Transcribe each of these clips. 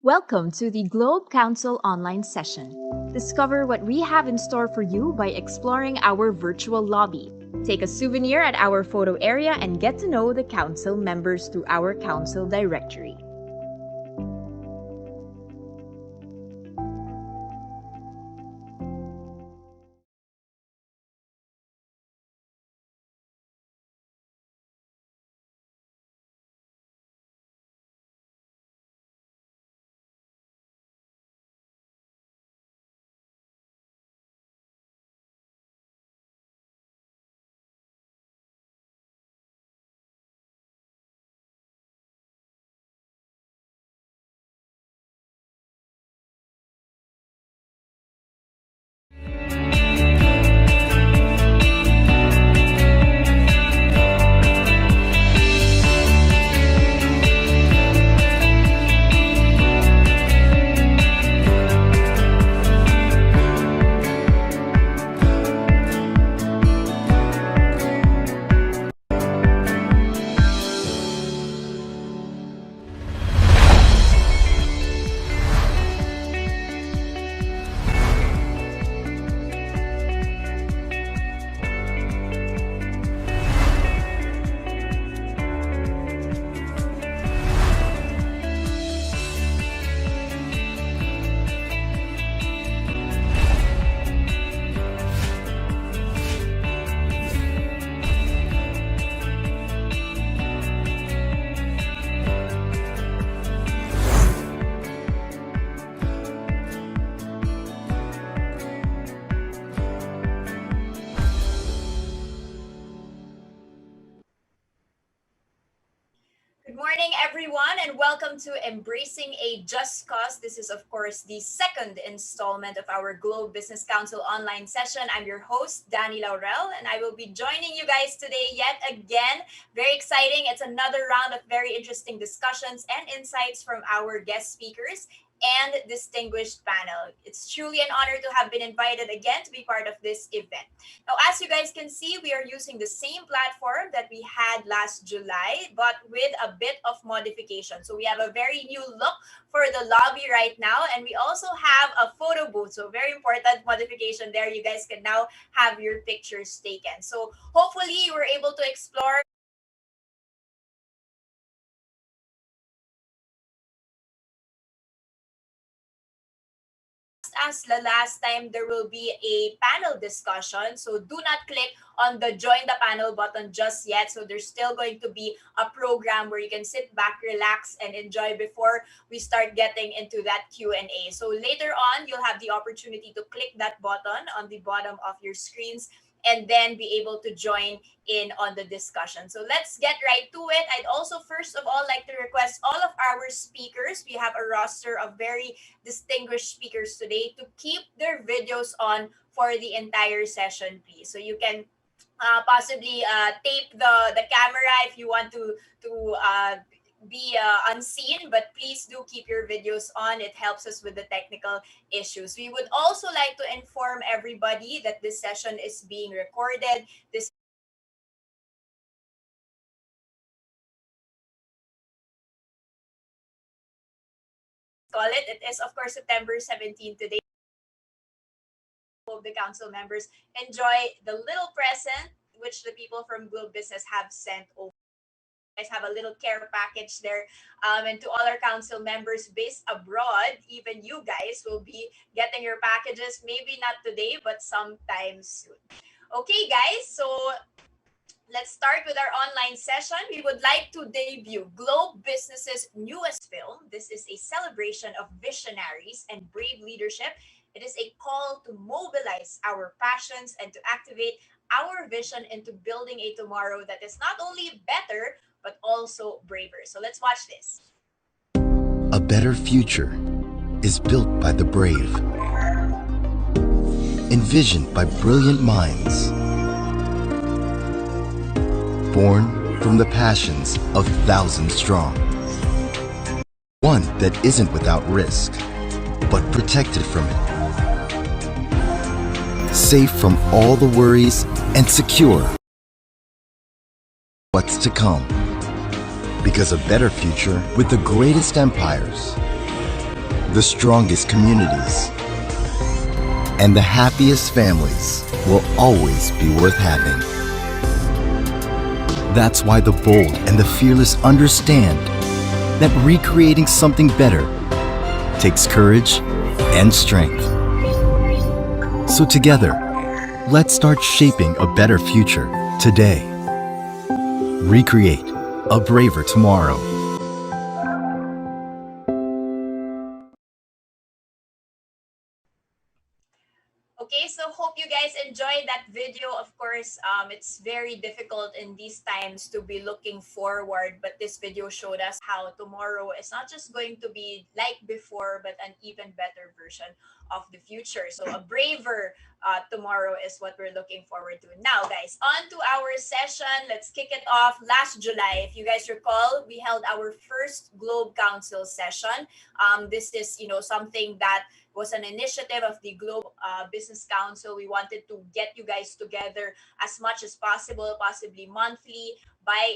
Welcome to the Globe Council online session. Discover what we have in store for you by exploring our virtual lobby. Take a souvenir at our photo area and get to know the council members through our council directory. Good morning, everyone, and welcome to Embracing a Just Cause. This is, of course, the second installment of our Globe Business Council online session. I'm your host, Danny Laurel, and I will be joining you guys today yet again. Very exciting. It's another round of very interesting discussions and insights from our guest speakers and distinguished panel. It's truly an honor to have been invited again to be part of this event. Now, as you guys can see, we are using the same platform that we had last July, but with a bit of modification. So we have a very new look for the lobby right now, and we also have a photo booth. So very important modification there. You guys can now have your pictures taken. So hopefully you were able to explore as the last time, there will be a panel discussion. So do not click on the join the panel button just yet. So there's still going to be a program where you can sit back, relax, and enjoy before we start getting into that Q&A. So later on, you'll have the opportunity to click that button on the bottom of your screens and then be able to join in on the discussion. So let's get right to it. I'd also, first of all, like to request all of our speakers, we have a roster of very distinguished speakers today, to keep their videos on for the entire session, please. So you can possibly tape the camera if you want to be unseen, but please do keep your videos on. It helps us with the technical issues. We would also like to inform everybody that this session is being recorded. This call it. It is, of course, September 17th today. Of the council members enjoy the little present which the people from Globe Business have sent over. Guys have a little care package there, and to all our council members based abroad, even you guys will be getting your packages, maybe not today but sometime soon. Okay guys, so let's start with our online session. We would like to debut Globe Business's newest film. This is a celebration of visionaries and brave leadership. It is a call to mobilize our passions and to activate our vision into building a tomorrow that is not only better, but also braver. So let's watch this. A better future is built by the brave, envisioned by brilliant minds, born from the passions of thousands strong. One that isn't without risk, but protected from it. Safe from all the worries and secure what's to come. Because a better future with the greatest empires the strongest communities, and the happiest families will always be worth having. That's why the bold and the fearless understand that recreating something better takes courage and strength. So together, let's start shaping a better future today. Recreate a braver tomorrow. Okay, so hope you guys enjoyed that video. Of course, it's very difficult in these times to be looking forward, but this video showed us how tomorrow is not just going to be like before, but an even better version of the future. So a braver tomorrow is what we're looking forward to. Now, guys, on to our session. Let's kick it off. Last July, if you guys recall, we held our first Globe Council session. This is, something that was an initiative of the Globe Business Council. We wanted to get you guys together as much as possible, possibly monthly, by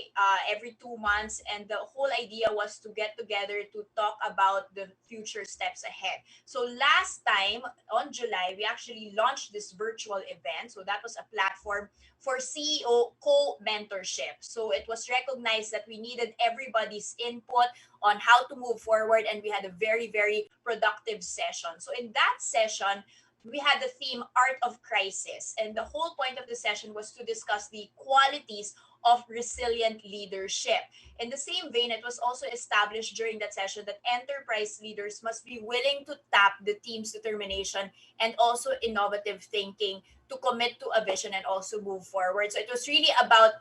every 2 months. And the whole idea was to get together to talk about the future steps ahead. So last time on July, we actually launched this virtual event. So that was a platform for CEO co-mentorship. So it was recognized that we needed everybody's input on how to move forward, and we had a very, very productive session. So in that session, we had the theme Art of Crisis, and the whole point of the session was to discuss the qualities of resilient leadership. In the same vein, it was also established during that session that enterprise leaders must be willing to tap the team's determination and also innovative thinking to commit to a vision and also move forward. So it was really about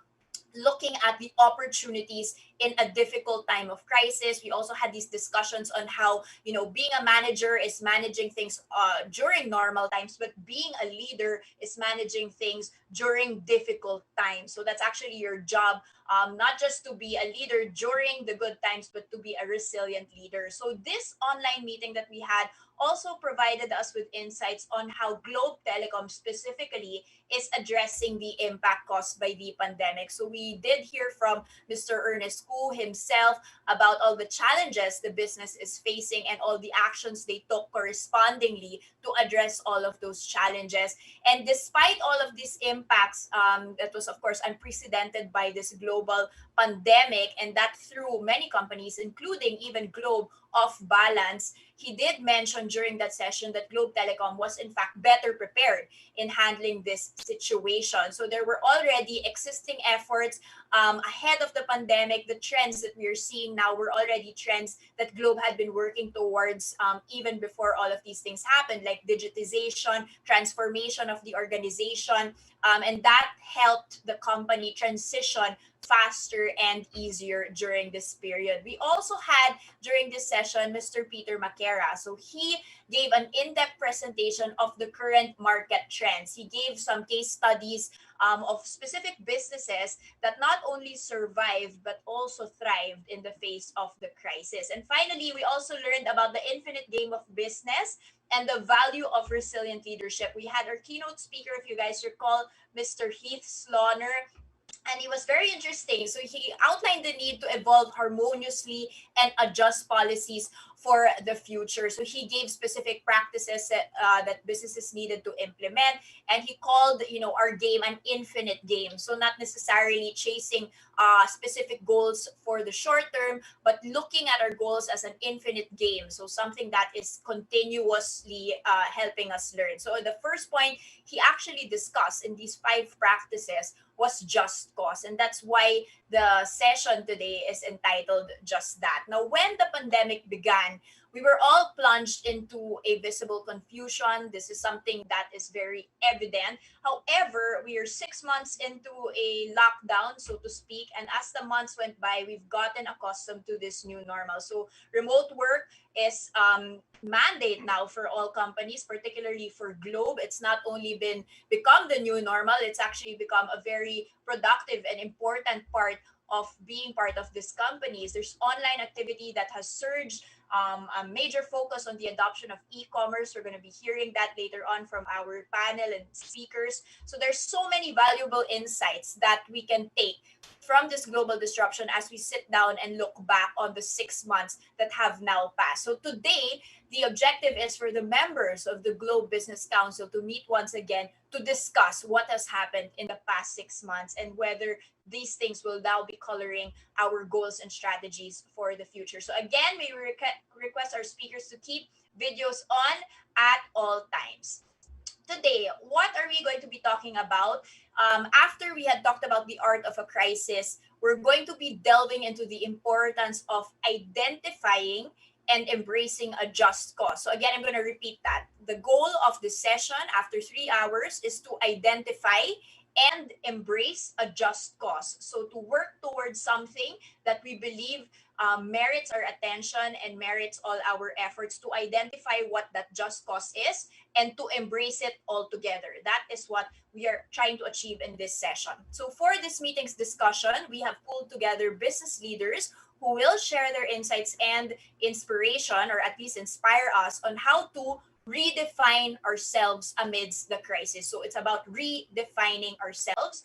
looking at the opportunities in a difficult time of crisis. We also had these discussions on how, being a manager is managing things during normal times, but being a leader is managing things during difficult times. So that's actually your job, not just to be a leader during the good times, but to be a resilient leader. So this online meeting that we had also provided us with insights on how Globe Telecom specifically is addressing the impact caused by the pandemic. So we did hear from Mr. Ernest Koo himself about all the challenges the business is facing and all the actions they took correspondingly to address all of those challenges. And despite all of these impacts, that was of course unprecedented by this global pandemic, and that threw many companies, including even Globe, off balance. He did mention during that session that Globe Telecom was in fact better prepared in handling this situation. So there were already existing efforts ahead of the pandemic. The trends that we are seeing now were already trends that Globe had been working towards even before all of these things happened, like digitization, transformation of the organization, and that helped the company transition faster and easier during this period. We also had during this session Mr. Peter Makera. So he gave an in-depth presentation of the current market trends. He gave some case studies of specific businesses that not only survived but also thrived in the face of the crisis. And finally, we also learned about the infinite game of business and the value of resilient leadership. We had our keynote speaker, if you guys recall, Mr. Heath Slaughter, and it was very interesting. So he outlined the need to evolve harmoniously and adjust policies for the future. So he gave specific practices that businesses needed to implement, and he called our game an infinite game. So not necessarily chasing specific goals for the short term, but looking at our goals as an infinite game. So something that is continuously helping us learn. So the first point he actually discussed in these 5 practices was just cause. And that's why the session today is entitled Just That. Now, when the pandemic began, we were all plunged into a visible confusion. This is something that is very evident. However, we are 6 months into a lockdown, so to speak. And as the months went by, we've gotten accustomed to this new normal. So remote work is mandate now for all companies, particularly for Globe. It's not only become the new normal, it's actually become a very productive and important part of being part of these companies. There's online activity that has surged, a major focus on the adoption of e-commerce. We're going to be hearing that later on from our panel and speakers. So there's so many valuable insights that we can take from this global disruption as we sit down and look back on the 6 months that have now passed. So today, the objective is for the members of the Globe Business Council to meet once again to discuss what has happened in the past 6 months and whether these things will now be coloring our goals and strategies for the future. So again, we request our speakers to keep videos on at all times. Today, what are we going to be talking about? After we had talked about the art of a crisis, we're going to be delving into the importance of identifying and embracing a just cause. So again, I'm going to repeat that. The goal of this session after 3 hours is to identify and embrace a just cause. So to work towards something that we believe merits our attention and merits all our efforts, to identify what that just cause is and to embrace it all together. That is what we are trying to achieve in this session. So for this meeting's discussion, we have pulled together business leaders who will share their insights and inspiration, or at least inspire us on how to redefine ourselves amidst the crisis. So it's about redefining ourselves.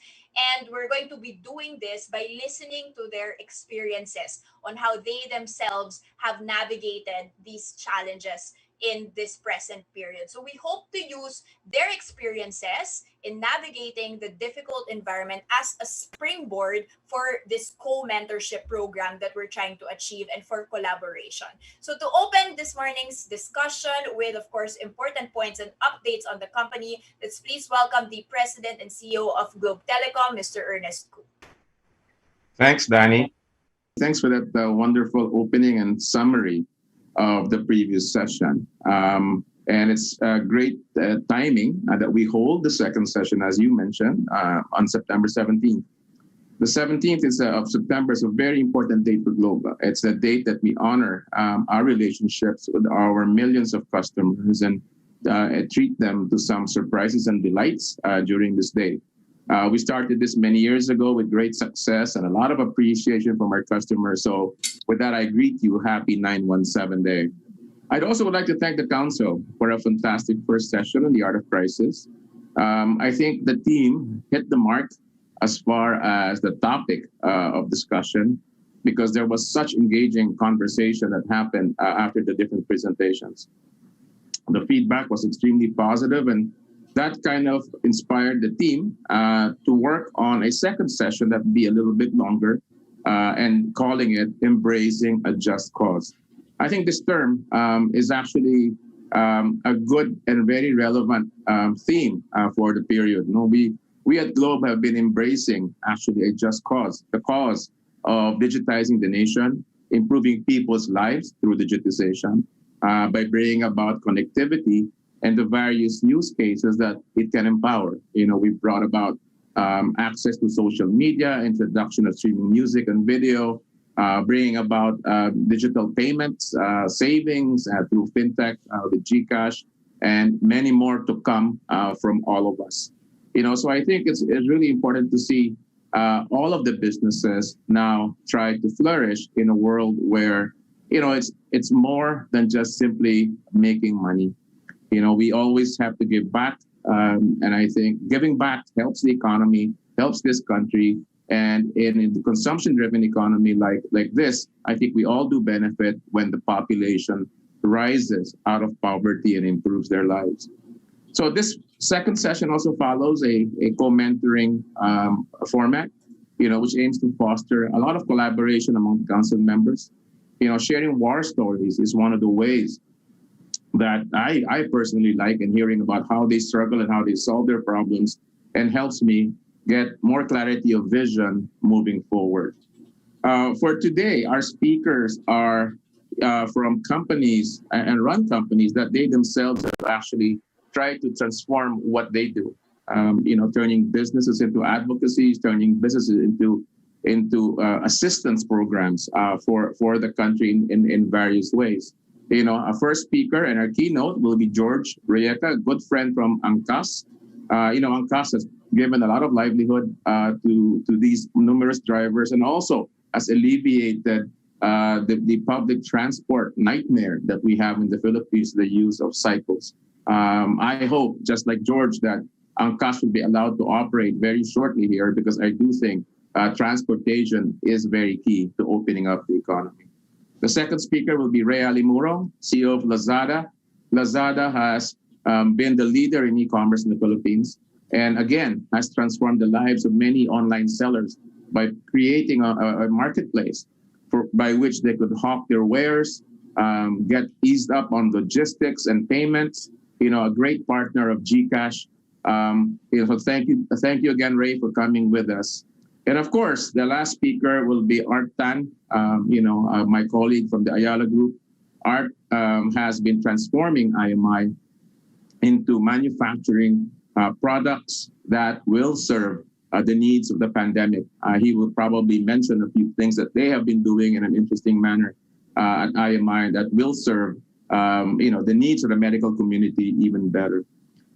And we're going to be doing this by listening to their experiences on how they themselves have navigated these challenges in this present period. So we hope to use their experiences in navigating the difficult environment as a springboard for this co-mentorship program that we're trying to achieve and for collaboration. So to open this morning's discussion with, of course, important points and updates on the company, let's please welcome the President and CEO of Globe Telecom, Mr. Ernest Koo. Thanks, Danny. Thanks for that wonderful opening and summary of the previous session. And it's great timing that we hold the second session, as you mentioned, on September 17th. The 17th of September is a very important date for Globe. It's a date that we honor our relationships with our millions of customers and treat them to some surprises and delights during this day. We started this many years ago with great success and a lot of appreciation from our customers. So with that, I greet you. Happy 917 Day. I'd also would like to thank the Council for a fantastic first session on the art of crisis. I think the team hit the mark as far as the topic of discussion, because there was such engaging conversation that happened after the different presentations. The feedback was extremely positive, and that kind of inspired the team to work on a second session that would be a little bit longer and calling it Embracing a Just Cause. I think this term is actually a good and very relevant theme for the period. You know, we at Globe have been embracing actually a just cause, the cause of digitizing the nation, improving people's lives through digitization by bringing about connectivity and the various use cases that it can empower. You know, we brought about access to social media, introduction of streaming music and video, bringing about digital payments, savings through fintech with GCash, and many more to come from all of us. You know, so I think it's really important to see all of the businesses now try to flourish in a world where, you know, it's more than just simply making money. You know, we always have to give back. And I think giving back helps the economy, helps this country. And in the consumption-driven economy like this, I think we all do benefit when the population rises out of poverty and improves their lives. So this second session also follows a co-mentoring format, you know, which aims to foster a lot of collaboration among council members. You know, sharing war stories is one of the ways that I personally like, and hearing about how they struggle and how they solve their problems, and helps me get more clarity of vision moving forward. For today, our speakers are from companies and run companies that they themselves have actually tried to transform what they do. You know, turning businesses into advocacies, turning businesses into assistance programs for the country in various ways. You know, our first speaker and our keynote will be George Royeca, a good friend from Angkas. You know, Angkas has given a lot of livelihood to these numerous drivers, and also has alleviated the public transport nightmare that we have in the Philippines, the use of cycles. I hope, just like George, that Angkas will be allowed to operate very shortly here, because I do think transportation is very key to opening up the economy. The second speaker will be Ray Alimurung, CEO of Lazada. Lazada has been the leader in e-commerce in the Philippines, and again, has transformed the lives of many online sellers by creating a marketplace by which they could hawk their wares, get eased up on logistics and payments. A great partner of GCash. So thank you again, Ray, for coming with us. And of course, the last speaker will be Art Tan, my colleague from the Ayala Group. Art has been transforming IMI into manufacturing products that will serve the needs of the pandemic. He will probably mention a few things that they have been doing in an interesting manner at IMI that will serve the needs of the medical community even better.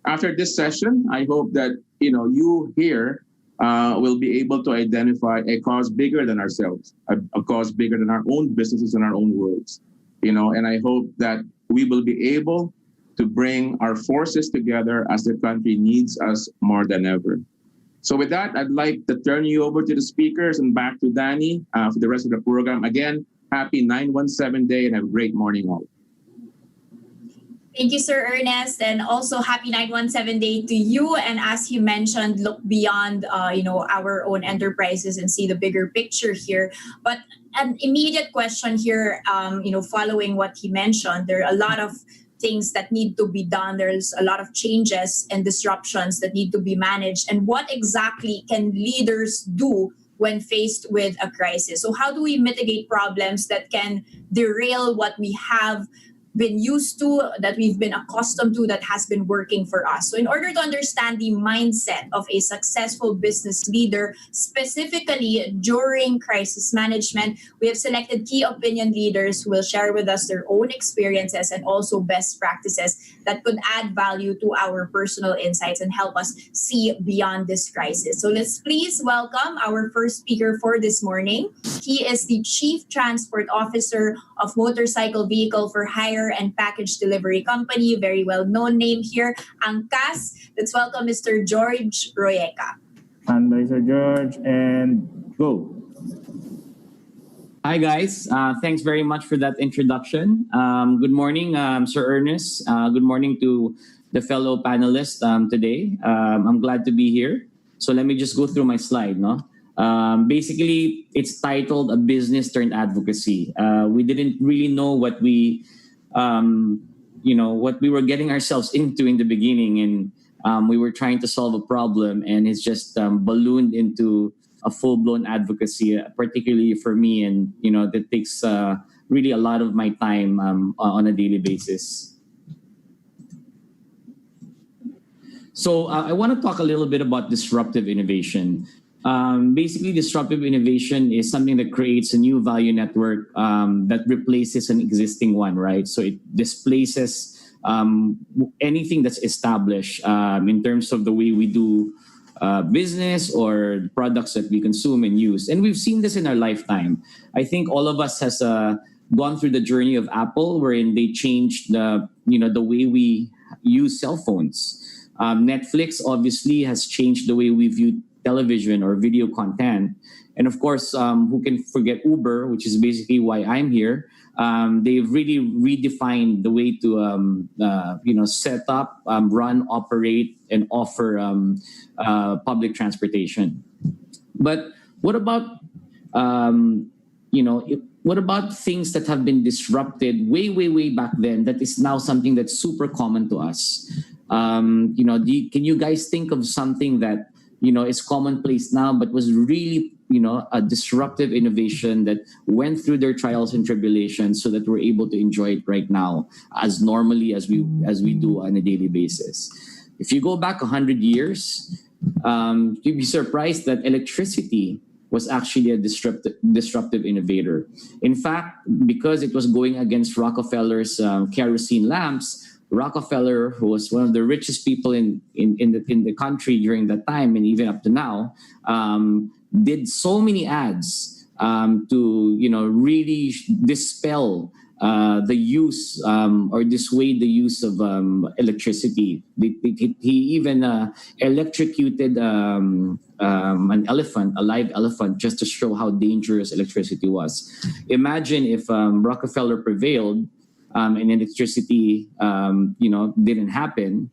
After this session, I hope that you here will be able to identify a cause bigger than ourselves, a cause bigger than our own businesses and our own worlds. And I hope that we will be able to bring our forces together as the country needs us more than ever. So with that, I'd like to turn you over to the speakers and back to Danny for the rest of the program. Again, happy 917 Day and have a great morning all. Thank you, Sir Ernest, and also happy 917 Day to you. And as you mentioned, look beyond, our own enterprises and see the bigger picture here. But an immediate question here, following what he mentioned, there are a lot of things that need to be done. There's a lot of changes and disruptions that need to be managed. And what exactly can leaders do when faced with a crisis? So how do we mitigate problems that can derail what we have been used to, that we've been accustomed to, that has been working for us? So in order to understand the mindset of a successful business leader, specifically during crisis management, we have selected key opinion leaders who will share with us their own experiences and also best practices that could add value to our personal insights and help us see beyond this crisis. So let's please welcome our first speaker for this morning. He is the Chief Transport Officer of Motorcycle Vehicle for Hire and Package Delivery Company, very well-known name here, Angkas. Let's welcome Mr. George Royeca. And by Sir George, and go. Hi guys, thanks very much for that introduction. Good morning, Sir Ernest. Good morning to the fellow panelists today. I'm glad to be here. So let me just go through my slide, no? Basically, it's titled A Business Turned Advocacy. We didn't really know what we were getting ourselves into in the beginning, and we were trying to solve a problem, and it's just ballooned into a full-blown advocacy, particularly for me, and that takes really a lot of my time on a daily basis. So I want to talk a little bit about disruptive innovation. Basically, disruptive innovation is something that creates a new value network that replaces an existing one, right? So it displaces anything that's established in terms of the way we do business or products that we consume and use. And we've seen this in our lifetime. I think all of us has gone through the journey of Apple, wherein they changed the way we use cell phones. Netflix obviously has changed the way we view television or video content. And of course, who can forget Uber, which is basically why I'm here. They've really redefined the way to set up, run, operate, and offer public transportation. But what about what about things that have been disrupted way back then that is now something that's super common to us? Can you guys think of something that is commonplace now, but was really, a disruptive innovation that went through their trials and tribulations so that we're able to enjoy it right now as normally as we do on a daily basis? If you go back 100 years, you'd be surprised that electricity was actually a disruptive innovator. In fact, because it was going against Rockefeller's kerosene lamps, Rockefeller, who was one of the richest people in the country during that time and even up to now, did so many ads to really dispel the use or dissuade the use of electricity. He even electrocuted an elephant, a live elephant, just to show how dangerous electricity was. Imagine if Rockefeller prevailed and electricity, didn't happen.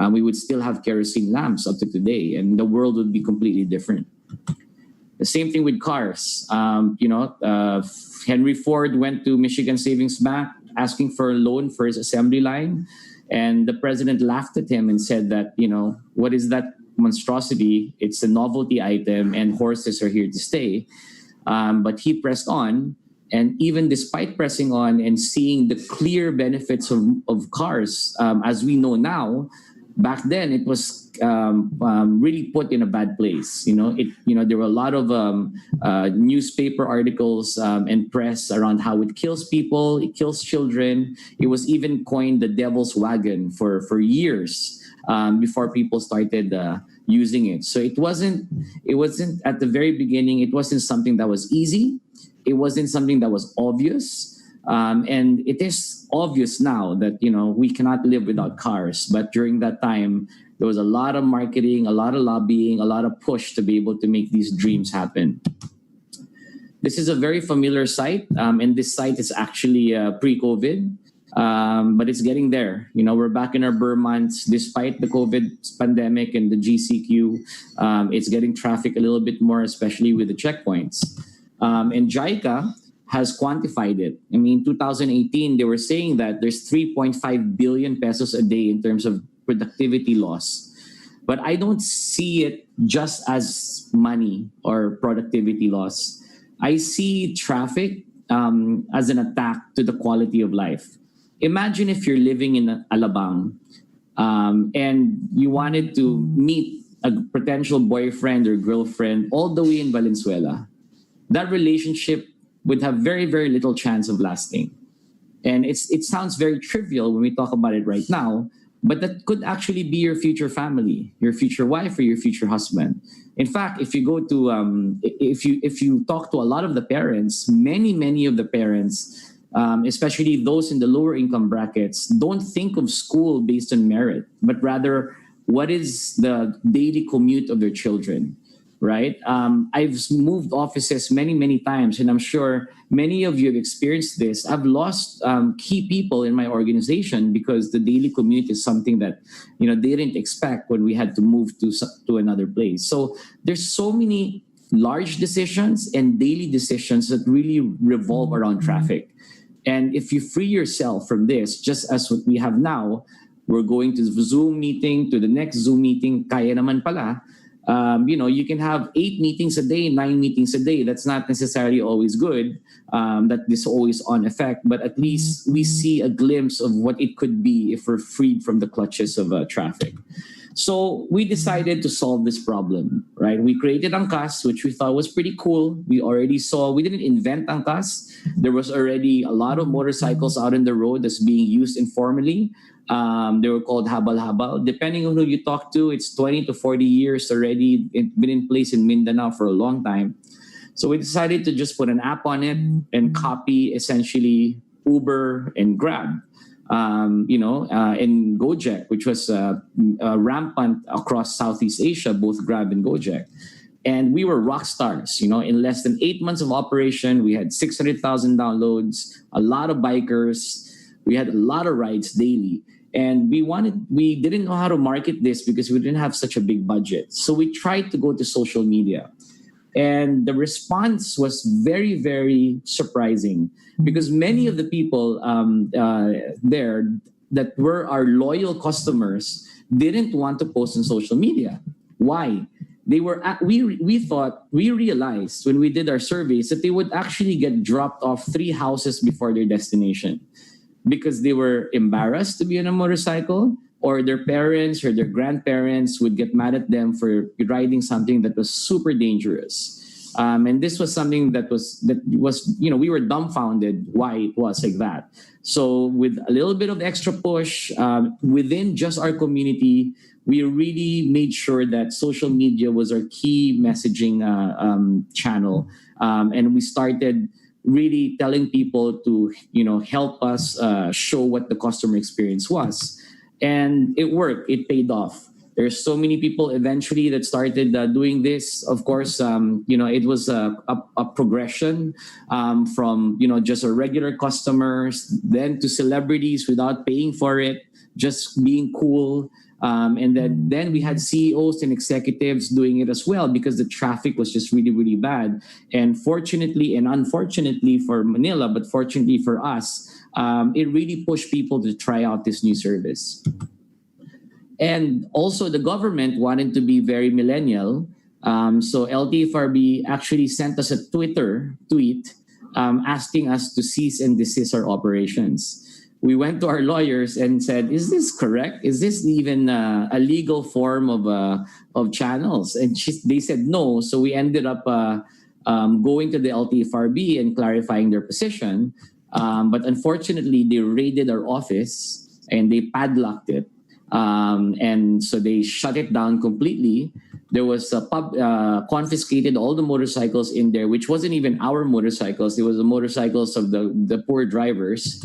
We would still have kerosene lamps up to today, and the world would be completely different. The same thing with cars. Henry Ford went to Michigan Savings Bank asking for a loan for his assembly line, and the president laughed at him and said that, what is that monstrosity? It's a novelty item, and horses are here to stay. But he pressed on, and even despite pressing on and seeing the clear benefits of cars, as we know now, back then it was really put in a bad place. There were a lot of newspaper articles and press around how it kills people, it kills children. It was even coined the devil's wagon for years before people started using it. So it wasn't at the very beginning. It wasn't something that was easy. It wasn't something that was obvious. And it is obvious now that, we cannot live without cars. But during that time, there was a lot of marketing, a lot of lobbying, a lot of push to be able to make these dreams happen. This is a very familiar site, and this site is actually pre-COVID, but it's getting there. We're back in our Burr months. Despite the COVID pandemic and the GCQ, it's getting traffic a little bit more, especially with the checkpoints. And JICA has quantified it. 2018, they were saying that there's 3.5 billion pesos a day in terms of productivity loss. But I don't see it just as money or productivity loss. I see traffic as an attack to the quality of life. Imagine if you're living in Alabang and you wanted to meet a potential boyfriend or girlfriend all the way in Valenzuela. That relationship would have very, very little chance of lasting. And it sounds very trivial when we talk about it right now, but that could actually be your future family, your future wife, or your future husband. In fact, if you go to, if you talk to a lot of the parents, many of the parents, especially those in the lower income brackets, don't think of school based on merit, but rather what is the daily commute of their children. Right? I've moved offices many times, and I'm sure many of you have experienced this. I've lost key people in my organization because the daily commute is something that they didn't expect when we had to move to another place. So there's so many large decisions and daily decisions that really revolve around traffic. And if you free yourself from this, just as what we have now, we're going to Zoom meeting, to the next Zoom meeting, kaya naman pala. You can have 8 meetings a day, 9 meetings a day. That's not necessarily always good, that this always on effect, but at least we see a glimpse of what it could be if we're freed from the clutches of traffic. So we decided to solve this problem, right? We created Angkas, which we thought was pretty cool. We didn't invent Angkas. There was already a lot of motorcycles out on the road that's being used informally. They were called habal-habal. Depending on who you talk to, it's 20 to 40 years already. It's been in place in Mindanao for a long time. So we decided to just put an app on it and copy essentially Uber and Grab. And Gojek, which was rampant across Southeast Asia, both Grab and Gojek. And we were rock stars. In less than 8 months of operation, we had 600,000 downloads, a lot of bikers. We had a lot of rides daily. And we didn't know how to market this because we didn't have such a big budget. So we tried to go to social media. And the response was very, very surprising because many of the people there that were our loyal customers didn't want to post on social media. Why? We realized when we did our surveys that they would actually get dropped off 3 houses before their destination because they were embarrassed to be on a motorcycle, or their parents or their grandparents would get mad at them for riding something that was super dangerous. And this was something that was we were dumbfounded why it was like that. So with a little bit of extra push within just our community, we really made sure that social media was our key messaging channel. And we started really telling people to, help us show what the customer experience was. And it worked. It paid off. There's so many people eventually that started doing this. Of course, it was a progression from, just a regular customers, then to celebrities without paying for it, just being cool. And then we had CEOs and executives doing it as well because the traffic was just really, really bad. And fortunately and unfortunately for Manila, but fortunately for us, it really pushed people to try out this new service. And also the government wanted to be very millennial. So LTFRB actually sent us a tweet asking us to cease and desist our operations. We went to our lawyers and said, "Is this correct? Is this even a legal form of channels?" And they said no. So we ended up going to the LTFRB and clarifying their position. But unfortunately, they raided our office and they padlocked it. And so they shut it down completely. There was confiscated all the motorcycles in there, which wasn't even our motorcycles. It was the motorcycles of the poor drivers.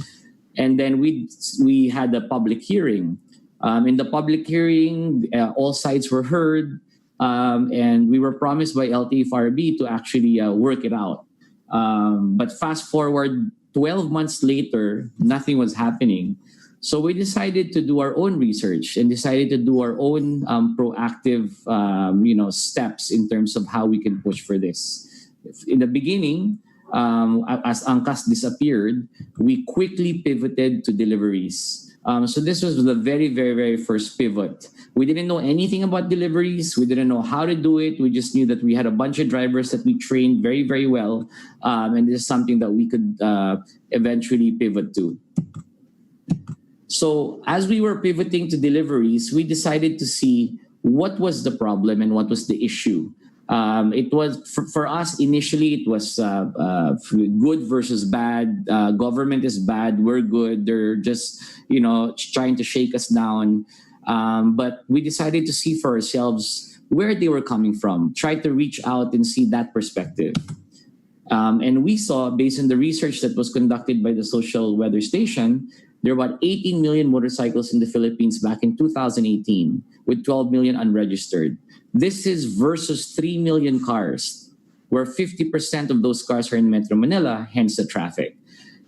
And then we had a public hearing. In the public hearing, all sides were heard, and we were promised by LTFRB to actually work it out. But fast forward 12 months later, nothing was happening. So we decided to do our own research and decided to do our own proactive, steps in terms of how we can push for this. In the beginning, as Angkas disappeared, we quickly pivoted to deliveries. So this was the very, very, very first pivot. We didn't know anything about deliveries. We didn't know how to do it. We just knew that we had a bunch of drivers that we trained very, very well. And this is something that we could eventually pivot to. So as we were pivoting to deliveries, we decided to see what was the problem and what was the issue. It was for us initially. It was good versus bad. Government is bad. We're good. They're just trying to shake us down. But we decided to see for ourselves where they were coming from. Try to reach out and see that perspective. And we saw, based on the research that was conducted by the Social Weather Station, there were about 18 million motorcycles in the Philippines back in 2018, with 12 million unregistered. This is versus 3 million cars, where 50% of those cars are in Metro Manila, hence the traffic.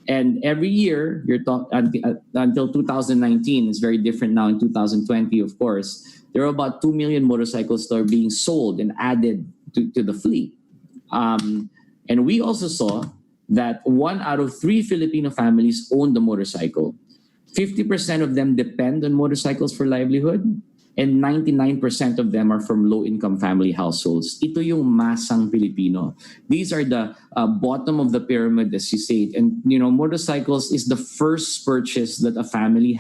And every year, until 2019, it's very different now in 2020, of course, there are about 2 million motorcycles that are being sold and added to the fleet. And we also saw that 1 out of 3 Filipino families own the motorcycle. 50% of them depend on motorcycles for livelihood, and 99% of them are from low-income family households. Ito yung masang Pilipino. These are the bottom of the pyramid, as you say. And motorcycles is the first purchase that a family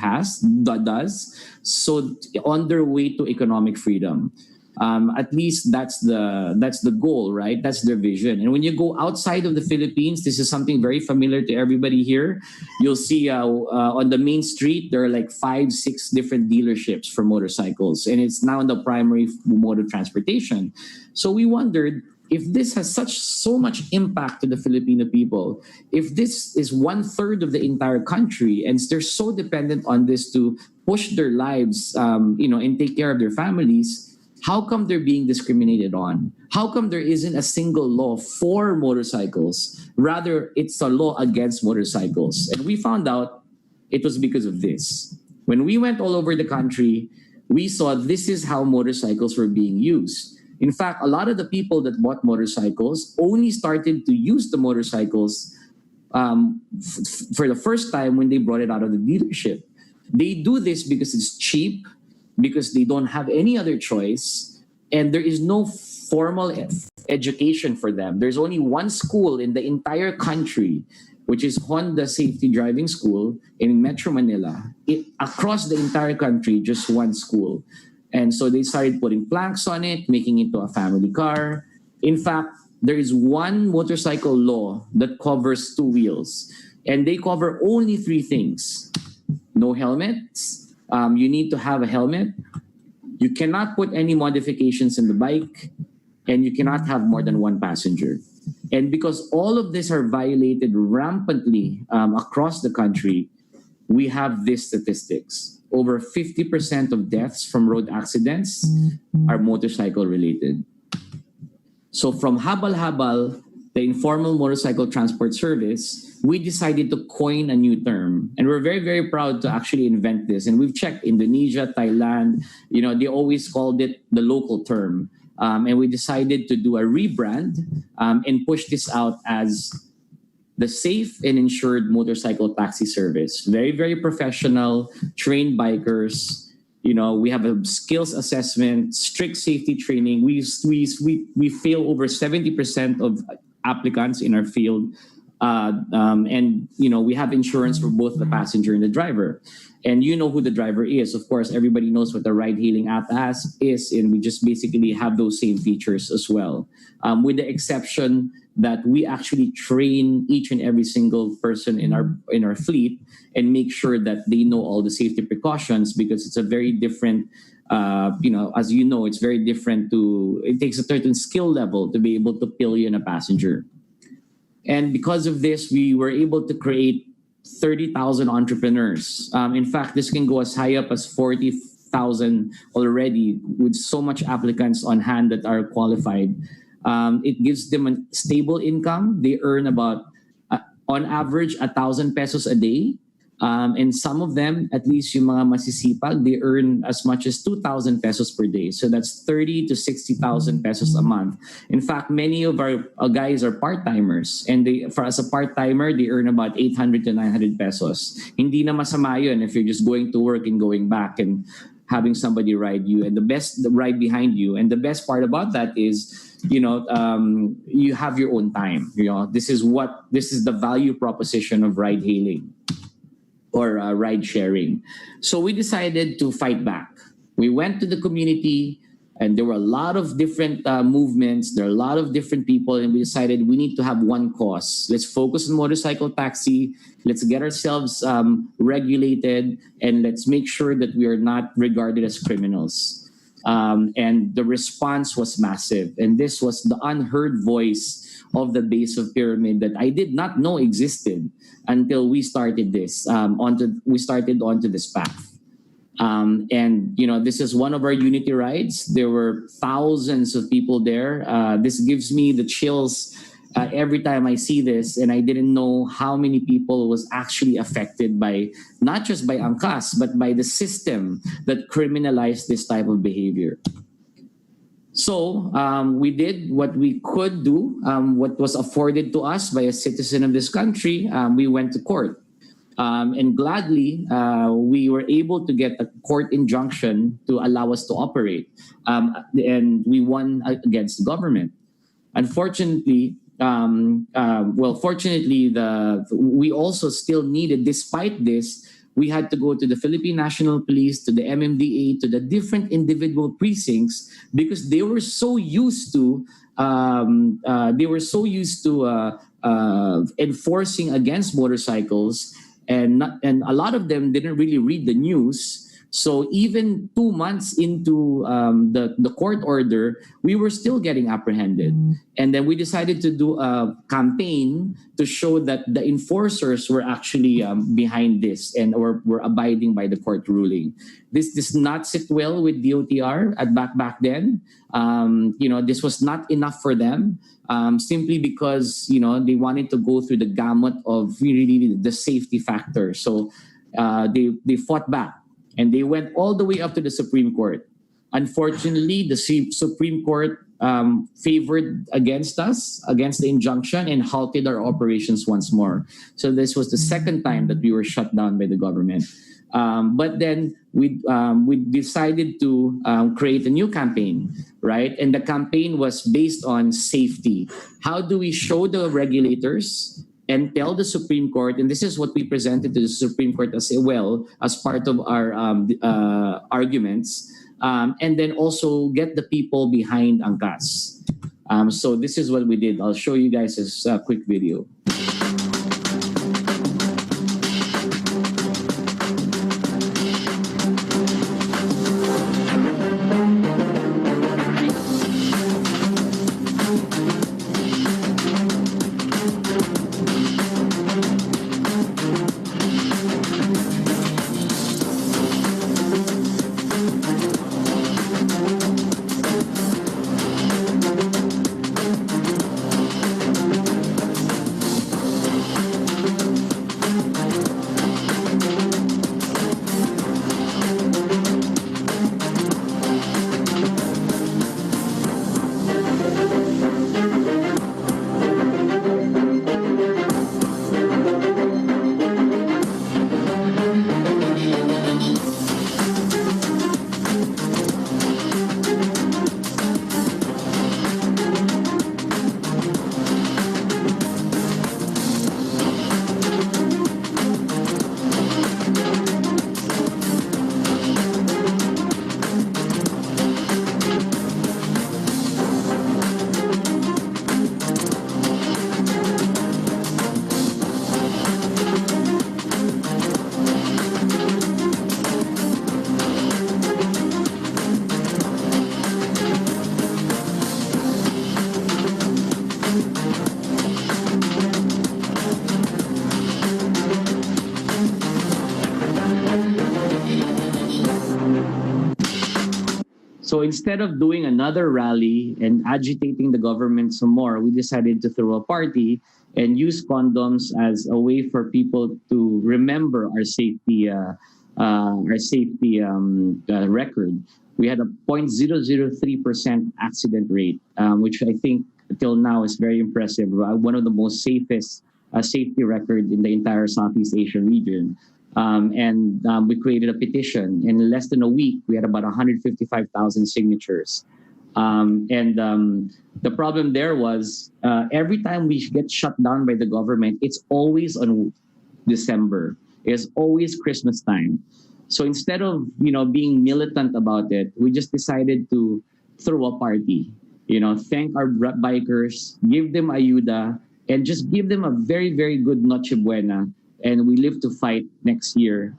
does. So on their way to economic freedom. At least that's the goal, right? That's their vision. And when you go outside of the Philippines, this is something very familiar to everybody here. You'll see on the main street, there are like 5-6 different dealerships for motorcycles. And it's now the primary mode of transportation. So we wondered, if this has so much impact to the Filipino people, if this is 1/3 of the entire country and they're so dependent on this to push their lives, and take care of their families, how come they're being discriminated on? How come there isn't a single law for motorcycles? Rather, it's a law against motorcycles. And we found out it was because of this. When we went all over the country, we saw this is how motorcycles were being used. In fact, a lot of the people that bought motorcycles only started to use the motorcycles for the first time when they brought it out of the dealership. They do this because it's cheap, because they don't have any other choice, and there is no formal education for them. There's only one school in the entire country, which is Honda Safety Driving School in Metro Manila. Across the entire country, just one school. And so they started putting planks on it, making it into a family car. In fact, there is one motorcycle law that covers 2 wheels, and they cover only 3 things. No helmets. You need to have a helmet. You cannot put any modifications in the bike, and you cannot have more than 1 passenger. And because all of these are violated rampantly across the country, we have these statistics. Over 50% of deaths from road accidents are motorcycle related. So from habal-habal, the informal motorcycle transport service, we decided to coin a new term. And we're very, very proud to actually invent this. And we've checked Indonesia, Thailand, they always called it the local term. And we decided to do a rebrand and push this out as the safe and insured motorcycle taxi service. Very, very professional, trained bikers. We have a skills assessment, strict safety training. We fail over 70% of applicants in our field. And we have insurance for both the passenger and the driver. And you know who the driver is. Of course, everybody knows what the ride-hailing app is, and we just basically have those same features as well. With the exception that we actually train each and every single person in our fleet and make sure that they know all the safety precautions, because it's a very different, as you know, it's very different it takes a certain skill level to be able to pillion a passenger. And because of this, we were able to create 30,000 entrepreneurs. In fact, this can go as high up as 40,000 already, with so much applicants on hand that are qualified. It gives them a stable income. They earn about, on average, 1,000 pesos a day. And some of them, at least yung mga masisipag, they earn as much as 2,000 pesos per day. So that's 30 to 60,000 pesos a month. In fact, many of our guys are part-timers. And as a part-timer, they earn about 800 to 900 pesos. Hindi na masama yun if you're just going to work and going back and having somebody ride you and the ride behind you. And the best part about that is, you have your own time. This is the value proposition of ride hailing or ride sharing. So we decided to fight back. We went to the community, and there were a lot of different movements. There are a lot of different people, and we decided we need to have one cause. Let's focus on motorcycle taxi. Let's get ourselves regulated, and let's make sure that we are not regarded as criminals. And the response was massive. And this was the unheard voice of the base of pyramid that I did not know existed until we started this, we started onto this path. And this is one of our unity rides. There were thousands of people there. This gives me the chills every time I see this, and I didn't know how many people was actually affected by, not just by Angkas, but by the system that criminalized this type of behavior. So we did what we could do, what was afforded to us by a citizen of this country. We went to court. And gladly, we were able to get a court injunction to allow us to operate. And we won against the government. Unfortunately, fortunately, we also still needed, despite this, we had to go to the Philippine National Police, to the MMDA, to the different individual precincts, because they were so used to enforcing against motorcycles, and a lot of them didn't really read the news. So even 2 months into the court order, we were still getting apprehended. And then we decided to do a campaign to show that the enforcers were actually behind this and were abiding by the court ruling. This does not sit well with DOTR back then. This was not enough for them, simply because they wanted to go through the gamut of really the safety factor. So they fought back. And they went all the way up to the Supreme Court. Unfortunately, the Supreme Court favored against us, against the injunction, and halted our operations once more. So this was the second time that we were shut down by the government. But then we decided to create a new campaign, right? And the campaign was based on safety. How do we show the regulators and tell the Supreme Court, and this is what we presented to the Supreme Court as well as part of our arguments, and then also get the people behind Angkas. So this is what we did. I'll show you guys this quick video. So instead of doing another rally and agitating the government some more, we decided to throw a party and use condoms as a way for people to remember our safety record. We had a 0.003% accident rate, which I think till now is very impressive. One of the most safest safety record in the entire Southeast Asian region. We created a petition. In less than a week, we had about 155,000 signatures. The problem there was every time we get shut down by the government, it's always on December. It's always Christmas time. So instead of being militant about it, we just decided to throw a party. Thank our bikers, give them ayuda, and just give them a very, very good Noche Buena. And we live to fight next year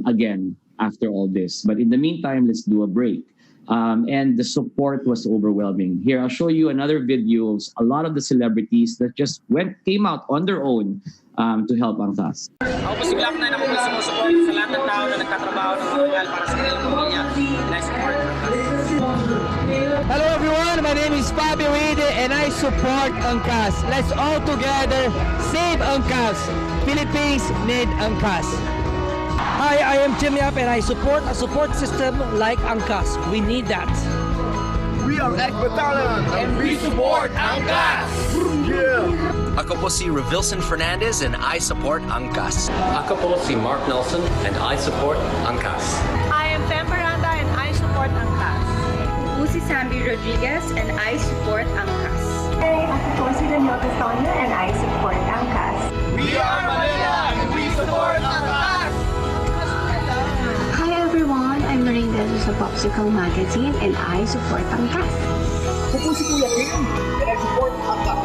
again after all this. But in the meantime, let's do a break. And the support was overwhelming. Here, I'll show you another video of a lot of the celebrities that just came out on their own to help Angkas. Ako po si Black Nine, ako po sumusupport sa lahat ng tao na nagtatrabaho ng mga real para sa kanilang pamilya. And I support Hello everyone, my name is Fabi Reid and I support Angkas. Let's all together save Angkas. Philippines need Angkas. Hi, I am Jim Yap and I support a support system like Angkas. We need that. We are Egg Battalion and we support Angkas! Yeah! Ako po si Revilson Fernandez and I support Angkas. Ako po si Mark Nelson and I support Angkas. I am Pam Miranda and I support Angkas. Ako si Samby Rodriguez and I support Angkas. Hey, ako po si Daniel Castaño and I support Angkas. We are Manila and we support Angkas! Hi everyone, I'm Lorraine Desos of Popsicle Magazine and I support Angkas. Ako po si Kuya Kim and I support Angkas.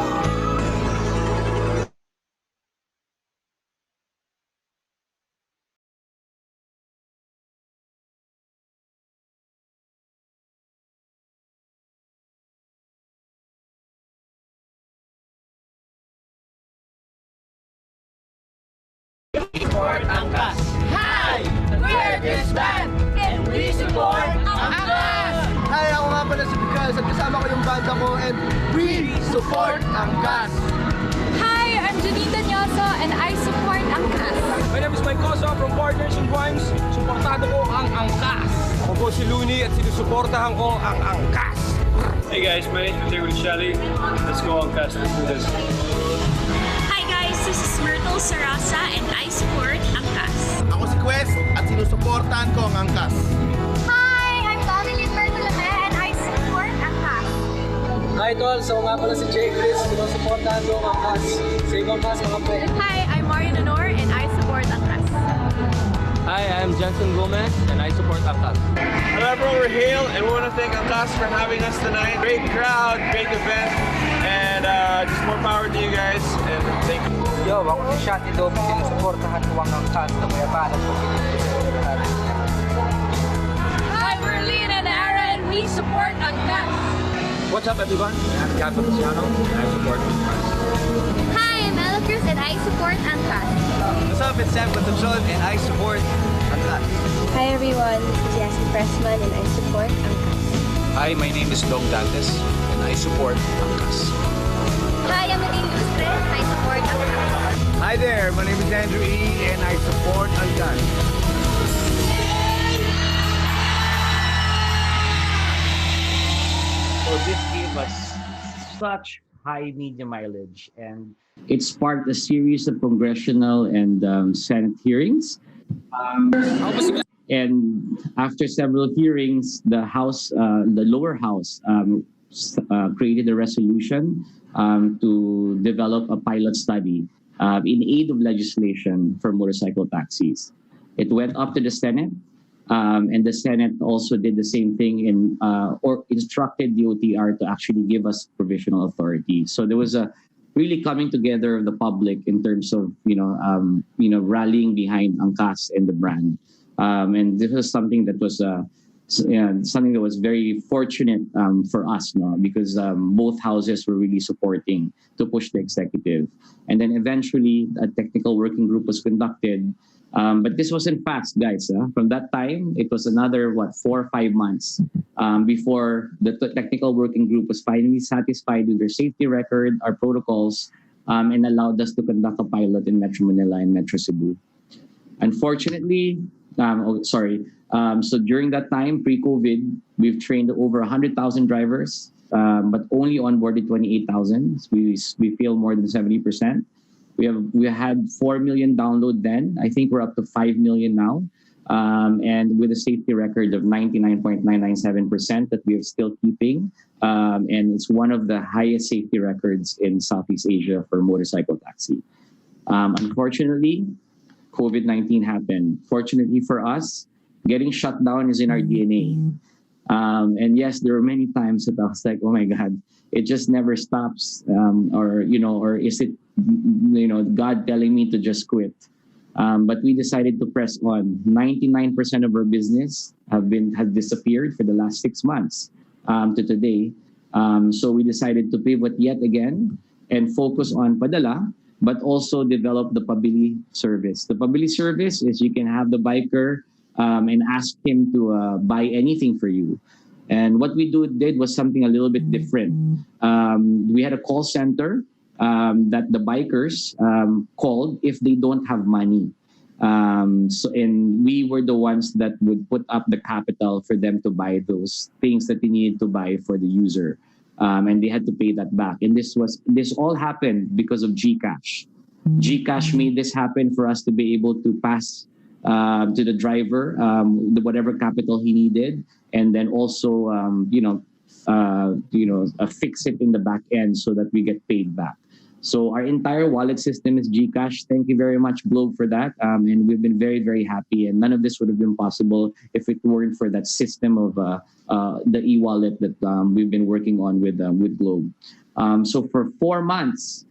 Support Angkas. Hi! We're this band and we support Angkas! Hi, ako nga pala si Miguel at kasama ko yung banda ko and we support Angkas! Hi, I'm Janita Nyoso and I support Angkas. My name is Mike Cosa from Partners in Crimes. Suportado ko ang Angkas. Ako po si Looney at sinusuportahan ko ang Angkas. Hey guys, my name is David Shelley. Let's go Angkas. Let's do this. This is Myrtle Sarasa and I support Angkas. Ako si Quest at sinusuportahan ko ang Angkas. Hi, I'm Dominic Bertolome and I support Angkas. Hi tol, so nga pala si Jay Chris, sinusuportahan ko ang Angkas. Save Angkas mga pre. Hi, I'm Marian Honor and I support Angkas. Hi, I'm Jensen Gomez and I support Angkas. Hello everyone, we're Hale and we want to thank Angkas for having us tonight. Great crowd, great event, and just more power to you guys and thank you. Yo, ako si Shanti Domi, sinusuportahan ko ang Angkas na mayapanan po. Hi, we're Lean and Aaron, we support Angkas. What's up everyone, I'm Gabby Luciano and I support Angkas. Hi, I'm Ella Cruz and I support Angkas. What's up, it's Sam Concepcion and I support Angkas. Hi everyone, this is Yasmin Pressman and I support Angkas. Hi, my name is Dom Dantes and I support Angkas. Hi, I'm Nadine Lustre and I support Angkas. Hi there, my name is Andrew E. and I support Angkas. So this gave us such high media mileage, and it sparked a series of congressional and Senate hearings. And after several hearings, the lower house, created a resolution to develop a pilot study in aid of legislation for motorcycle taxis. It went up to the Senate, and the Senate also did the same thing or instructed the OTR to actually give us provisional authority. So there was a really coming together of the public in terms of rallying behind Angkas and the brand. And this was something that was very fortunate for us, because both houses were really supporting to push the executive. And then eventually a technical working group was conducted But this wasn't fast, guys. From that time, it was another, 4 or 5 months before the technical working group was finally satisfied with their safety record, our protocols, and allowed us to conduct a pilot in Metro Manila and Metro Cebu. Unfortunately, so during that time, pre-COVID, we've trained over 100,000 drivers, but only onboarded 28,000. We failed more than 70%. We had 4 million download then. I think we're up to 5 million now. And with a safety record of 99.997% that we are still keeping. And it's one of the highest safety records in Southeast Asia for motorcycle taxi. Unfortunately, COVID-19 happened. Fortunately for us, getting shut down is in our DNA. And yes, there were many times that I was like, oh my God, it just never stops. Or is it, God telling me to just quit? But we decided to press on. 99% of our business has disappeared for the last 6 months to today. So we decided to pivot yet again and focus on Padala, but also develop the Pabili service. The Pabili service is you can have the biker and ask him to buy anything for you. And what we did was something a little bit different. We had a call center that the bikers called if they don't have money. And we were the ones that would put up the capital for them to buy those things that they needed to buy for the user. And they had to pay that back. And this all happened because of GCash. GCash made this happen for us to be able to pass to the driver whatever capital he needed, and then also fix it in the back end so that we get paid back. So our entire wallet system is GCash. Thank you very much, Globe, for that. And we've been very, very happy. And none of this would have been possible if it weren't for that system of the e-wallet that we've been working on with Globe. So for 4 months,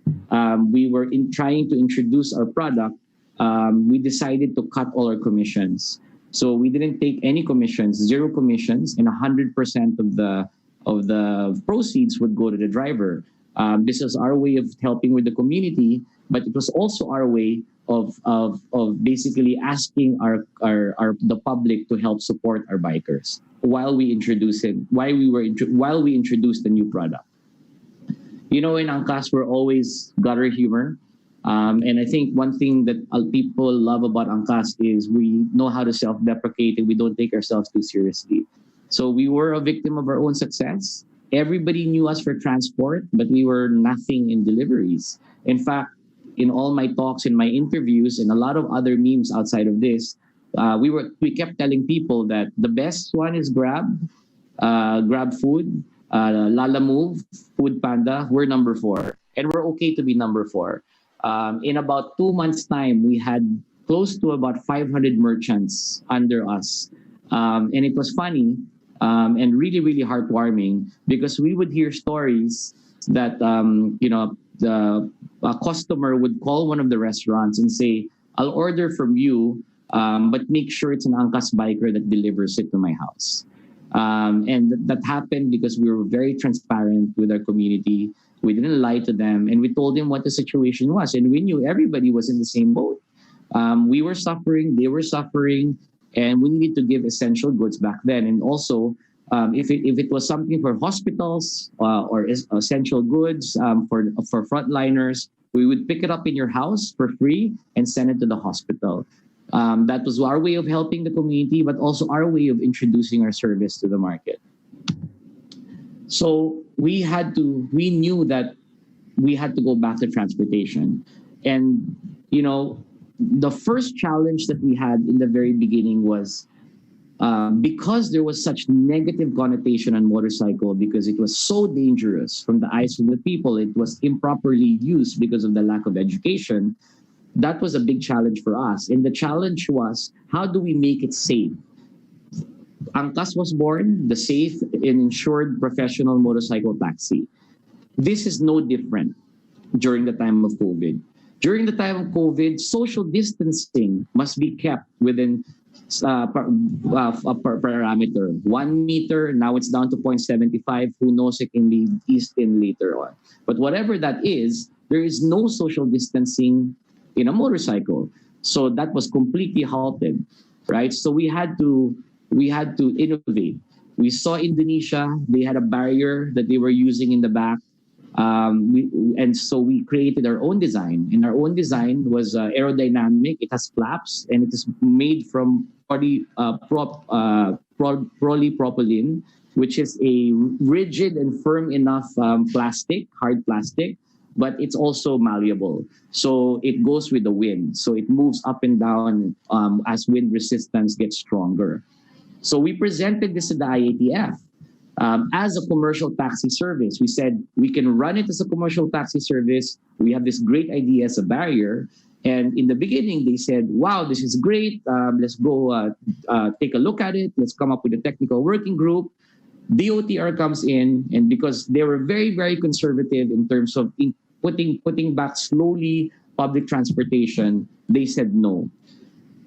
we were trying to introduce our product. We decided to cut all our commissions. So we didn't take any commissions, 0 commissions, and 100% of the proceeds would go to the driver. This was our way of helping with the community, but it was also our way of basically asking the public to help support our bikers while we introduced the new product. In Angkas, we're always gutter humor. And I think one thing that people love about Angkas is we know how to self-deprecate and we don't take ourselves too seriously. So we were a victim of our own success. Everybody knew us for transport, but we were nothing in deliveries. In fact, in all my talks, in my interviews, and a lot of other memes outside of this, we kept telling people that the best one is Grab Food, Lalamove, Food Panda. We're number 4, and we're okay to be number 4. In about 2 months' time, we had close to about 500 merchants under us. And it was funny and really, really heartwarming because we would hear stories that, a customer would call one of the restaurants and say, I'll order from you, but make sure it's an Angkas biker that delivers it to my house. And that happened because we were very transparent with our community. We didn't lie to them, and we told them what the situation was. And we knew everybody was in the same boat. We were suffering, they were suffering, and we needed to give essential goods back then. And also, if it was something for hospitals or essential goods for frontliners, we would pick it up in your house for free and send it to the hospital. That was our way of helping the community, but also our way of introducing our service to the market. So we knew that we had to go back to transportation. And, the first challenge that we had in the very beginning was because there was such negative connotation on motorcycle because it was so dangerous from the eyes of the people, it was improperly used because of the lack of education. That was a big challenge for us. And the challenge was, how do we make it safe? Angkas was born, the safe and insured professional motorcycle taxi. This is no different during the time of COVID. During the time of COVID, social distancing must be kept within a parameter. 1 meter, now it's down to 0.75. Who knows, it can be eased in later on. But whatever that is, there is no social distancing in a motorcycle. So that was completely halted, right? So we had to innovate. We saw Indonesia; they had a barrier that they were using in the back. So we created our own design, and our own design was aerodynamic. It has flaps, and it is made from polypropylene, which is a rigid and firm enough plastic, hard plastic, but it's also malleable. So it goes with the wind. So it moves up and down as wind resistance gets stronger. So we presented this to the IATF. As a commercial taxi service, we said we can run it as a commercial taxi service. We have this great idea as a barrier. And in the beginning, they said, wow, this is great. Let's go take a look at it. Let's come up with a technical working group. DOTR comes in, and because they were very, very conservative in terms of putting back slowly public transportation, they said no.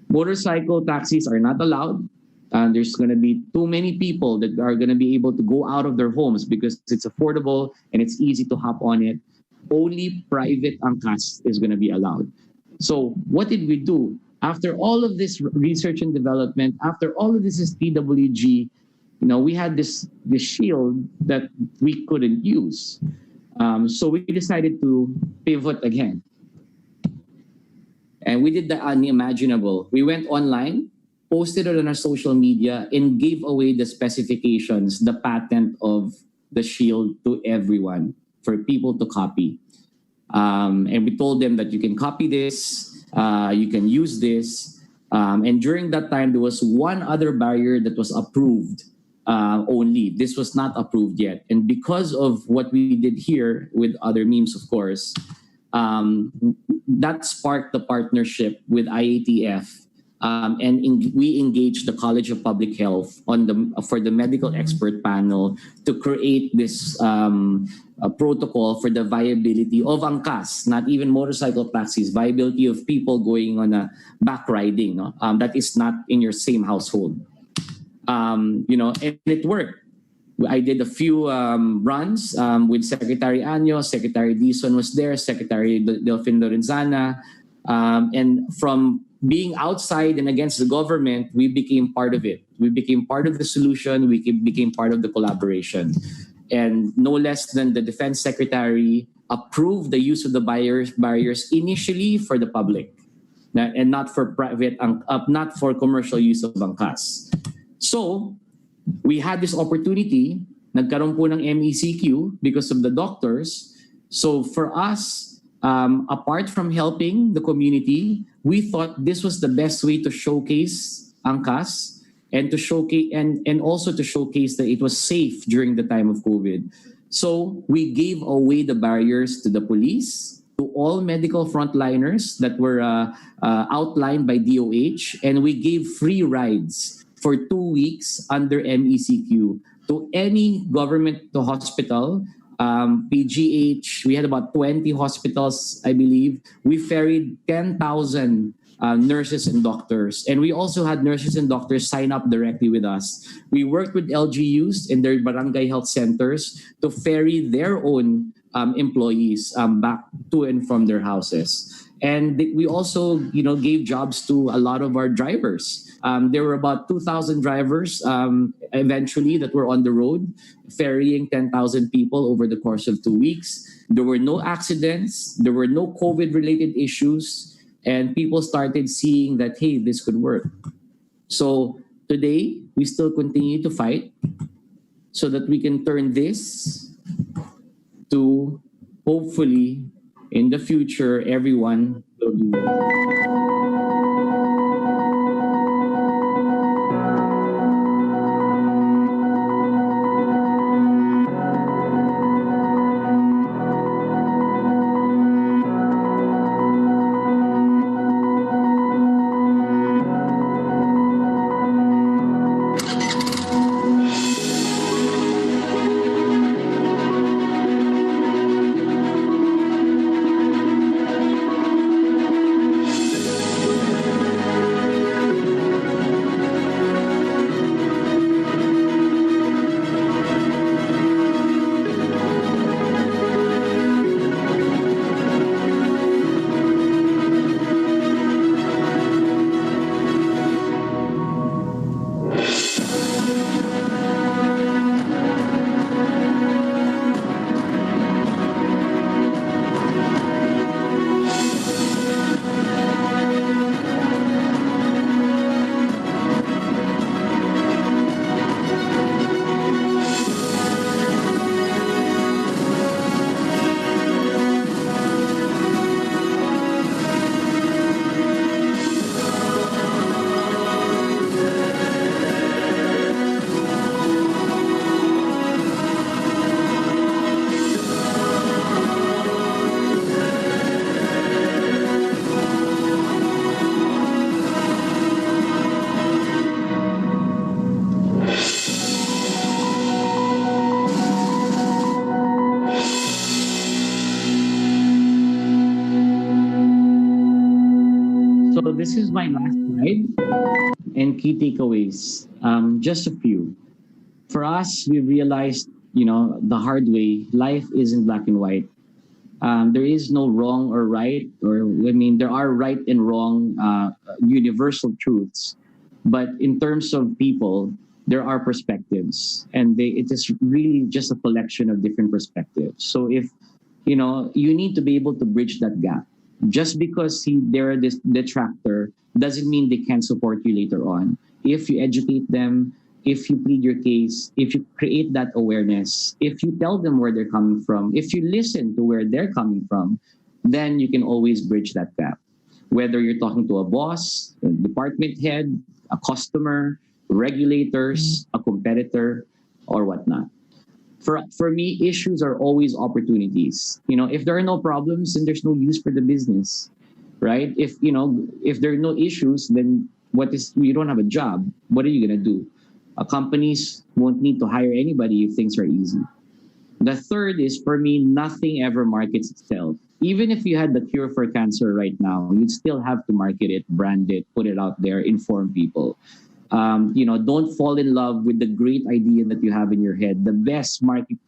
Motorcycle taxis are not allowed. There's going to be too many people that are going to be able to go out of their homes because it's affordable and it's easy to hop on it. Only private angkas is going to be allowed. So what did we do? After all of this research and development, after all of this is TWG, we had this shield that we couldn't use. So we decided to pivot again. And we did the unimaginable. We went online, posted it on our social media, and gave away the specifications, the patent of the shield to everyone for people to copy. And we told them that you can copy this, you can use this. And during that time, there was one other barrier that was approved only. This was not approved yet. And because of what we did here with other memes, of course, that sparked the partnership with IATF. We engaged the College of Public Health for the medical expert panel to create this protocol for the viability of angkas, not even motorcycle taxis, viability of people going on a back riding that is not in your same household. And it worked. I did a few runs with Secretary Anyo, Secretary Dizon was there, Secretary Delfin Lorenzana, and from being outside and against the government, we became part of it. We became part of the solution. We became part of the collaboration. And no less than the Defense Secretary approved the use of the barriers initially for the public and not for private, not for commercial use of angkas. So we had this opportunity, nagkaroon po ng MECQ because of the doctors. So for us, apart from helping the community, we thought this was the best way to showcase angkas and to showcase and also to showcase that it was safe during the time of COVID. So we gave away the barriers to the police, to all medical frontliners that were outlined by DOH, and we gave free rides for 2 weeks under MECQ to any government hospital. PGH, we had about 20 hospitals, I believe. We ferried 10,000 nurses and doctors. And we also had nurses and doctors sign up directly with us. We worked with LGUs and their barangay health centers to ferry their own employees back to and from their houses. And we also, gave jobs to a lot of our drivers. There were about 2,000 drivers eventually that were on the road, ferrying 10,000 people over the course of 2 weeks. There were no accidents. There were no COVID-related issues. And people started seeing that, hey, this could work. So today, we still continue to fight so that we can turn this to, hopefully, in the future, everyone will do well. this is my last slide and key takeaways. Just a few. For us, we realized, the hard way, life isn't black and white. There is no wrong or right, there are right and wrong universal truths. But in terms of people, there are perspectives, and it is really just a collection of different perspectives. So if, you need to be able to bridge that gap. Just because they're this detractor doesn't mean they can't support you later on. If you educate them, if you plead your case, if you create that awareness, if you tell them where they're coming from, if you listen to where they're coming from, then you can always bridge that gap. Whether you're talking to a boss, a department head, a customer, regulators, a competitor, or whatnot. For me, issues are always opportunities. If there are no problems, then there's no use for the business, right? If there are no issues, then you don't have a job. What are you gonna do? Companies won't need to hire anybody if things are easy. The third is, for me, nothing ever markets itself. Even if you had the cure for cancer right now, you'd still have to market it, brand it, put it out there, inform people. Don't fall in love with the great idea that you have in your head, the best market,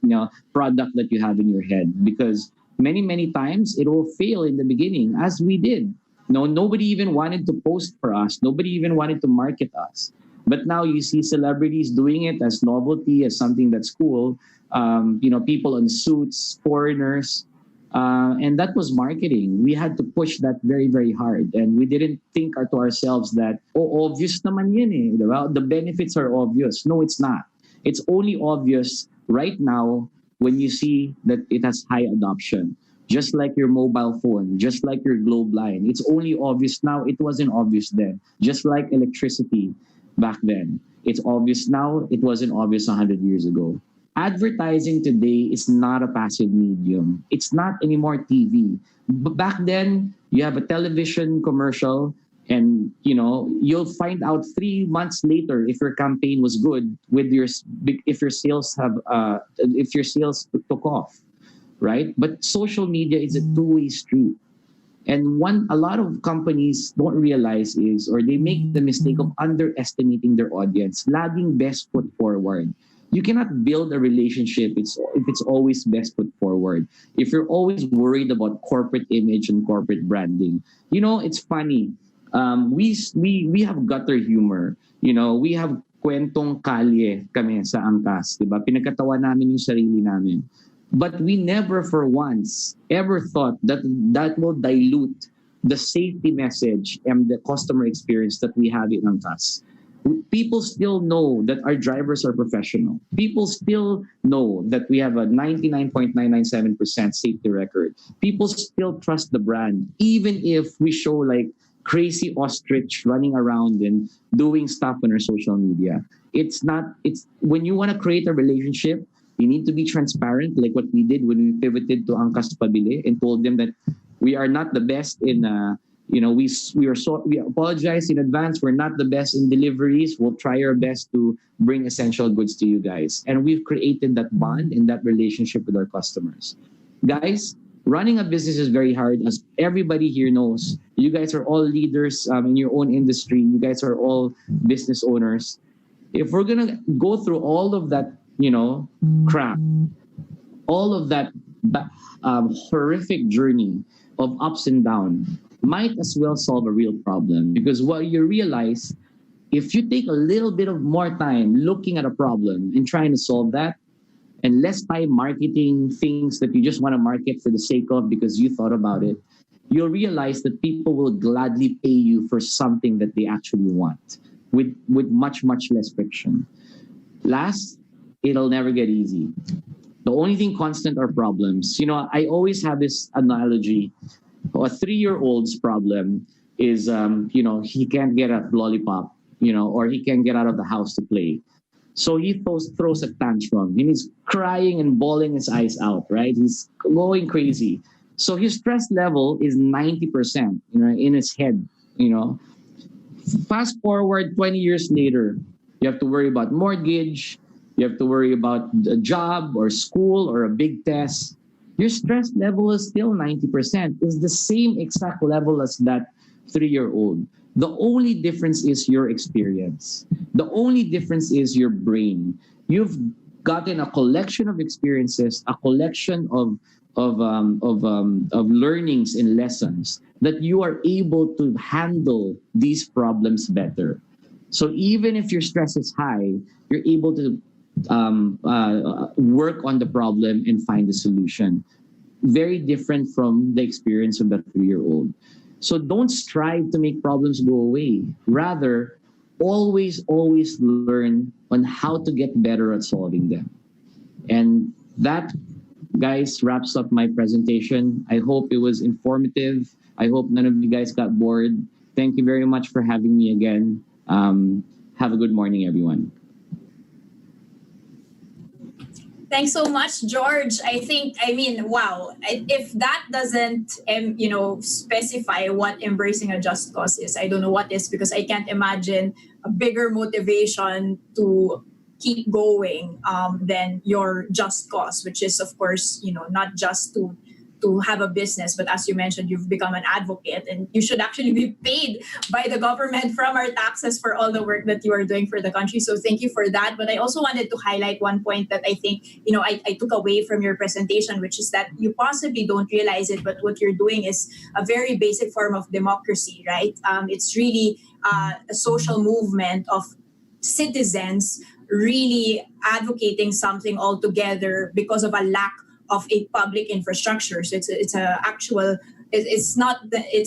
product that you have in your head, because many, many times it will fail in the beginning, as we did. Nobody even wanted to post for us. Nobody even wanted to market us. But now you see celebrities doing it as novelty, as something that's cool. People in suits, foreigners. And that was marketing. We had to push that very, very hard. And we didn't think to ourselves that, obvious naman yun eh. Diba? The benefits are obvious. No, it's not. It's only obvious right now when you see that it has high adoption. Just like your mobile phone, just like your Globe line. It's only obvious now. It wasn't obvious then. Just like electricity back then. It's obvious now. It wasn't obvious 100 years ago. Advertising today is not a passive medium. It's not anymore TV. But back then, you have a television commercial, and you'll find out 3 months later if your campaign was good if your sales took off, right? But social media is a two-way street. And a lot of companies don't realize or they make the mistake of underestimating their audience, lagging best foot forward. You cannot build a relationship if it's always best foot forward. If you're always worried about corporate image and corporate branding, it's funny. We have gutter humor. We have kwentong kalye kami sa Angkas, diba? Pinagkatawa namin yung sarili namin. But we never for once ever thought that will dilute the safety message and the customer experience that we have in Angkas. People still know that our drivers are professional. People still know that we have a 99.997% safety record. People still trust the brand, even if we show like crazy ostrich running around and doing stuff on our social media. It's when you want to create a relationship, you need to be transparent, like what we did when we pivoted to Angkas Pabili and told them that we are not the best in we apologize in advance. We're not the best in deliveries. We'll try our best to bring essential goods to you guys. And we've created that bond and that relationship with our customers. Guys, running a business is very hard, as everybody here knows. You guys are all leaders in your own industry. You guys are all business owners. If we're going to go through all of that, crap, all of that horrific journey of ups and downs, might as well solve a real problem. Because what you realize, if you take a little bit of more time looking at a problem and trying to solve that, and less time marketing things that you just want to market for the sake of because you thought about it, you'll realize that people will gladly pay you for something that they actually want with much, much less friction. Last, it'll never get easy. The only thing constant are problems. I always have this analogy. A 3-year-old's problem is, he can't get a lollipop, or he can't get out of the house to play. So he throws a tantrum. He's crying and bawling his eyes out, right? He's going crazy. So his stress level is 90%, in his head, Fast forward 20 years later, you have to worry about mortgage, you have to worry about a job or school or a big test. Your stress level is still 90%. It's the same exact level as that 3-year-old. The only difference is your experience. The only difference is your brain. You've gotten a collection of experiences, a collection of learnings and lessons that you are able to handle these problems better. So even if your stress is high, you're able to work on the problem and find a solution. Very different from the experience of the 3-year-old. So don't strive to make problems go away. Rather, always learn on how to get better at solving them. And that, guys, wraps up my presentation. I hope it was informative. I hope none of you guys got bored. Thank you very much for having me again. Have a good morning, everyone. Thanks so much, George. I mean, wow. If that doesn't, specify what embracing a just cause is, I don't know what is, because I can't imagine a bigger motivation to keep going than your just cause, which is, of course, not just to have a business, but as you mentioned, you've become an advocate, and you should actually be paid by the government from our taxes for all the work that you are doing for the country. So thank you for that. But I also wanted to highlight one point that I think, I took away from your presentation, which is that you possibly don't realize it, but what you're doing is a very basic form of democracy, right? It's really a social movement of citizens really advocating something altogether because of a lack of a public infrastructure. So it's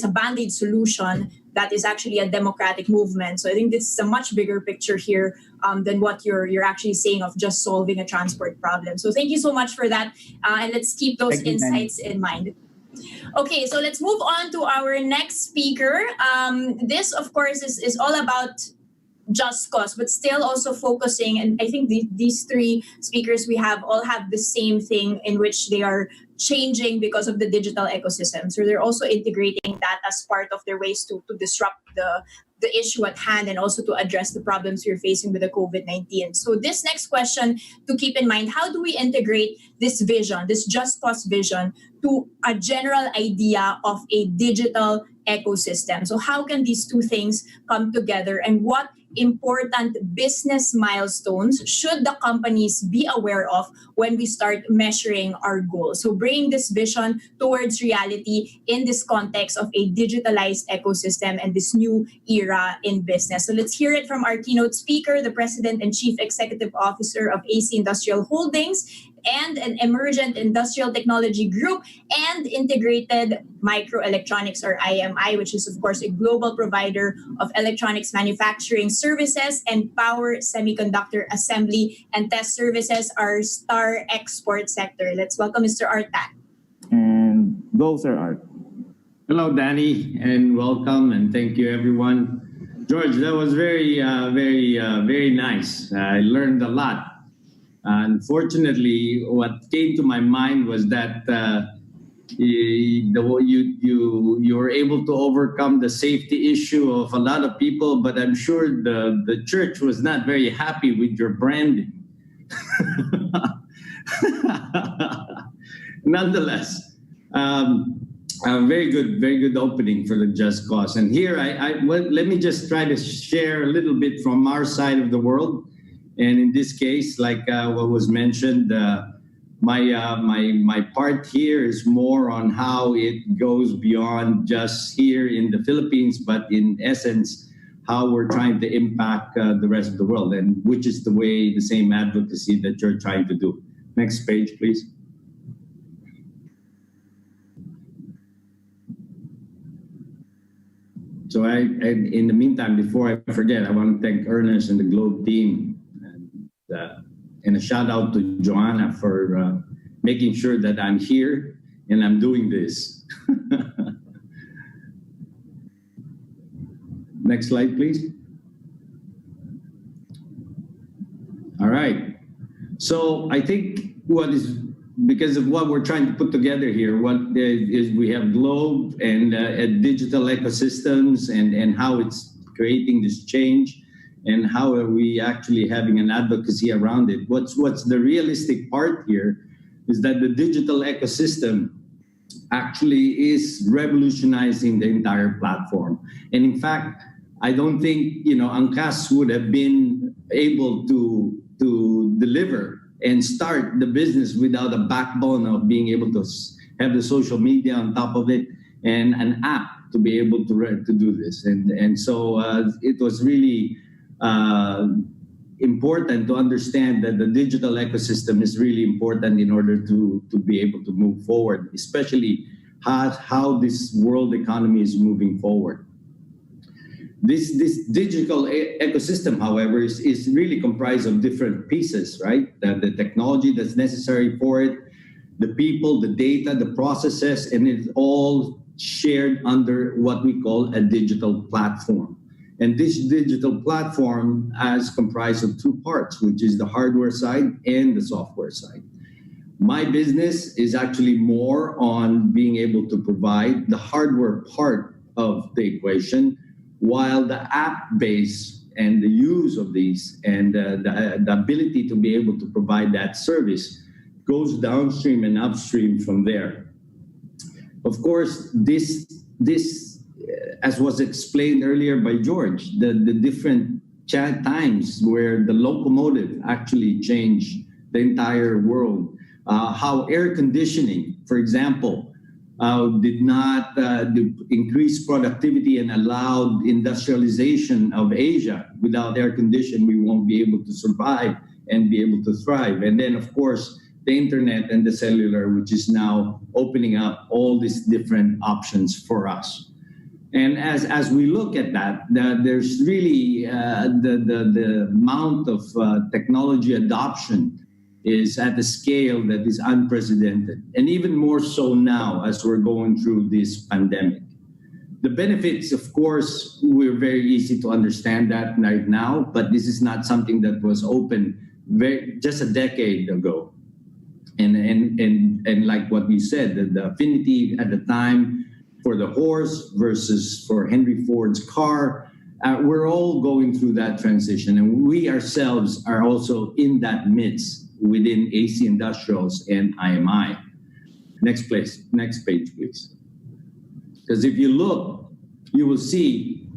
a band-aid solution that is actually a democratic movement. So I think this is a much bigger picture here than what you're actually saying of just solving a transport problem. So thank you so much for that, and let's keep those insights in mind. Okay, so let's move on to our next speaker. This, of course, is all about just cause, but still also focusing, and I think these three speakers we have all have the same thing, in which they are changing because of the digital ecosystem. So they're also integrating that as part of their ways to disrupt the issue at hand, and also to address the problems we're facing with the COVID-19. So this next question to keep in mind: how do we integrate this vision, this just cause vision, to a general idea of a digital ecosystem? So how can these two things come together, and what important business milestones should the companies be aware of when we start measuring our goals? So bringing this vision towards reality in this context of a digitalized ecosystem and this new era in business. So let's hear it from our keynote speaker, the President and Chief Executive Officer of AC Industrial Holdings, and an emergent industrial technology group, and Integrated Microelectronics, or IMI, which is, of course, a global provider of electronics manufacturing services and power semiconductor assembly and test services, our star export sector. Let's welcome Mr. Art Tan. And go, Sir Art. Hello, Danny, and welcome, and thank you, everyone. George, that was very nice. I learned a lot. Unfortunately, what came to my mind was that you were able to overcome the safety issue of a lot of people, but I'm sure the church was not very happy with your branding. Nonetheless, a very good opening for the Just Cause. And here, let me just try to share a little bit from our side of the world. And in this case, like what was mentioned, my part here is more on how it goes beyond just here in the Philippines, but in essence, how we're trying to impact the rest of the world, and which is the same advocacy that you're trying to do. Next page, please. So in the meantime, before I forget, I want to thank Ernest and the Globe team. And a shout out to Joanna for making sure that I'm here and I'm doing this. Next slide, please. All right. So I think because of what we're trying to put together here, we have Globe and digital ecosystems and how it's creating this change. And how are we actually having an advocacy around it? What's the realistic part here is that the digital ecosystem actually is revolutionizing the entire platform. And in fact, I don't think Angkas would have been able to deliver and start the business without a backbone of being able to have the social media on top of it and an app to be able to do this. And so it was really important to understand that the digital ecosystem is really important in order to be able to move forward, especially how this world economy is moving forward. This digital ecosystem, however, is really comprised of different pieces, right? The technology that's necessary for it, the people, the data, the processes, and it's all shared under what we call a digital platform. And this digital platform is comprised of two parts, which is the hardware side and the software side. My business is actually more on being able to provide the hardware part of the equation, while the app base and the use of these and the ability to be able to provide that service goes downstream and upstream from there. Of course, this as was explained earlier by George, the different times where the locomotive actually changed the entire world. How air conditioning, for example, did not increase productivity and allowed industrialization of Asia. Without air conditioning, we won't be able to survive and be able to thrive. And then, of course, the internet and the cellular, which is now opening up all these different options for us. And as we look at that, there's really the amount of technology adoption is at a scale that is unprecedented, and even more so now as we're going through this pandemic. The benefits, of course, we're very easy to understand that right now, but this is not something that was open just a decade ago. And like what we said, the affinity at the time for the horse versus for Henry Ford's car, we're all going through that transition, and we ourselves are also in that midst within AC Industrials and IMI. Next page, please. Because if you look, you will see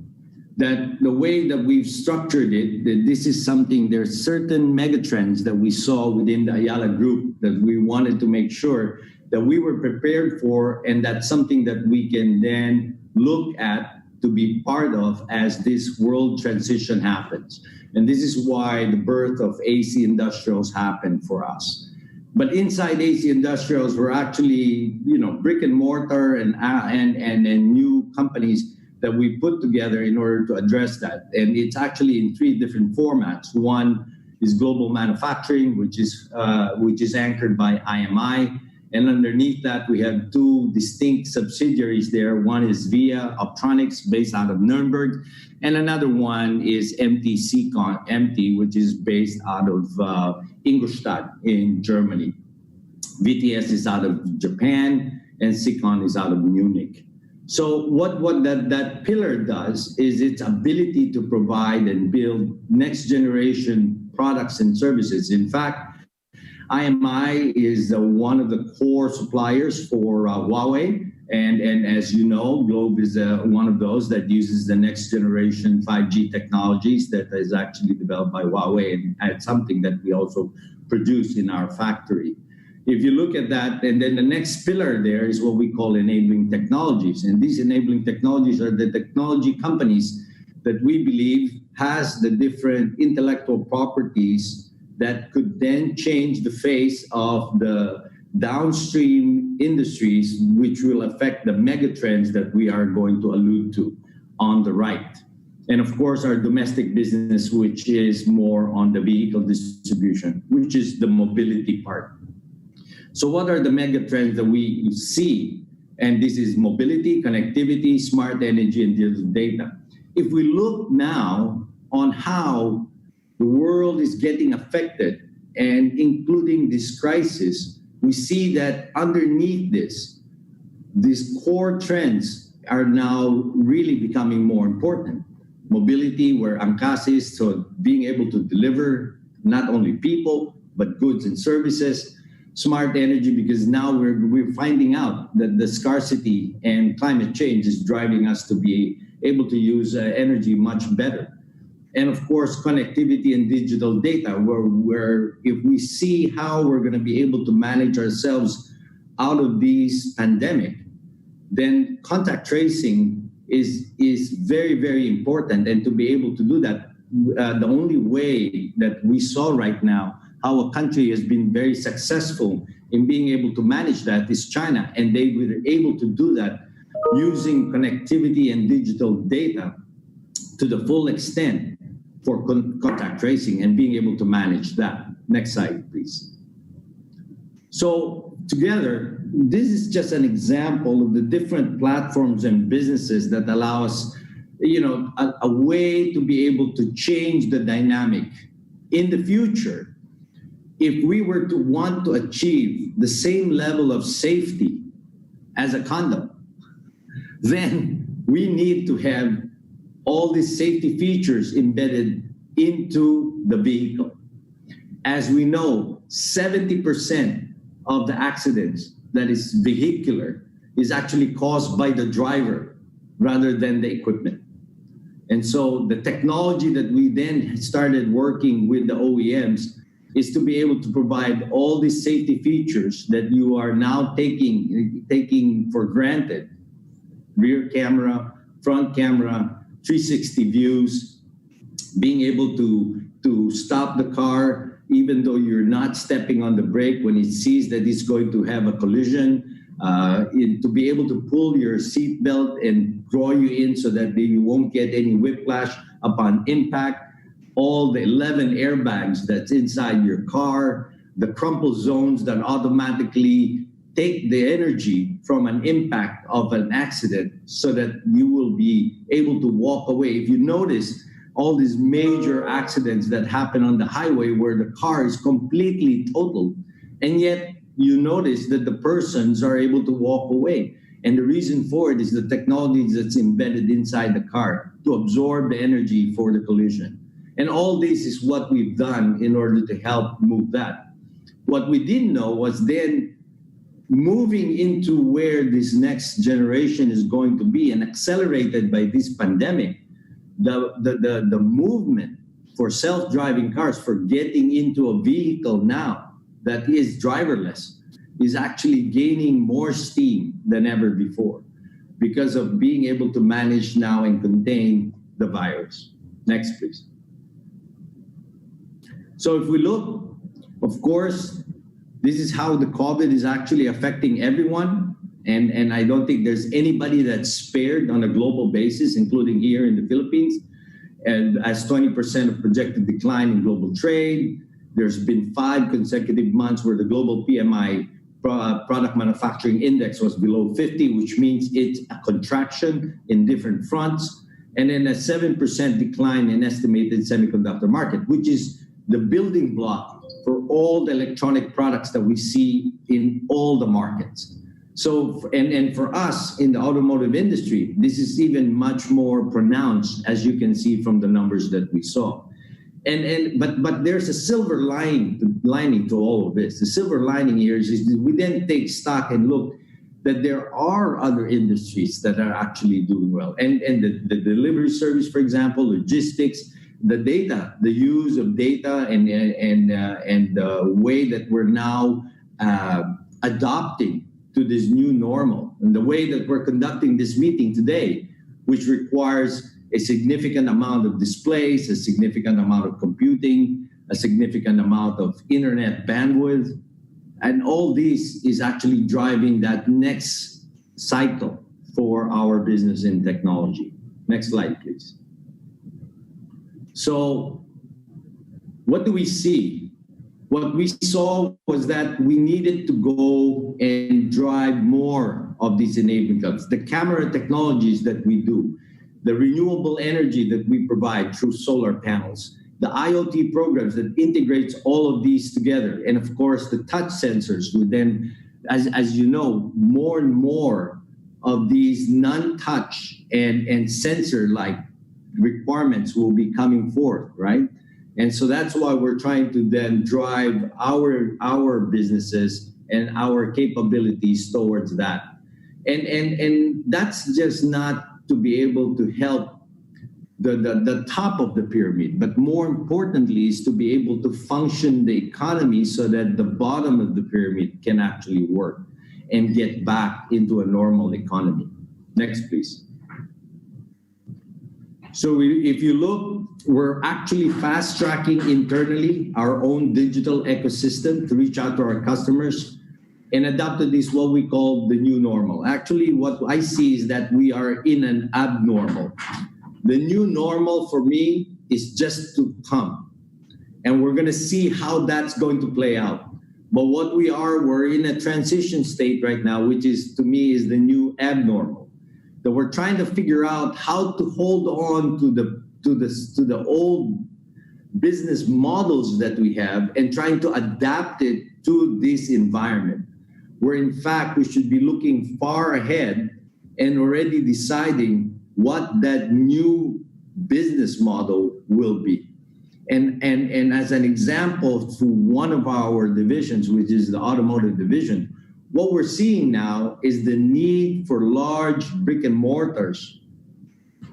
that the way that we've structured it, that this is something, there's certain megatrends that we saw within the Ayala Group that we wanted to make sure that we were prepared for, and that's something that we can then look at to be part of as this world transition happens. And this is why the birth of AC Industrials happened for us. But inside AC Industrials, we're actually, brick and mortar and new companies that we put together in order to address that. And it's actually in three different formats. One is global manufacturing, which is anchored by IMI. And underneath that, we have two distinct subsidiaries there. One is Via Optronics, based out of Nuremberg, and another one is MT, which is based out of Ingolstadt in Germany. VTS is out of Japan, and Seacon is out of Munich. So what that pillar does is its ability to provide and build next generation products and services. In fact, IMI is one of the core suppliers for Huawei. And as you know, Globe is one of those that uses the next generation 5G technologies that is actually developed by Huawei, and it's something that we also produce in our factory. If you look at that, and then the next pillar there is what we call enabling technologies. And these enabling technologies are the technology companies that we believe has the different intellectual properties that could then change the face of the downstream industries, which will affect the megatrends that we are going to allude to on the right. And of course, our domestic business, which is more on the vehicle distribution, which is the mobility part. So what are the megatrends that we see? And this is mobility, connectivity, smart energy, and digital data. If we look now on how the world is getting affected, and including this crisis, we see that underneath this, these core trends are now really becoming more important. Mobility, where Angkas is, so being able to deliver not only people, but goods and services. Smart energy, because now we're finding out that the scarcity and climate change is driving us to be able to use energy much better. And of course, connectivity and digital data, where if we see how we're going to be able to manage ourselves out of this pandemic, then contact tracing is very, very important. And to be able to do that, the only way that we saw right now how a country has been very successful in being able to manage that is China. And they were able to do that using connectivity and digital data to the full extent for contact tracing and being able to manage that. Next slide, please. So together, this is just an example of the different platforms and businesses that allow us, a way to be able to change the dynamic. In the future, if we were to want to achieve the same level of safety as a condom, then we need to have all these safety features embedded into the vehicle. As we know, 70% of the accidents that is vehicular is actually caused by the driver rather than the equipment. And so the technology that we then started working with the OEMs is to be able to provide all these safety features that you are now taking for granted. Rear camera, front camera, 360 views, being able to stop the car even though you're not stepping on the brake when it sees that it's going to have a collision, to be able to pull your seat belt and draw you in so that you won't get any whiplash upon impact, all the 11 airbags that's inside your car, the crumple zones that automatically take the energy from an impact of an accident so that you will be able to walk away. If you notice all these major accidents that happen on the highway where the car is completely totaled, and yet you notice that the persons are able to walk away. And the reason for it is the technology that's embedded inside the car to absorb the energy for the collision. And all this is what we've done in order to help move that. What we didn't know was then moving into where this next generation is going to be, and accelerated by this pandemic, the movement for self-driving cars, for getting into a vehicle now that is driverless, is actually gaining more steam than ever before because of being able to manage now and contain the virus. Next, please. So if we look, of course, this is how the COVID is actually affecting everyone. And I don't think there's anybody that's spared on a global basis, including here in the Philippines. And as 20% of projected decline in global trade, there's been 5 consecutive months where the global PMI, product manufacturing index, was below 50, which means it's a contraction in different fronts. And then a 7% decline in estimated semiconductor market, which is the building block for all the electronic products that we see in all the markets. So, and for us in the automotive industry, this is even much more pronounced, as you can see from the numbers that we saw. But there's a silver lining to all of this. The silver lining here is we then take stock and look that there are other industries that are actually doing well. And the delivery service, for example, logistics, the data, the use of data, and the way that we're now adopting to this new normal, and the way that we're conducting this meeting today, which requires a significant amount of displays, a significant amount of computing, a significant amount of internet bandwidth, and all this is actually driving that next cycle for our business in technology. Next slide, please. So what do we see? What we saw was that we needed to go and drive more of these enabling jobs. The camera technologies that we do, the renewable energy that we provide through solar panels, the IoT programs that integrates all of these together, and of course the touch sensors would then, as you know, more and more of these non-touch and sensor-like requirements will be coming forth, right? And so that's why we're trying to then drive our businesses and our capabilities towards that. And that's just not to be able to help the top of the pyramid, but more importantly is to be able to function the economy so that the bottom of the pyramid can actually work and get back into a normal economy. Next, please. So if you look, we're actually fast-tracking internally our own digital ecosystem to reach out to our customers and adopted this what we call the new normal. Actually, what I see is that we are in an abnormal. The new normal for me is just to come. And we're gonna see how that's going to play out. But what we're in a transition state right now, which is, to me, is the new abnormal. That we're trying to figure out how to hold on to the old business models that we have and trying to adapt it to this environment, where in fact we should be looking far ahead and already deciding what that new business model will be. And as an example, through one of our divisions, which is the automotive division, what we're seeing now is the need for large brick and mortars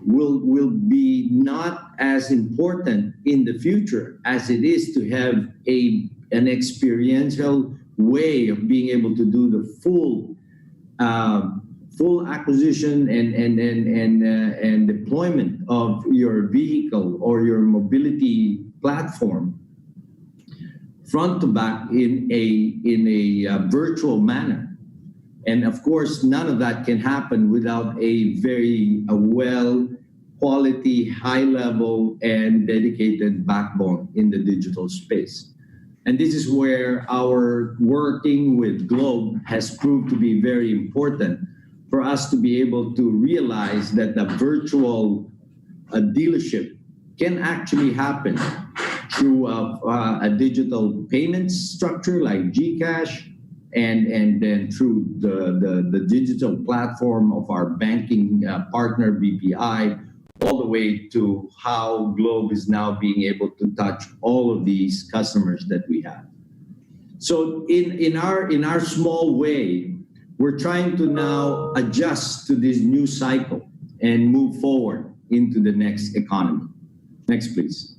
will be not as important in the future as it is to have an experiential way of being able to do the full acquisition and deployment of your vehicle or your mobility platform front to back in a virtual manner. And of course, none of that can happen without a very well quality, high level, and dedicated backbone in the digital space. And this is where our working with Globe has proved to be very important for us to be able to realize that the virtual dealership can actually happen through a digital payments structure like GCash, and then through the digital platform of our banking partner, BPI, all the way to how Globe is now being able to touch all of these customers that we have. So in our small way, we're trying to now adjust to this new cycle and move forward into the next economy. Next, please.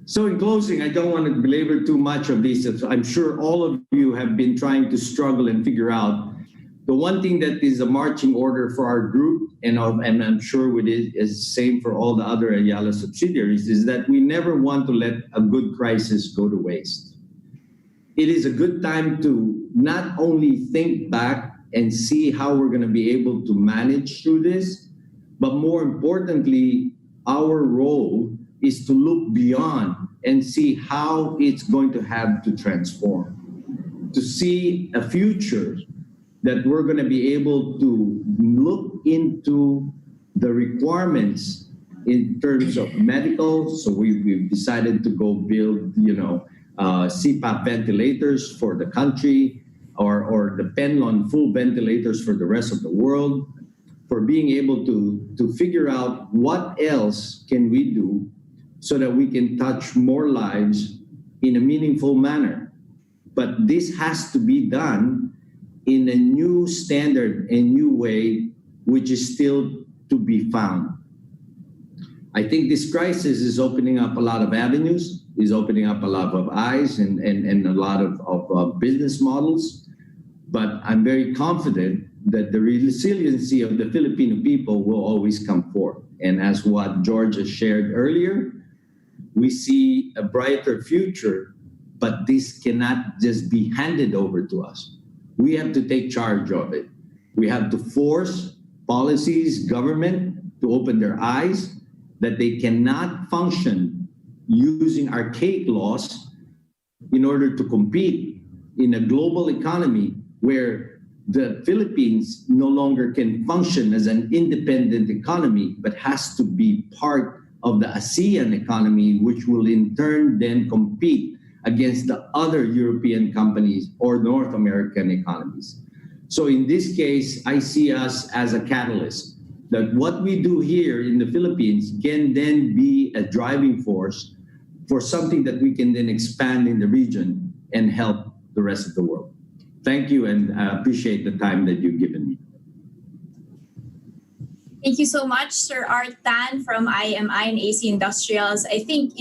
So in closing, I don't want to belabor too much of this. I'm sure all of you have been trying to struggle and figure out. The one thing that is a marching order for our group, and I'm sure it is the same for all the other Ayala subsidiaries, is that we never want to let a good crisis go to waste. It is a good time to not only think back and see how we're going to be able to manage through this, but more importantly, our role is to look beyond and see how it's going to have to transform, to see a future that we're going to be able to look into the requirements in terms of medical. So we've decided to go build, CPAP ventilators for the country, or depend on full ventilators for the rest of the world, for being able to figure out what else can we do so that we can touch more lives in a meaningful manner. But this has to be done in a new standard, a new way, which is still to be found. I think this crisis is opening up a lot of avenues, is opening up a lot of eyes and a lot of business models. But I'm very confident that the resiliency of the Filipino people will always come forth. And as what George has shared earlier, we see a brighter future, but this cannot just be handed over to us. We have to take charge of it. We have to force policies, government to open their eyes that they cannot function using archaic laws in order to compete in a global economy where the Philippines no longer can function as an independent economy, but has to be part of the ASEAN economy, which will in turn then compete against the other European companies or North American economies. So in this case, I see us as a catalyst, that what we do here in the Philippines can then be a driving force for something that we can then expand in the region and help the rest of the world. Thank you, and I appreciate the time that you've given me. Thank you so much, Sir Art Tan from IMI and AC Industrials. I think,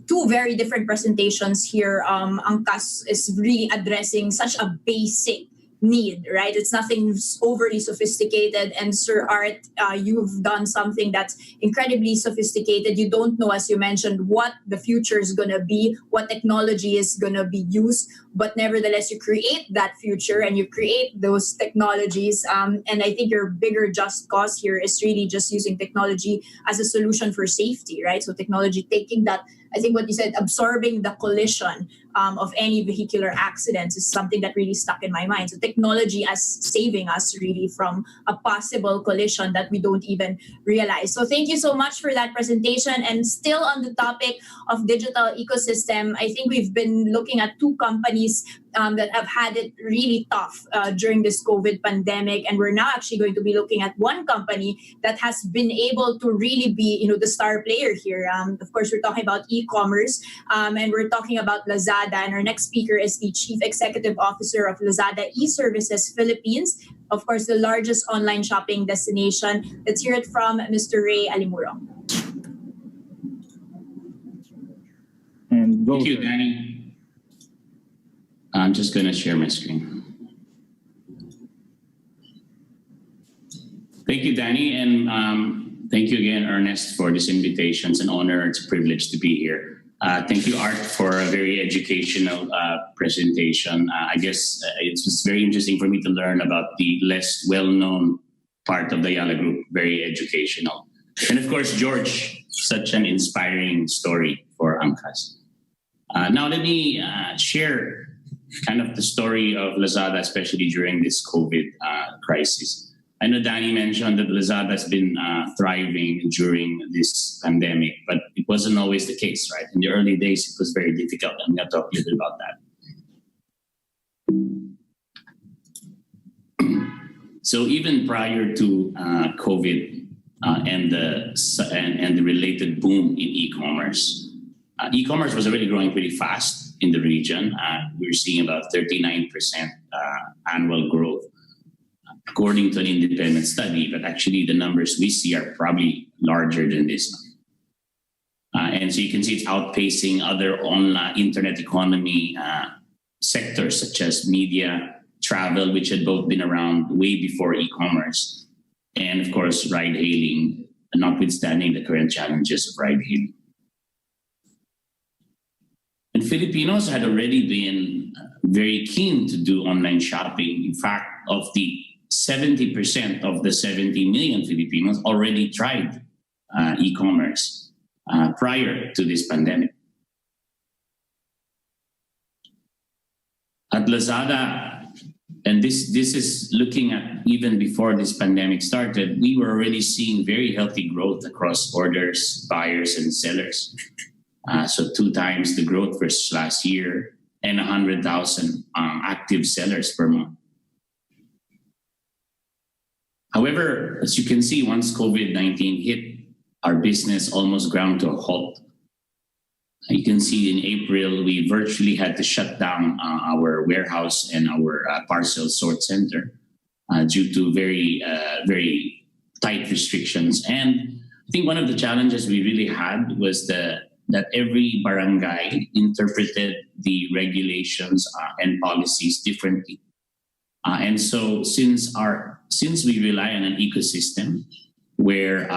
two very different presentations here. Angkas is really addressing such a basic need, right? It's nothing overly sophisticated. And Sir Art, you've done something that's incredibly sophisticated. You don't know, as you mentioned, what the future is going to be, what technology is going to be used, but nevertheless, you create that future and you create those technologies. And I think your bigger just cause here is really just using technology as a solution for safety, right? So technology taking that, I think what you said, absorbing the collision of any vehicular accidents is something that really stuck in my mind. So technology as saving us really from a possible collision that we don't even realize. So thank you so much for that presentation. And still on the topic of digital ecosystem, I think we've been looking at two companies that have had it really tough during this COVID pandemic. And we're now actually going to be looking at one company that has been able to really be, the star player here. Of course, we're talking about e-commerce and we're talking about Lazada. And our next speaker is the Chief Executive Officer of Lazada eServices Philippines, of course, the largest online shopping destination. Let's hear it from Mr. Ray Alimurung. And thank you, Danny. I'm just going to share my screen. Thank you, Danny, and thank you again, Ernest, for this invitation. It's an honor, it's a privilege to be here. Thank you, Art, for a very educational presentation. I guess it was very interesting for me to learn about the less well-known part of the Ayala Group, very educational. And of course, George, such an inspiring story for Angkas. Now, let me share kind of the story of Lazada, especially during this COVID crisis. I know Danny mentioned that Lazada has been thriving during this pandemic, but it wasn't always the case, right? In the early days, it was very difficult. I'm going to talk a little about that. So even prior to COVID and the related boom in e-commerce, e-commerce was already growing pretty fast in the region. We were seeing about 39% annual growth, according to an independent study, but actually the numbers we see are probably larger than this. And so you can see it's outpacing other online internet economy sectors such as media, travel, which had both been around way before e-commerce, and of course ride-hailing, notwithstanding the current challenges of ride-hailing. And Filipinos had already been very keen to do online shopping. In fact, of the 70% of the 70 million Filipinos already tried e-commerce prior to this pandemic. At Lazada, and this is looking at even before this pandemic started, we were already seeing very healthy growth across orders, buyers, and sellers. So 2 times the growth versus last year, and 100,000 active sellers per month. However, as you can see, once COVID-19 hit, our business almost ground to a halt. You can see in April, we virtually had to shut down our warehouse and our parcel sort center due to very tight restrictions. And I think one of the challenges we really had was that every barangay interpreted the regulations and policies differently. And so since we rely on an ecosystem where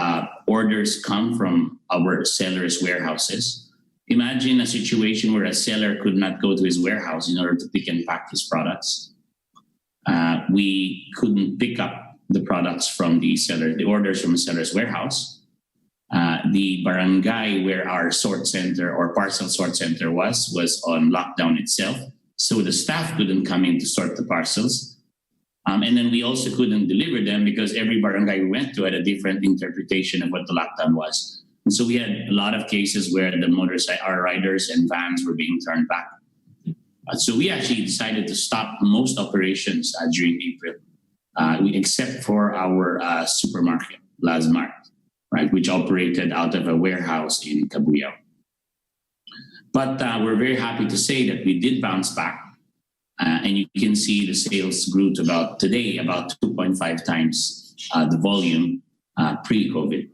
orders come from our sellers' warehouses, imagine a situation where a seller could not go to his warehouse in order to pick and pack his products. We couldn't pick up the products from the orders from the seller's warehouse. The barangay where our sort center or parcel sort center was on lockdown itself. So the staff couldn't come in to sort the parcels. And then we also couldn't deliver them because every barangay we went to had a different interpretation of what the lockdown was. And so we had a lot of cases where our riders and vans were being turned back. So we actually decided to stop most operations during April, except for our supermarket, Lazmart, right, which operated out of a warehouse in Cabuyao. But we're very happy to say that we did bounce back. And you can see the sales grew to about 2.5 times the volume. pre-COVID.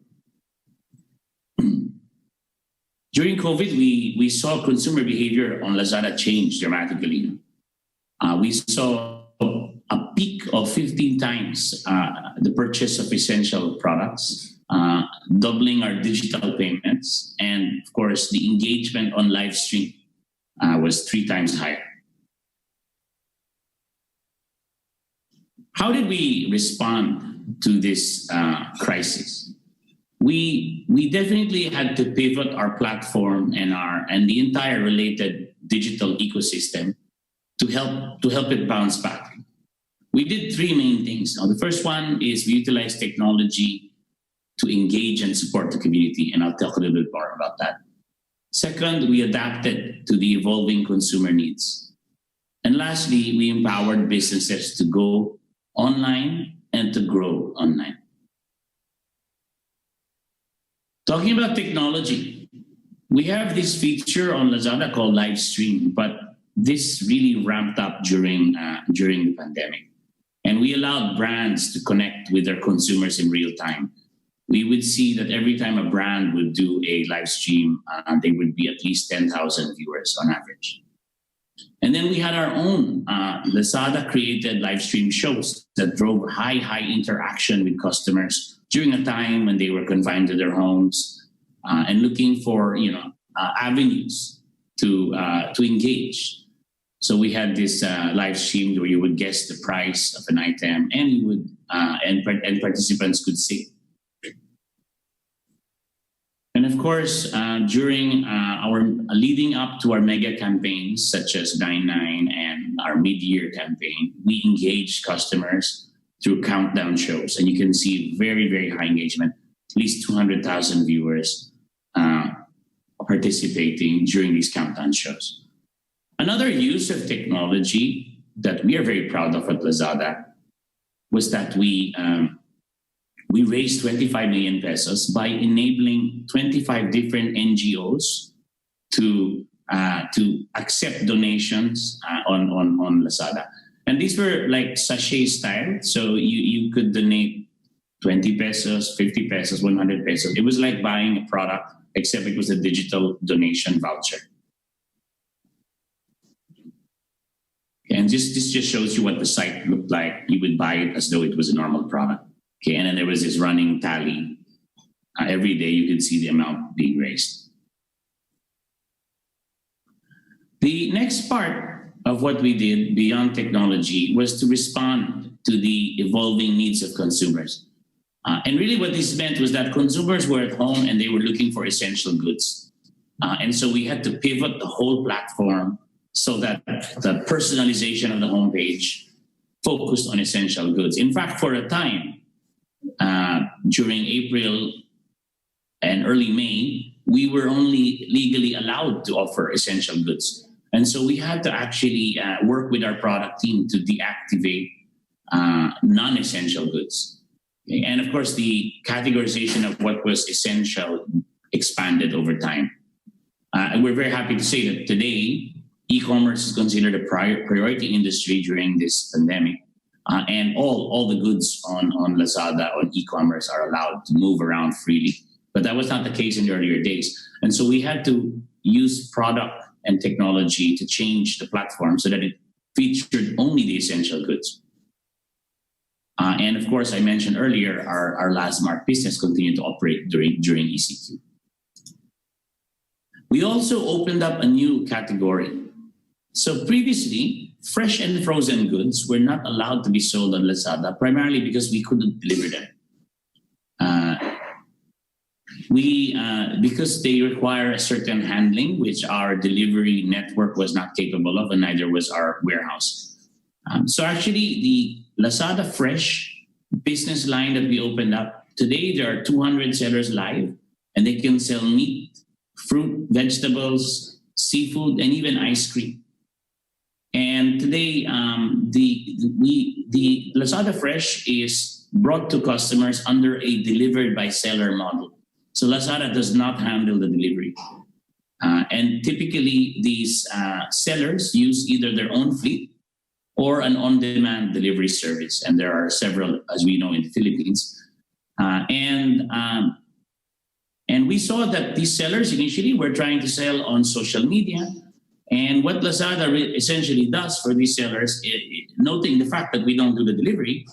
During COVID, we saw consumer behavior on Lazada change dramatically. We saw a peak of 15 times the purchase of essential products, doubling our digital payments, and of course, the engagement on live stream was 3 times higher. How did we respond to this crisis? We definitely had to pivot our platform and the entire related digital ecosystem to help it bounce back. We did 3 main things. Now, the first one is we utilized technology to engage and support the community, and I'll talk a little bit more about that. Second, we adapted to the evolving consumer needs. And lastly, we empowered businesses to go online and to grow online. Talking about technology, we have this feature on Lazada called live stream, but this really ramped up during the pandemic. And we allowed brands to connect with their consumers in real time. We would see that every time a brand would do a live stream, there would be at least 10,000 viewers on average. And then we had our own Lazada created live stream shows that drove high interaction with customers during a time when they were confined to their homes and looking for avenues to engage. So we had this live stream where you would guess the price of an item, and you would and participants could sing. And of course, during our leading up to our mega campaigns, such as 9/9 and our mid-year campaign, we engaged customers through countdown shows. And you can see very high engagement, at least 200,000 viewers participating during these countdown shows. Another use of technology that we are very proud of at Lazada was that we raised 25 million pesos by enabling 25 different NGOs to accept donations on Lazada. And these were like sachet style. So you could donate 20 pesos, 50 pesos, 100 pesos. It was like buying a product, except it was a digital donation voucher. And this just shows you what the site looked like. You would buy it as though it was a normal product. Okay, and then there was this running tally. Every day you could see the amount being raised. The next part of what we did beyond technology was to respond to the evolving needs of consumers. And really what this meant was that consumers were at home and they were looking for essential goods. And so we had to pivot the whole platform so that the personalization of the homepage focused on essential goods. In fact, for a time, during April and early May, we were only legally allowed to offer essential goods. And so we had to actually work with our product team to deactivate non-essential goods. Okay? And of course, the categorization of what was essential expanded over time. And we're very happy to say that today, e-commerce is considered a priority industry during this pandemic. And all the goods on Lazada, on e-commerce, are allowed to move around freely. But that was not the case in the earlier days. And so we had to use product and technology to change the platform so that it featured only the essential goods. And of course, I mentioned earlier, our last mart business continued to operate during ECQ. We also opened up a new category. So previously, fresh and frozen goods were not allowed to be sold on Lazada, primarily because we couldn't deliver them. Because they require a certain handling, which our delivery network was not capable of, and neither was our warehouse. So actually, the Lazada Fresh business line that we opened up, today there are 200 sellers live, and they can sell meat, fruit, vegetables, seafood, and even ice cream. And today, the Lazada Fresh is brought to customers under a delivered by seller model. So Lazada does not handle the delivery. And typically, these sellers use either their own fleet or an on-demand delivery service. And there are several, as we know, in the Philippines. And we saw that these sellers initially were trying to sell on social media. And what Lazada essentially does for these sellers, noting the fact that we don't do the delivery,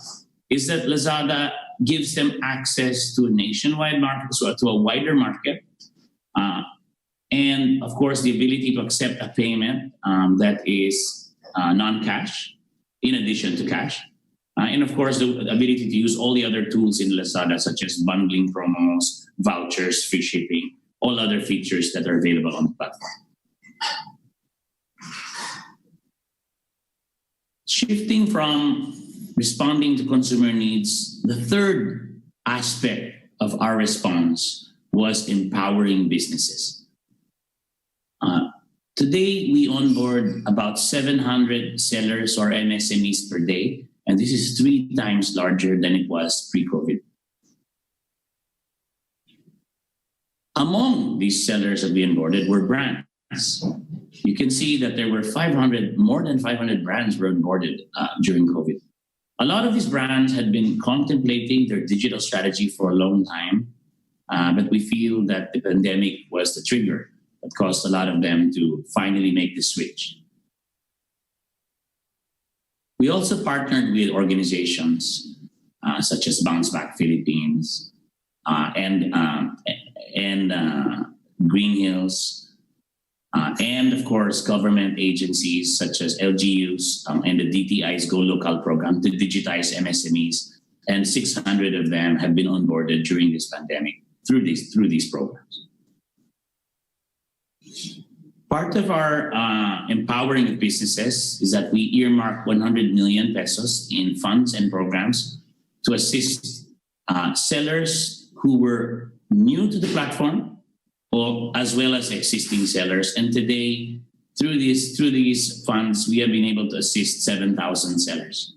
is that Lazada gives them access to a nationwide market, so to a wider market. And of course, the ability to accept a payment that is non-cash, in addition to cash. And of course, the ability to use all the other tools in Lazada, such as bundling promos, vouchers, free shipping, all other features that are available on the platform. Shifting from responding to consumer needs, the third aspect of our response was empowering businesses. Today, we onboard about 700 sellers or MSMEs per day, and this is 3 times larger than it was pre-COVID. Among these sellers that we onboarded were brands. You can see that there were more than 500 brands were onboarded during COVID. A lot of these brands had been contemplating their digital strategy for a long time, but we feel that the pandemic was the trigger that caused a lot of them to finally make the switch. We also partnered with organizations such as Bounce Back Philippines and Green Hills, and of course government agencies such as LGUs and the DTI's Go Local program to digitize MSMEs, and 600 of them have been onboarded during this pandemic through these programs. Part of our empowering of businesses is that we earmark 100 million pesos in funds and programs to assist sellers who were new to the platform, or as well as existing sellers. And today, through these funds, we have been able to assist 7,000 sellers.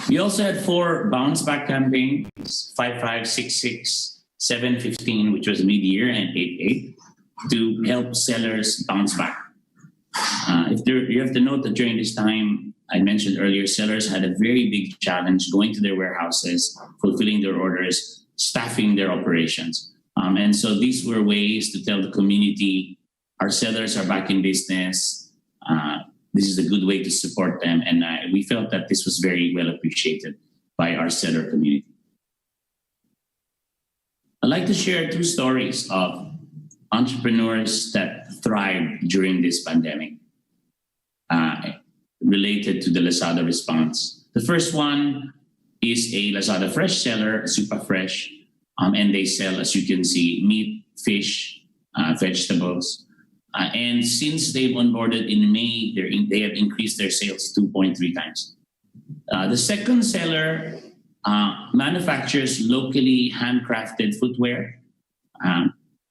We also had 4 bounce back campaigns, 55, 66, 715, which was mid-year, and 88, to help sellers bounce back. You have to note that during this time, I mentioned earlier, sellers had a very big challenge going to their warehouses, fulfilling their orders, staffing their operations. And so these were ways to tell the community, our sellers are back in business. This is a good way to support them. And we felt that this was very well appreciated by our seller community. I'd like to share 2 stories of entrepreneurs that thrived during this pandemic related to the Lazada response. The first one is a Lazada Fresh seller, Super Fresh, and they sell, as you can see, meat, fish, vegetables. And since they've onboarded in May, they have increased their sales 2.3 times. The second seller manufactures locally handcrafted footwear,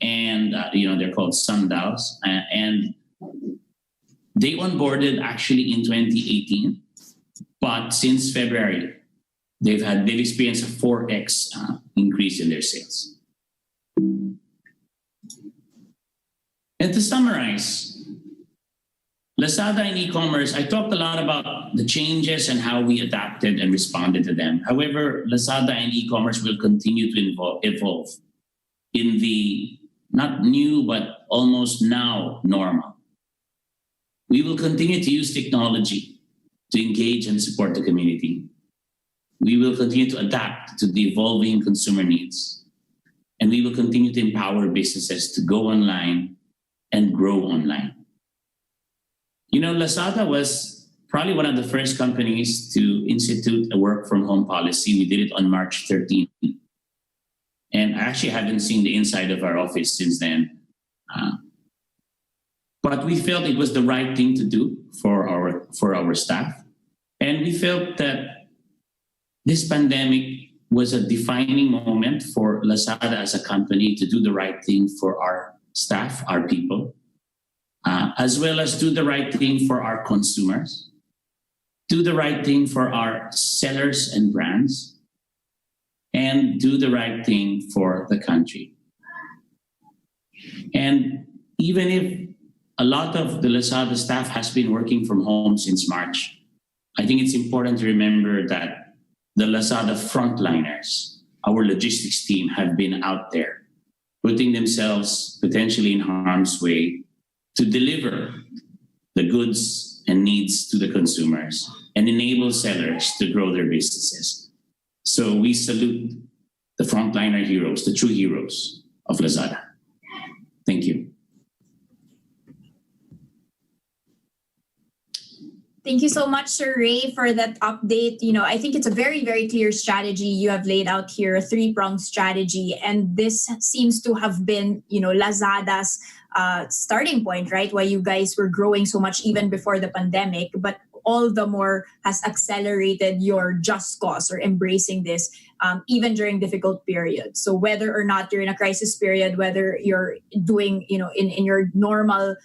and they're called sandals, and they onboarded actually in 2018, but since February they've experienced a 4x increase in their sales. And to summarize, Lazada and e-commerce, I talked a lot about the changes and how we adapted and responded to them. However, Lazada and e-commerce will continue to evolve in the not new, but almost now normal. We will continue to use technology to engage and support the community. We will continue to adapt to the evolving consumer needs. And we will continue to empower businesses to go online and grow online. Lazada was probably one of the first companies to institute a work from home policy. We did it on March 13th. And I actually haven't seen the inside of our office since then. But we felt it was the right thing to do for our staff. And we felt that this pandemic was a defining moment for Lazada as a company to do the right thing for our staff, our people, as well as do the right thing for our consumers, do the right thing for our sellers and brands, and do the right thing for the country. And even if a lot of the Lazada staff has been working from home since March, I think it's important to remember that the Lazada frontliners, our logistics team, have been out there putting themselves potentially in harm's way to deliver the goods and needs to the consumers and enable sellers to grow their businesses. So we salute the frontliner heroes, the true heroes of Lazada. Thank you. Thank you so much, Sir Ray, for that update. I think it's a very, very clear strategy you have laid out here, a three-pronged strategy. And this seems to have been, Lazada's starting point, right? Why you guys were growing so much even before the pandemic, but all the more has accelerated your just cause or embracing this even during difficult periods. So whether or not you're in a crisis period, whether you're doing, in your normal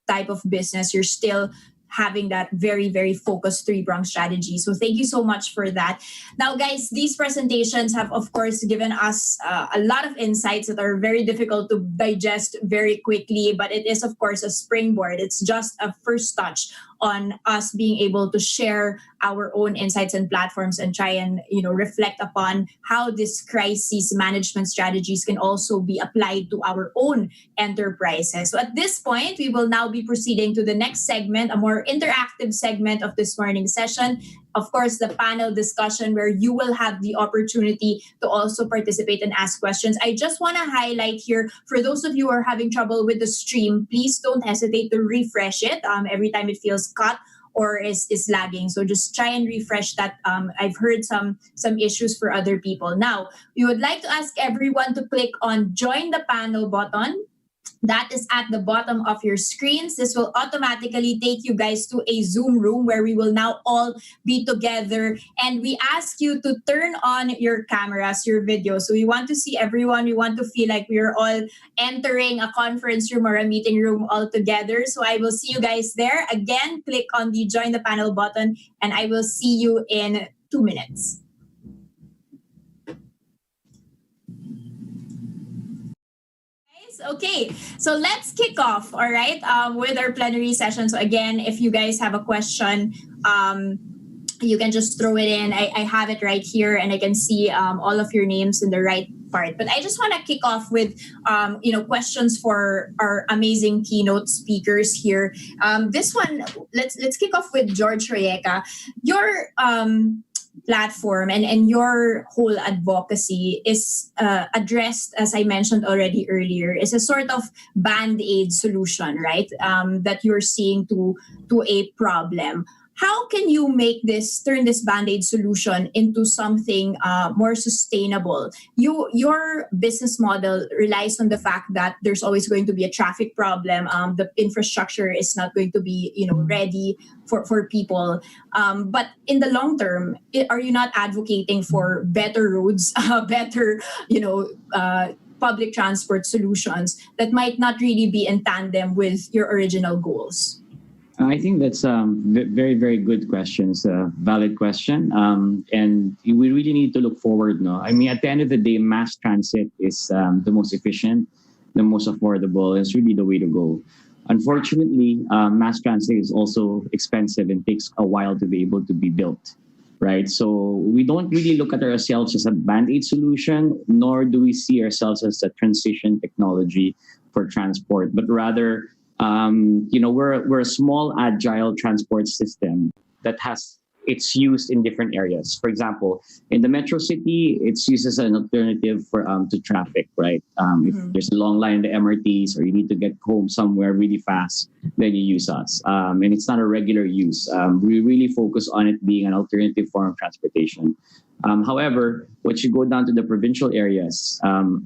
type of business, you're still having that very, very focused three-pronged strategy. So thank you so much for that. Now, guys, these presentations have, of course, given us a lot of insights that are very difficult to digest very quickly, but it is, of course, a springboard. It's just a first touch on us being able to share our own insights and platforms and try and reflect upon how this crisis management strategies can also be applied to our own enterprises. So at this point, we will now be proceeding to the next segment, a more interactive segment of this morning's session. Of course, the panel discussion where you will have the opportunity to also participate and ask questions. I just want to highlight here, for those of you who are having trouble with the stream, please don't hesitate to refresh it every time it feels cut or is lagging. So just try and refresh that. I've heard some issues for other people. Now, we would like to ask everyone to click on Join the Panel button. That is at the bottom of your screens. This will automatically take you guys to a Zoom room where we will now all be together. And we ask you to turn on your cameras, your video. So we want to see everyone. We want to feel like we are all entering a conference room or a meeting room all together. So I will see you guys there. Again, click on the Join the Panel button, and I will see you in 2 minutes. Okay, so let's kick off, all right, with our plenary session. So again, if you guys have a question, you can just throw it in. I have it right here, and I can see all of your names in the right part. But I just want to kick off with, questions for our amazing keynote speakers here. This one, let's kick off with George Royeca. Your platform and your whole advocacy is addressed, as I mentioned already earlier, is a sort of band-aid solution, right? That you're seeing to a problem. How can you turn this band-aid solution into something more sustainable? Your business model relies on the fact that there's always going to be a traffic problem. The infrastructure is not going to be, ready for people. But in the long term, are you not advocating for better roads, better, public transport solutions that might not really be in tandem with your original goals? I think that's very, very good questions, valid question. And we really need to look forward. No, I mean, at the end of the day, mass transit is the most efficient, the most affordable. It's really the way to go. Unfortunately, mass transit is also expensive and takes a while to be able to be built, right? So we don't really look at ourselves as a band-aid solution, nor do we see ourselves as a transition technology for transport, but rather, we're a small, agile transport system that has its use in different areas. For example, in the metro city, it's used as an alternative for to traffic, right? If there's a long line in the MRTs or you need to get home somewhere really fast, then you use us. And it's not a regular use. We really focus on it being an alternative form of transportation. However, once you go down to the provincial areas,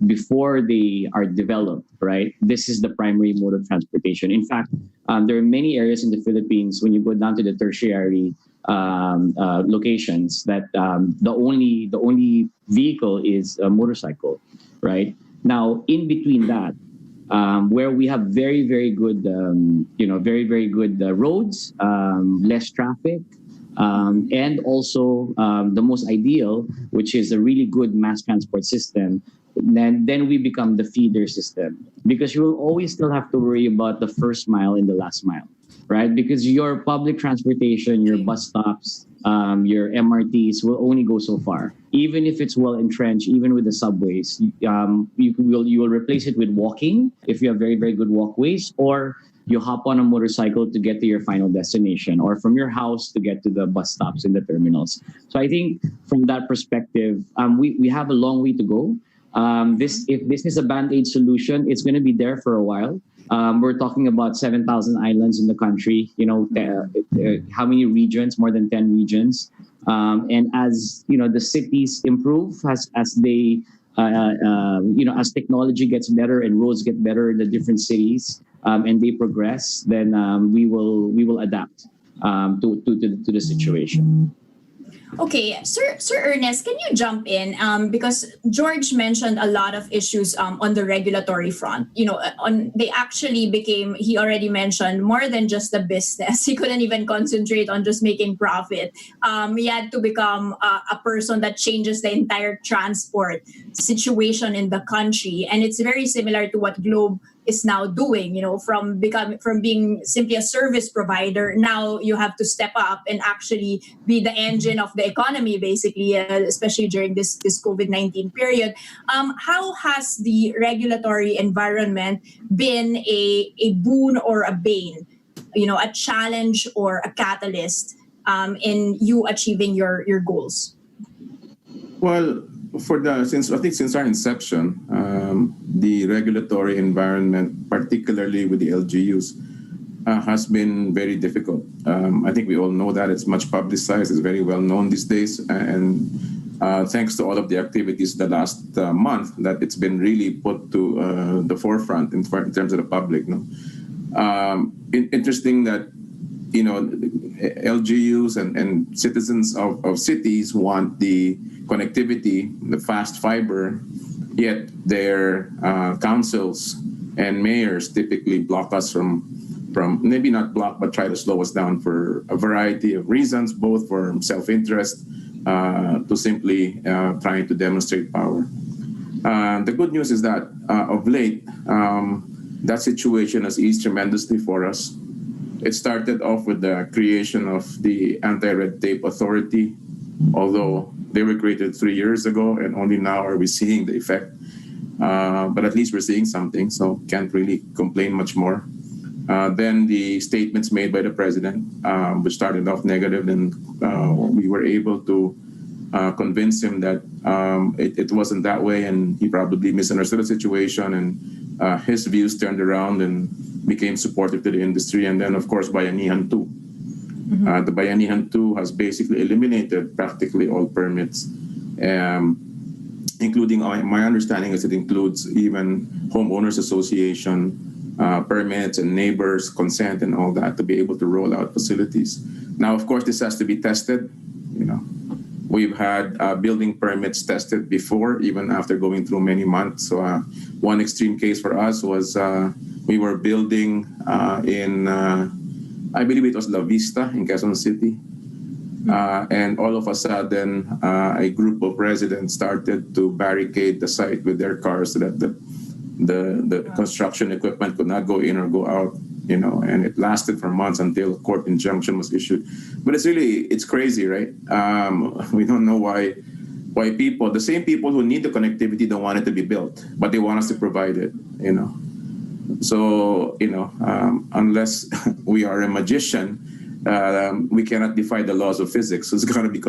before they are developed, right, this is the primary mode of transportation. In fact, there are many areas in the Philippines when you go down to the tertiary locations that the only vehicle is a motorcycle, right? Now, in between that, where we have very, very good, very good roads, less traffic, and also the most ideal, which is a really good mass transport system, then we become the feeder system, because you will always still have to worry about the first mile and the last mile. right? Because your public transportation, your bus stops, your MRTs will only go so far. Even if it's well entrenched, even with the subways, you will replace it with walking if you have very, very good walkways, or you hop on a motorcycle to get to your final destination, or from your house to get to the bus stops in the terminals. So I think from that perspective, we have a long way to go. If this is a band-aid solution, it's going to be there for a while. We're talking about 7,000 islands in the country. How many regions? More than 10 regions. And as the cities improve, as they as technology gets better and roads get better in the different cities, and they progress, then we will adapt to the situation. Okay, Sir Ernest, can you jump in? Because George mentioned a lot of issues on the regulatory front. They actually became, he already mentioned, more than just a business. He couldn't even concentrate on just making profit. He had to become a person that changes the entire transport situation in the country. And it's very similar to what Globe is now doing, from being simply a service provider. Now you have to step up and actually be the engine of the economy, basically, especially during this COVID-19 period. How has the regulatory environment been a boon or a bane, a challenge or a catalyst in you achieving your goals? Well, since our inception, the regulatory environment, particularly with the LGUs, has been very difficult. I think we all know that. It's much publicized. It's very well known these days. And thanks to all of the activities the last month, that it's been really put to the forefront in terms of the public. Interesting that LGUs and citizens of cities want the connectivity, the fast fiber, yet their councils and mayors typically block us from maybe not block, but try to slow us down for a variety of reasons, both for self-interest to simply trying to demonstrate power. The good news is that of late, that situation has eased tremendously for us. It started off with the creation of the Anti-Red Tape Authority, although they were created 3 years ago and only now are we seeing the effect. But at least we're seeing something, so can't really complain much more. Then the statements made by the president, which started off negative, then we were able to convince him that it wasn't that way, and he probably misunderstood the situation, and his views turned around and became supportive to the industry. And then, of course, Bayanihan 2. The Bayanihan 2 has basically eliminated practically all permits, including, my understanding is it includes even homeowners association permits and neighbors' consent and all that to be able to roll out facilities. Now, of course, this has to be tested. We've had building permits tested before, even after going through many months. So one extreme case for us was we were building in, I believe it was La Vista in Quezon City. And all of a sudden, a group of residents started to barricade the site with their cars so that the construction equipment could not go in or go out, and it lasted for months until a court injunction was issued. But it's crazy, right? We don't know why the same people who need the connectivity don't want it to be built, but they want us to provide it, So, unless we are a magician, we cannot defy the laws of physics. So it's going to be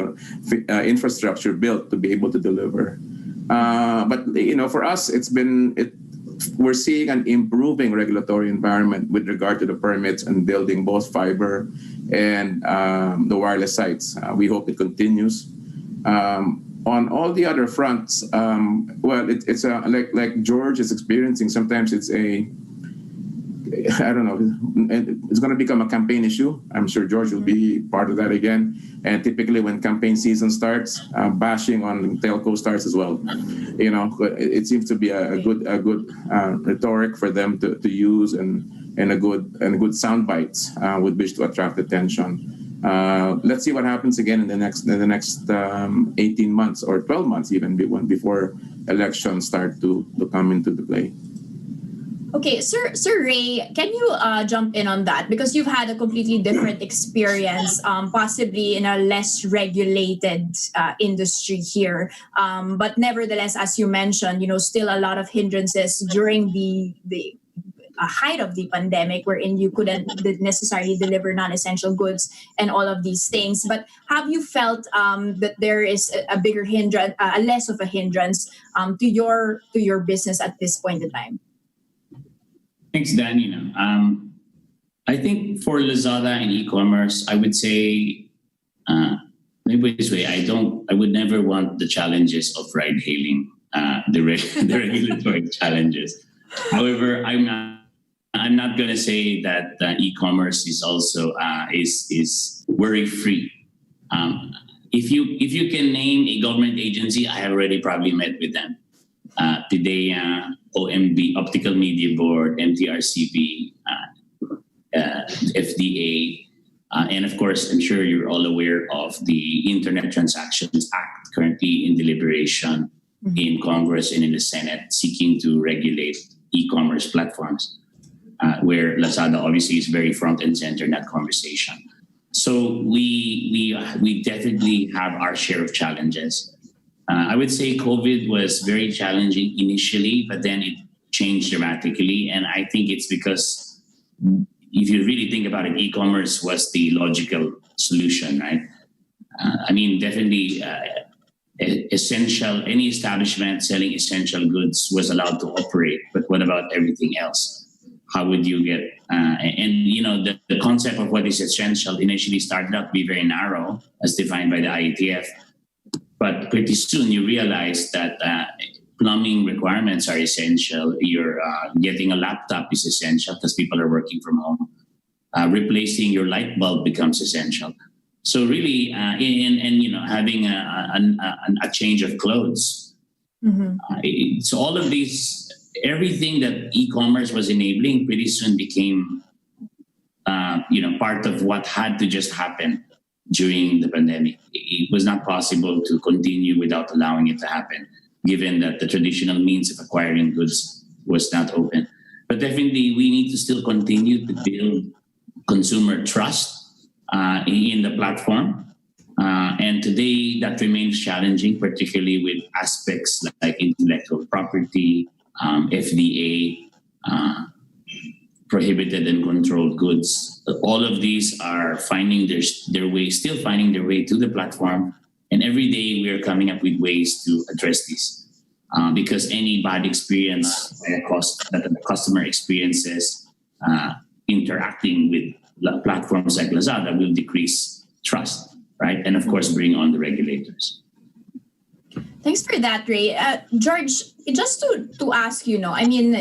infrastructure built to be able to deliver. But for us, we're seeing an improving regulatory environment with regard to the permits and building both fiber and the wireless sites. We hope it continues. On all the other fronts, it's like George is experiencing. Sometimes it's I don't know, it's going to become a campaign issue. I'm sure George will be part of that again. And typically when campaign season starts, bashing on telco starts as well. It seems to be a good rhetoric for them to use and a good sound bites with which to attract attention. Let's see what happens again in the next 18 months or 12 months even before elections start to come into the play. Okay, Sir Ray, can you jump in on that? Because you've had a completely different experience, possibly in a less regulated industry here. But nevertheless, as you mentioned, still a lot of hindrances during the height of the pandemic, wherein you couldn't necessarily deliver non-essential goods and all of these things. But have you felt that there is a bigger hindrance, a less of a hindrance to your business at this point in time? Thanks, Danina. I think for Lazada and e-commerce, I would say, maybe this way, I would never want the challenges of ride hailing, the regulatory challenges. However, I'm not going to say that e-commerce is also is worry free. If you can name a government agency, I have already probably met with them. PIDEA, OMB, Optical Media Board, MTRCB, FDA, and of course, I'm sure you're all aware of the Internet Transactions Act currently in deliberation in Congress and in the Senate, seeking to regulate e-commerce platforms, where Lazada obviously is very front and center in that conversation. So we definitely have our share of challenges. I would say COVID was very challenging initially, but then it changed dramatically. And I think it's because if you really think about it, e-commerce was the logical solution, right? Definitely any establishment selling essential goods was allowed to operate. But what about everything else? How would you get, the concept of what is essential initially started out to be very narrow as defined by the IETF. But pretty soon you realize that plumbing requirements are essential. You're getting a laptop is essential because people are working from home. Replacing your light bulb becomes essential. So really, having a change of clothes. So all of these, everything that e-commerce was enabling, pretty soon became, part of what had to just happen during the pandemic. It was not possible to continue without allowing it to happen, given that the traditional means of acquiring goods was not open. But definitely, we need to still continue to build consumer trust in the platform. And today, that remains challenging, particularly with aspects like intellectual property, FDA, prohibited and controlled goods. All of these are finding their way to the platform. And every day we are coming up with ways to address these. Because any bad experience that the customer experiences interacting with platforms like Lazada will decrease trust, right? And of course, bring on the regulators. Thanks for that, Ray. George, just to ask you,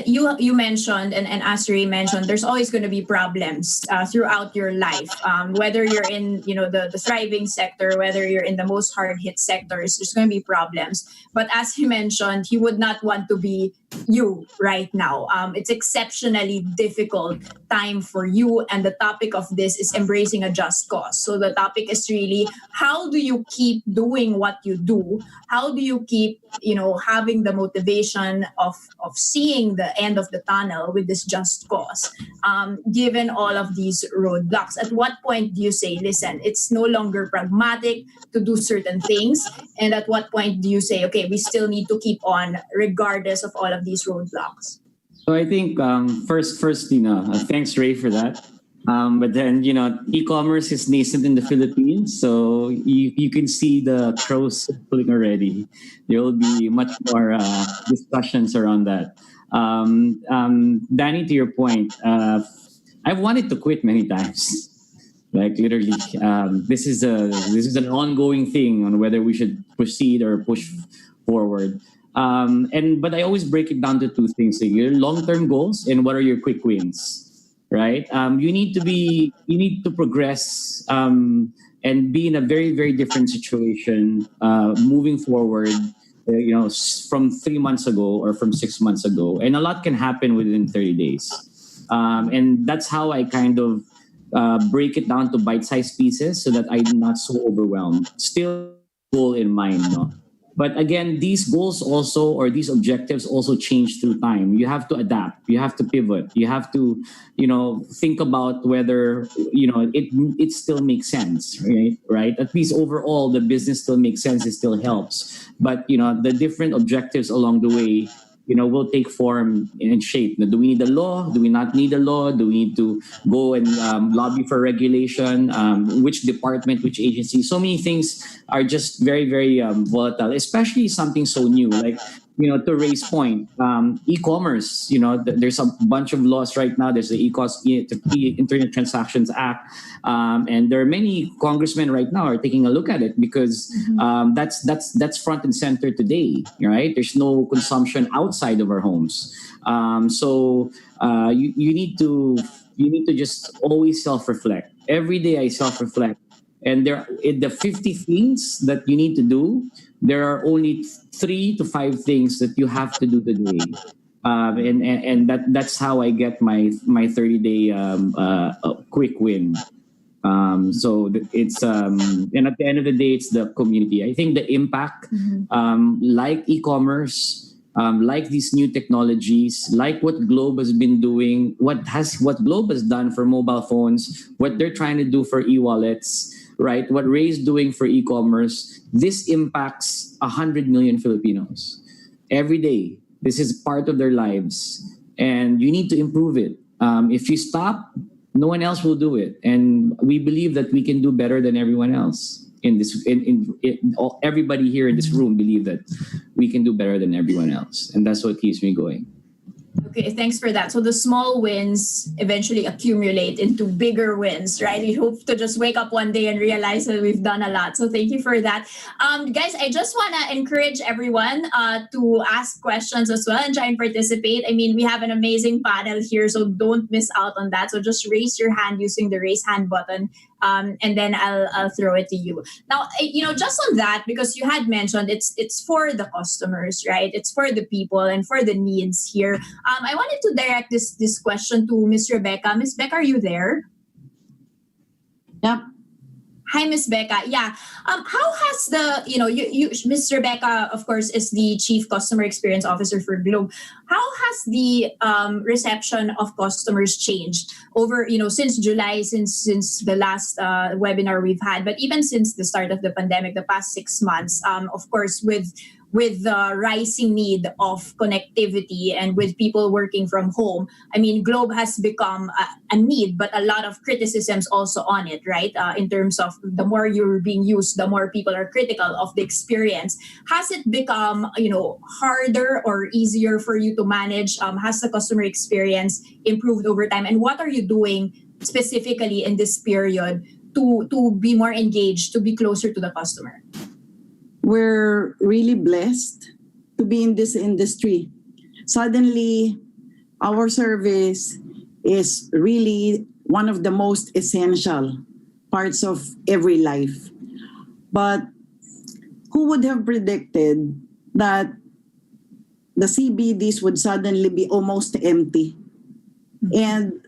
you mentioned, and as Ray mentioned, there's always going to be problems throughout your life, whether you're in, the thriving sector, whether you're in the most hard-hit sectors, there's going to be problems. But as he mentioned, he would not want to be you right now. It's exceptionally difficult time for you, and the topic of this is embracing a just cause. So the topic is really, how do you keep doing what you do? How do you keep, having the motivation of seeing the end of the tunnel with this just cause, given all of these roadblocks? At what point do you say, listen, it's no longer pragmatic to do certain things? And at what point do you say, okay, we still need to keep on regardless of all of these roadblocks? So I think first, thanks, Ray, for that. But then, e-commerce is nascent in the Philippines, so you can see the crows pulling already. There will be much more discussions around that. Danny, to your point, I've wanted to quit many times. Like literally, this is an ongoing thing on whether we should proceed or push forward. But I always break it down to two things: your long-term goals and what are your quick wins. Right? You need to progress and be in a very, very different situation moving forward, from 3 months ago or from 6 months ago. And a lot can happen within 30 days. And that's how I kind of break it down to bite-sized pieces so that I'm not so overwhelmed. Still goal in mind, But again, these goals also, or these objectives also change through time. You have to adapt. You have to pivot. You have to, think about whether, it still makes sense, right? Right. At least overall, the business still makes sense. It still helps. But, the different objectives along the way, will take form and shape. Do we need a law? Do we not need a law? Do we need to go and lobby for regulation? Which department, which agency? So many things are just very, very volatile, especially something so new. Like, to Ray's point, e-commerce, there's a bunch of laws right now. There's the Internet Transactions Act. And there are many congressmen right now are taking a look at it because that's front and center today, right? There's no consumption outside of our homes. So you need to just always self-reflect. Every day I self-reflect. And the 50 things that you need to do, there are only 3 to 5 things that you have to do today. And that's how I get my 30-day quick win. So it's and at the end of the day, it's the community. I think the impact, like e-commerce, like these new technologies, like what Globe has been doing, what Globe has done for mobile phones, what they're trying to do for e-wallets, right? What Ray's doing for e-commerce, this impacts 100 million Filipinos every day. This is part of their lives, and you need to improve it. If you stop, no one else will do it, and we believe that we can do better than everyone else. Everybody here in this room believe that we can do better than everyone else, and that's what keeps me going. Okay, thanks for that. So the small wins eventually accumulate into bigger wins, right? We hope to just wake up one day and realize that we've done a lot. So thank you for that. Guys, I just want to encourage everyone to ask questions as well and try and participate. I mean, we have an amazing panel here, so don't miss out on that. So just raise your hand using the raise hand button. And then I'll throw it to you. Now, just on that, because you had mentioned it's for the customers, right? It's for the people and for the needs here. I wanted to direct this question to Ms. Rebecca. Ms. Becca, are you there? Yep. Hi, Ms. Becca. Yeah. How has the, Ms. Rebecca, of course, is the Chief Customer Experience Officer for Globe. How has the reception of customers changed over, since July, since the last webinar we've had, but even since the start of the pandemic, the past 6 months, of course, with the rising need of connectivity and with people working from home, I mean, Globe has become a need, but a lot of criticisms also on it, right? In terms of the more you're being used, the more people are critical of the experience. Has it become, harder or easier for you to manage? Has the customer experience improved over time? And what are you doing specifically in this period to be more engaged, to be closer to the customer? We're really blessed to be in this industry. Suddenly, our service is really one of the most essential parts of every life. But who would have predicted that the CBDs would suddenly be almost empty? And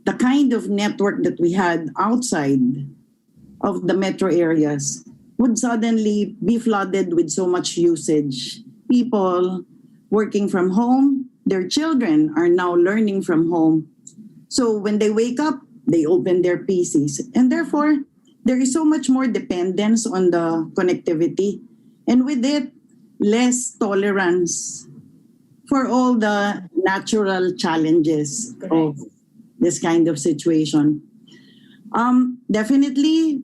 the kind of network that we had outside of the metro areas would suddenly be flooded with so much usage. People working from home, their children are now learning from home. So when they wake up, they open their PCs. And therefore, there is so much more dependence on the connectivity. And with it, less tolerance for all the natural challenges of this kind of situation. Definitely,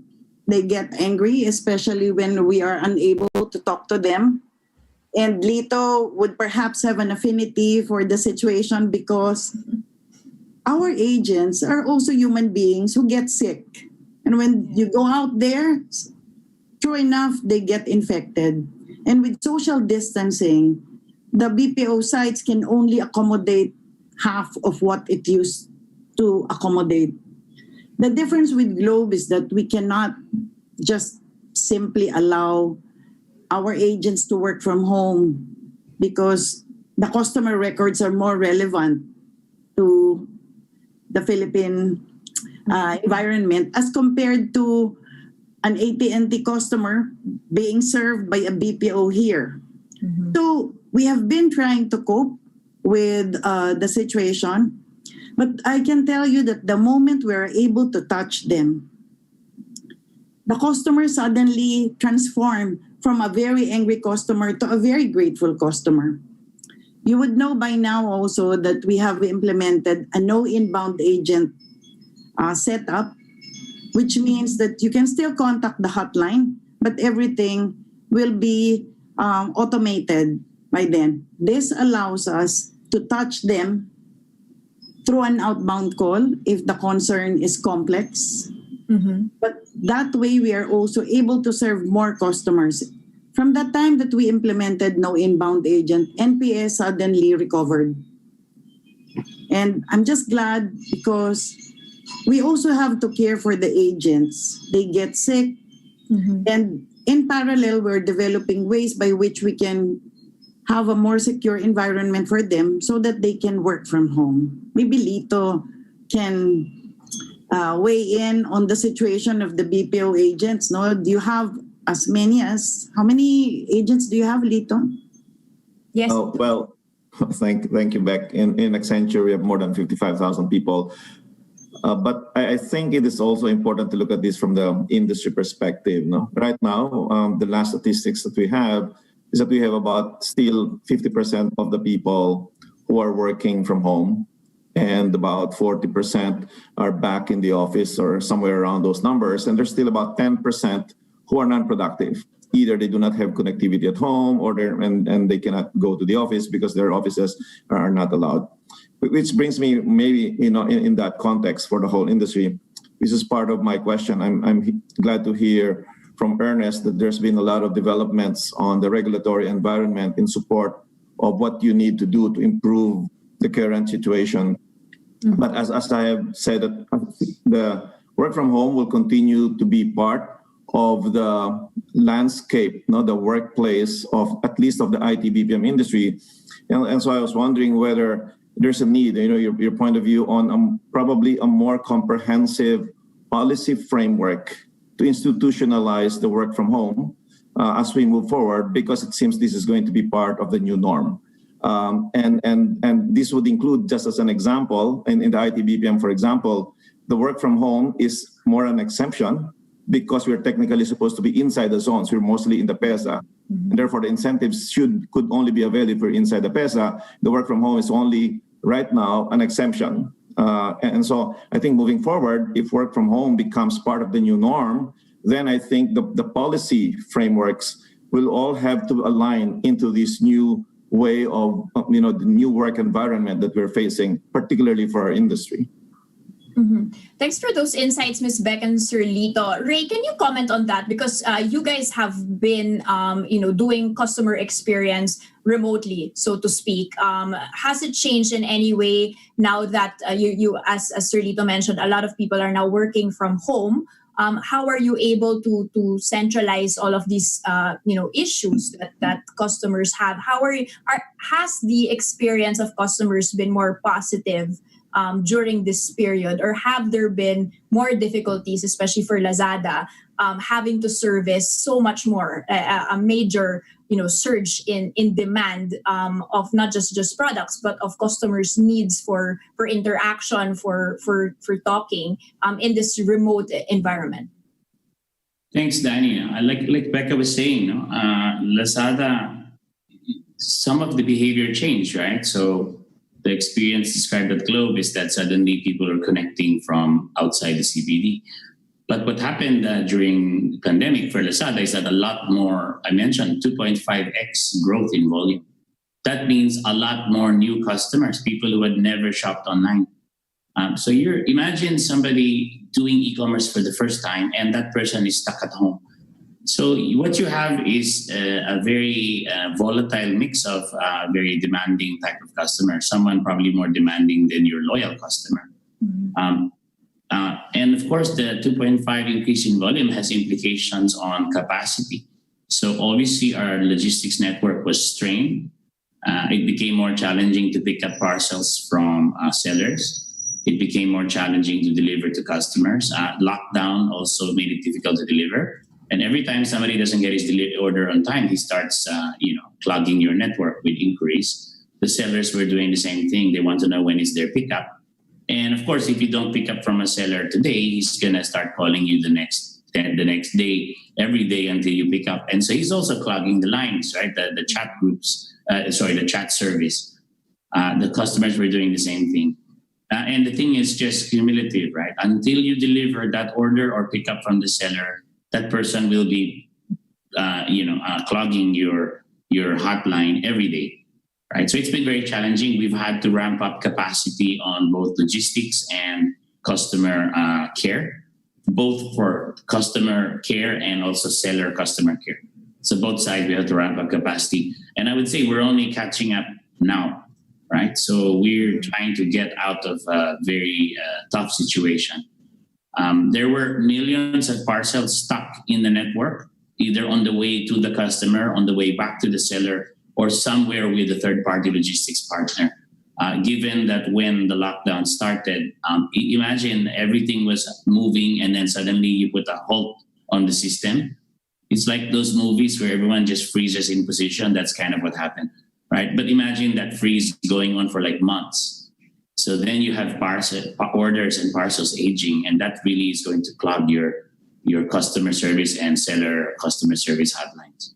they get angry, especially when we are unable to talk to them. And Lito would perhaps have an affinity for the situation because our agents are also human beings who get sick. And when you go out there, true enough, they get infected. And with social distancing, the BPO sites can only accommodate half of what it used to accommodate. The difference with Globe is that we cannot just simply allow our agents to work from home because the customer records are more relevant to the Philippine environment as compared to an AT&T customer being served by a BPO here. So we have been trying to cope with the situation, but I can tell you that the moment we are able to touch them, the customer suddenly transformed from a very angry customer to a very grateful customer. You would know by now also that we have implemented a no inbound agent setup, which means that you can still contact the hotline, but everything will be automated by then. This allows us to touch them through an outbound call if the concern is complex. But that way, we are also able to serve more customers. From the time that we implemented no inbound agent, NPS suddenly recovered. And I'm just glad because we also have to care for the agents. They get sick. And in parallel, we're developing ways by which we can have a more secure environment for them so that they can work from home. Maybe Lito can weigh in on the situation of the BPO agents. No, do you have as many as how many agents do you have, Lito? Yes. Oh, well, thank you, Beck. In Accenture, we have more than 55,000 people. But I think it is also important to look at this from the industry perspective. No? Right now, the last statistics that we have is that we have about still 50% of the people who are working from home, and about 40% are back in the office or somewhere around those numbers. And there's still about 10% who are non-productive. Either they do not have connectivity at home or and they cannot go to the office because their offices are not allowed. Which brings me maybe, in that context for the whole industry, this is part of my question. I'm glad to hear from Ernest that there's been a lot of developments on the regulatory environment in support of what you need to do to improve the current situation. But as I have said, that the work from home will continue to be part of the landscape, the workplace of at least of the IT BPM industry. And so I was wondering whether there's a need, your point of view on probably a more comprehensive policy framework to institutionalize the work from home as we move forward, because it seems this is going to be part of the new norm. And this would include, just as an example, in the IT BPM, for example, the work from home is more an exemption because we're technically supposed to be inside the zones. We're mostly in the PESA. And therefore, the incentives could only be available inside the PESA. The work from home is only, right now, an exemption. And so I think moving forward, if work from home becomes part of the new norm, then I think the policy frameworks will all have to align into this new way of, the new work environment that we're facing, particularly for our industry. Thanks for those insights, Ms. Beck and Sir Lito. Ray, can you comment on that? Because you guys have been, doing customer experience remotely, so to speak. Has it changed in any way now that you as Sir Lito mentioned, a lot of people are now working from home? How are you able to centralize all of these, issues that customers have? Has the experience of customers been more positive during this period, or have there been more difficulties, especially for Lazada, having to service so much more, a major surge in demand of not just products, but of customers' needs for interaction, for talking in this remote environment? Thanks, Danny. Like Becca was saying, Lazada, some of the behavior changed, right? So the experience described at Globe is that suddenly people are connecting from outside the CBD. But what happened during the pandemic for Lazada is that a lot more, I mentioned 2.5x growth in volume. That means a lot more new customers, people who had never shopped online. So imagine somebody doing e-commerce for the first time and that person is stuck at home. So what you have is a very volatile mix of very demanding type of customer, someone probably more demanding than your loyal customer. And of course, the 2.5 increase in volume has implications on capacity. So obviously our logistics network was strained. It became more challenging to pick up parcels from sellers. it became more challenging to deliver to customers. Lockdown also made it difficult to deliver. And every time somebody doesn't get his order on time, he starts, clogging your network with inquiries. The sellers were doing the same thing. They want to know when is their pickup. And of course, if you don't pick up from a seller today, he's gonna start calling you the next day, every day until you pick up. And so he's also clogging the lines, right? The chat groups, the chat service. The customers were doing the same thing. And the thing is just cumulative, right? Until you deliver that order or pick up from the seller, that person will be, clogging your hotline every day. Right, so it's been very challenging. We've had to ramp up capacity on both logistics and customer care, both for customer care and also seller customer care. So both sides, we have to ramp up capacity. And I would say we're only catching up now, right? So we're trying to get out of a very tough situation. There were millions of parcels stuck in the network, either on the way to the customer, on the way back to the seller, or somewhere with a third-party logistics partner. Given that when the lockdown started, imagine everything was moving and then suddenly you put a halt on the system. It's like those movies where everyone just freezes in position. That's kind of what happened, right? But imagine that freeze going on for like months. So then you have orders and parcels aging, and that really is going to clog your customer service and seller customer service hotlines.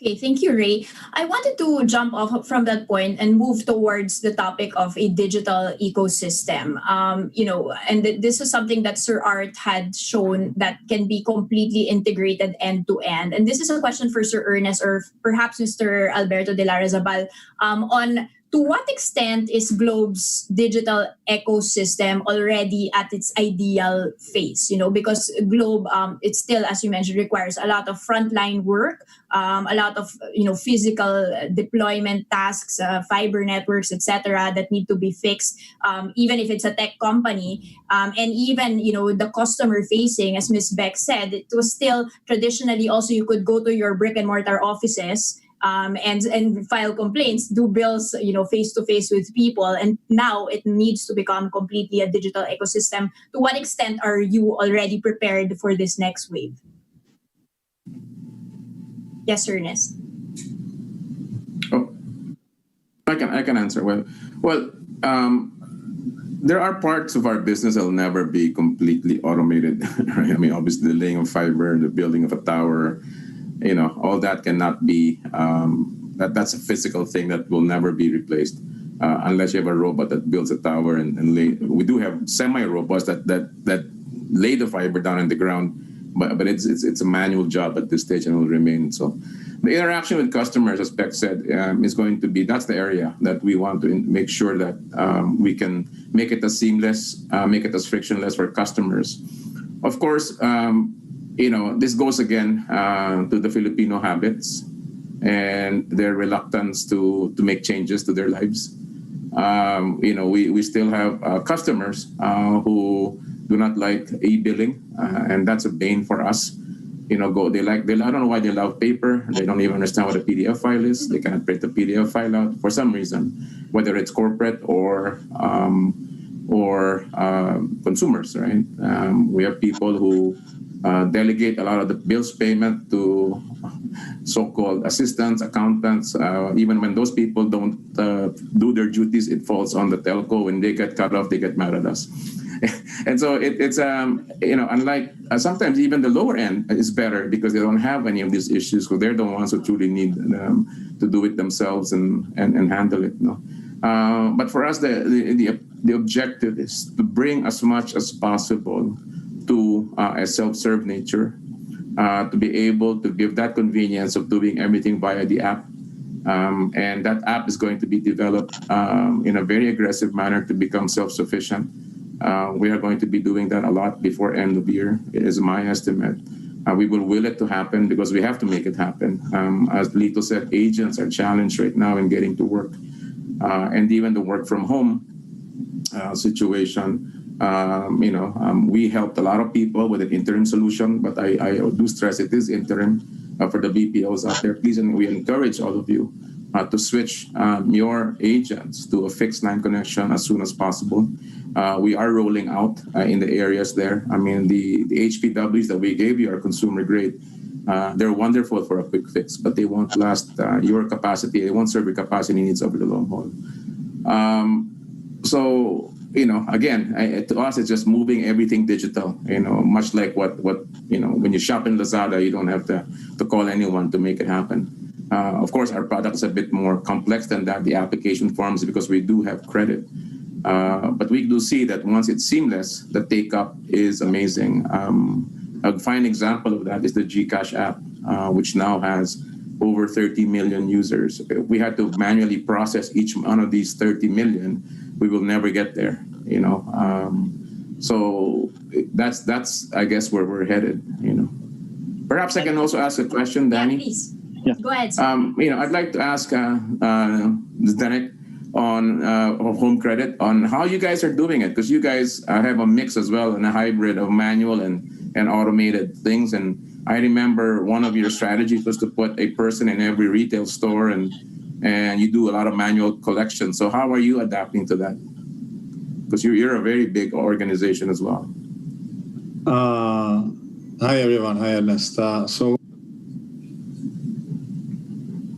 Okay, thank you, Ray. I wanted to jump off from that point and move towards the topic of a digital ecosystem. And this is something that Sir Art had shown that can be completely integrated end to end. And this is a question for Sir Ernest or perhaps Mr. Alberto de la Rezabal on to what extent is Globe's digital ecosystem already at its ideal phase? Because Globe, it still, as you mentioned, requires a lot of frontline work, a lot of physical deployment tasks, fiber networks, etc., that need to be fixed. Even if it's a tech company, and even the customer facing, as Ms. Beck said, it was still traditionally also you could go to your brick and mortar offices. And file complaints, do bills, face to face with people, and now it needs to become completely a digital ecosystem. To what extent are you already prepared for this next wave? Yes, Ernest. Oh, I can answer. Well, there are parts of our business that will never be completely automated. Right? I mean, obviously, the laying of fiber, the building of a tower. All that cannot be, that's a physical thing that will never be replaced unless you have a robot that builds a tower and lay. We do have semi-robots that lay the fiber down in the ground, but it's a manual job at this stage and will remain. So the interaction with customers, as Beck said, is going to be, that's the area that we want to make sure that we can make it as seamless, make it as frictionless for customers. Of course, this goes again to the Filipino habits and their reluctance to make changes to their lives. We still have customers who do not like e-billing, and that's a bane for us. I don't know why they love paper. They don't even understand what a PDF file is. They cannot print a PDF file out for some reason, whether it's corporate or consumers, right? We have people who delegate a lot of the bills payment to so-called assistants, accountants. Even when those people don't do their duties, it falls on the telco. When they get cut off, they get mad at us. And so it's unlike sometimes even the lower end is better because they don't have any of these issues, because they're the ones who truly need to do it themselves and handle it. But for us, the objective is to bring as much as possible to a self-serve nature, to be able to give that convenience of doing everything via the app. And that app is going to be developed in a very aggressive manner to become self-sufficient. We are going to be doing that a lot before end of year, is my estimate. We will will it to happen because we have to make it happen. As Lito said, agents are challenged right now in getting to work. And even the work from home situation, we helped a lot of people with an interim solution, but I do stress it is interim for the BPOs out there. Please, and we encourage all of you to switch your agents to a fixed line connection as soon as possible. We are rolling out in the areas there. I mean, the HPWs that we gave you are consumer grade. They're wonderful for a quick fix, but they won't last your capacity. They won't serve your capacity needs over the long haul. So, again, to us, it's just moving everything digital, much like what when you shop in Lazada, you don't have to call anyone to make it happen. Of course, our product is a bit more complex than that, the application forms, because we do have credit. But we do see that once it's seamless, the take-up is amazing. A fine example of that is the GCash app, which now has over 30 million users. If we had to manually process each one of these 30 million, we will never get there, So that's I guess where we're headed, Perhaps I can also ask a question, Danny. Yeah, please. Yeah. Go ahead. I'd like to ask Zdenek on home credit on how you guys are doing it, because you guys have a mix as well and a hybrid of manual and automated things. And I remember one of your strategies was to put a person in every retail store, and you do a lot of manual collection. So how are you adapting to that? Because you're a very big organization as well. Hi everyone. Hi Ernest.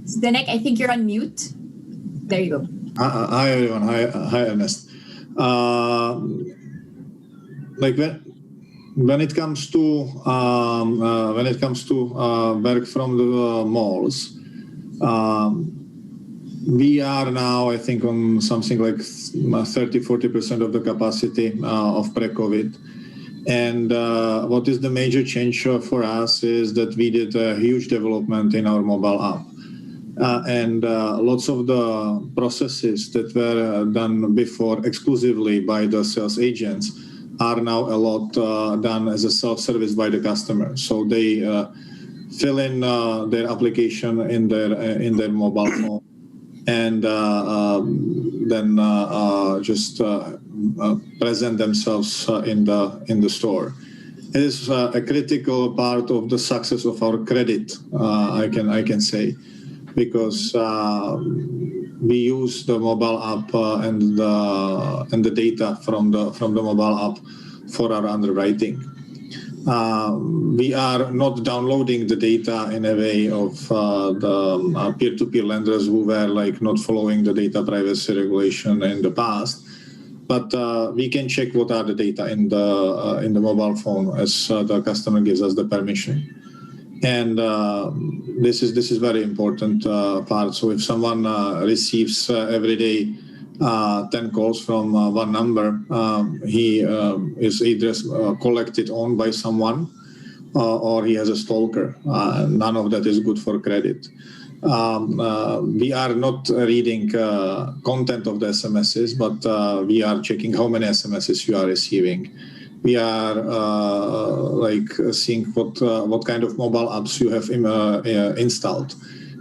Zdenek, I think you're on mute. There you go. Hi everyone. Hi Ernest. When it comes to work from the malls, we are now, I think, on something like 30-40% of the capacity of pre-COVID. And what is the major change for us is that we did a huge development in our mobile app. And lots of the processes that were done before exclusively by the sales agents are now a lot done as a self-service by the customer. So they fill in their application in their mobile phone, and then just present themselves in the store. It is a critical part of the success of our credit, I can say, because we use the mobile app and the data from the mobile app for our underwriting. We are not downloading the data in a way of the peer-to-peer lenders who were not following the data privacy regulation in the past, but we can check what are the data in the mobile phone as the customer gives us the permission. And this is very important part. So if someone receives every day 10 calls from one number, he is either collected on by someone or he has a stalker. None of that is good for credit. We are not reading content of the SMSs, but we are checking how many SMSs you are receiving. We are seeing what kind of mobile apps you have installed.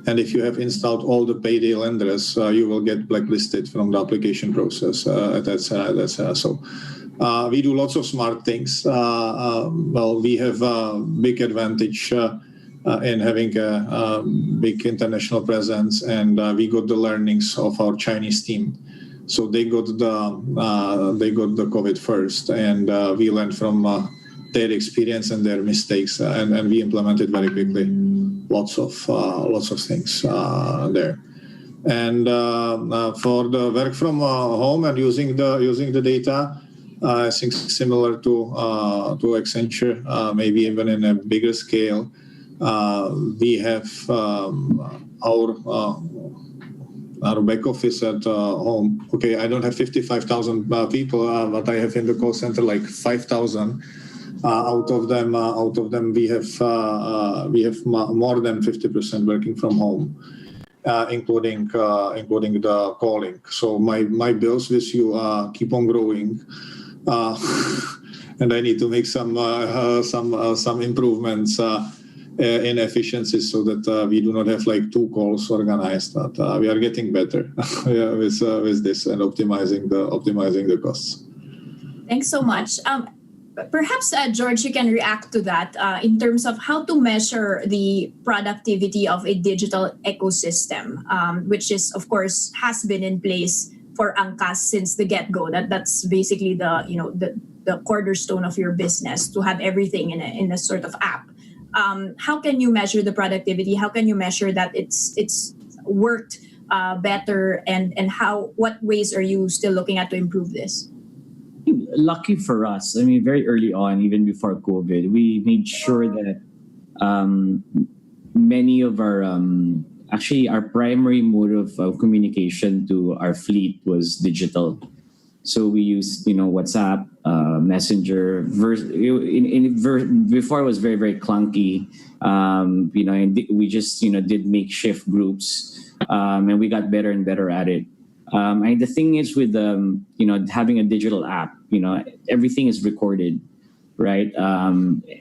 And if you have installed all the payday lenders, you will get blacklisted from the application process, etc. So we do lots of smart things. We have a big advantage in having a big international presence, and we got the learnings of our Chinese team. So they got the COVID first, and we learned from their experience and their mistakes, and we implemented very quickly lots of things there. And for the work from home and using the data, I think similar to Accenture, maybe even in a bigger scale, we have our back office at home. Okay, I don't have 55,000 people, but I have in the call center 5,000. Out of them, we have more than 50% working from home, including the calling. So my bills with you keep on growing, and I need to make some improvements in efficiency so that we do not have 2 calls organized. But we are getting better with this and optimizing the costs. Thanks so much. Perhaps, George, you can react to that in terms of how to measure the productivity of a digital ecosystem, which is, of course, has been in place for Angkas since the get-go. That's basically the cornerstone of your business, to have everything in a sort of app. How can you measure the productivity? How can you measure that it's worked better, and what ways are you still looking at to improve this? Lucky for us, I mean, very early on, even before COVID, we made sure that many of our actually our primary mode of communication to our fleet was digital. So we used WhatsApp, Messenger. Before it was very, very clunky, and we just did makeshift groups, and we got better and better at it. And the thing is with having a digital app, everything is recorded, right?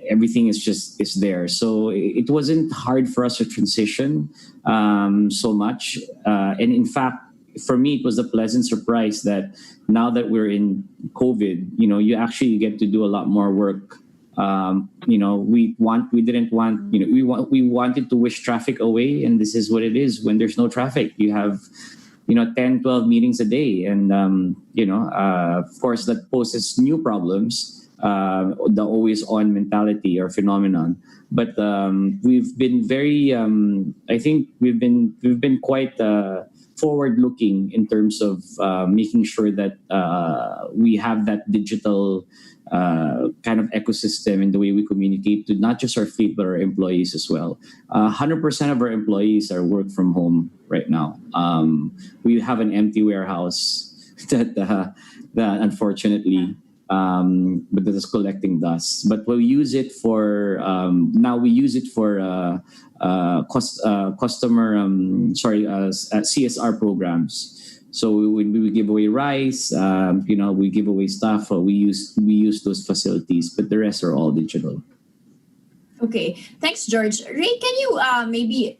Everything is there. So it wasn't hard for us to transition so much. And in fact, for me, it was a pleasant surprise that now that we're in COVID, you actually get to do a lot more work. We wanted to wish traffic away, and this is what it is when there's no traffic. You have 10, 12 meetings a day. And, of course, that poses new problems, the always on mentality or phenomenon. But we've been very, I think we've been quite forward looking in terms of making sure that we have that digital kind of ecosystem in the way we communicate to not just our fleet, but our employees as well. 100% of our employees are work from home right now. We have an empty warehouse that unfortunately, but that is collecting dust. But we use it for CSR programs. So when we give away rice, we give away stuff. We use those facilities, but the rest are all digital. Okay, thanks, George. Ray, can you maybe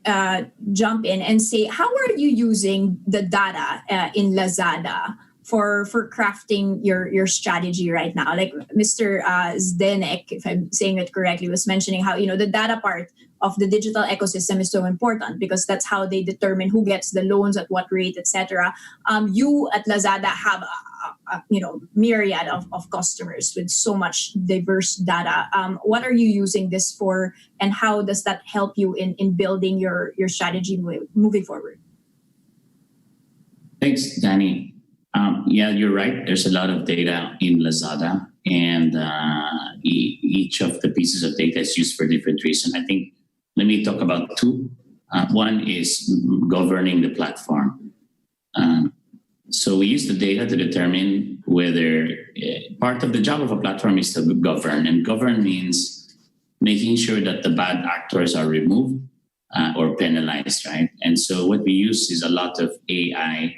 jump in and say, how are you using the data in Lazada for crafting your strategy right now? Like Mr. Zdenek, if I'm saying it correctly, was mentioning how the data part of the digital ecosystem is so important because that's how they determine who gets the loans at what rate, etc. You at Lazada have a myriad of customers with so much diverse data. What are you using this for, and how does that help you in building your strategy moving forward? Thanks, Danny. Yeah, you're right. There's a lot of data in Lazada, and each of the pieces of data is used for different reasons. I think let me talk about two. One is governing the platform. So we use the data to determine whether part of the job of a platform is to govern, and govern means making sure that the bad actors are removed or penalized, right? And so what we use is a lot of AI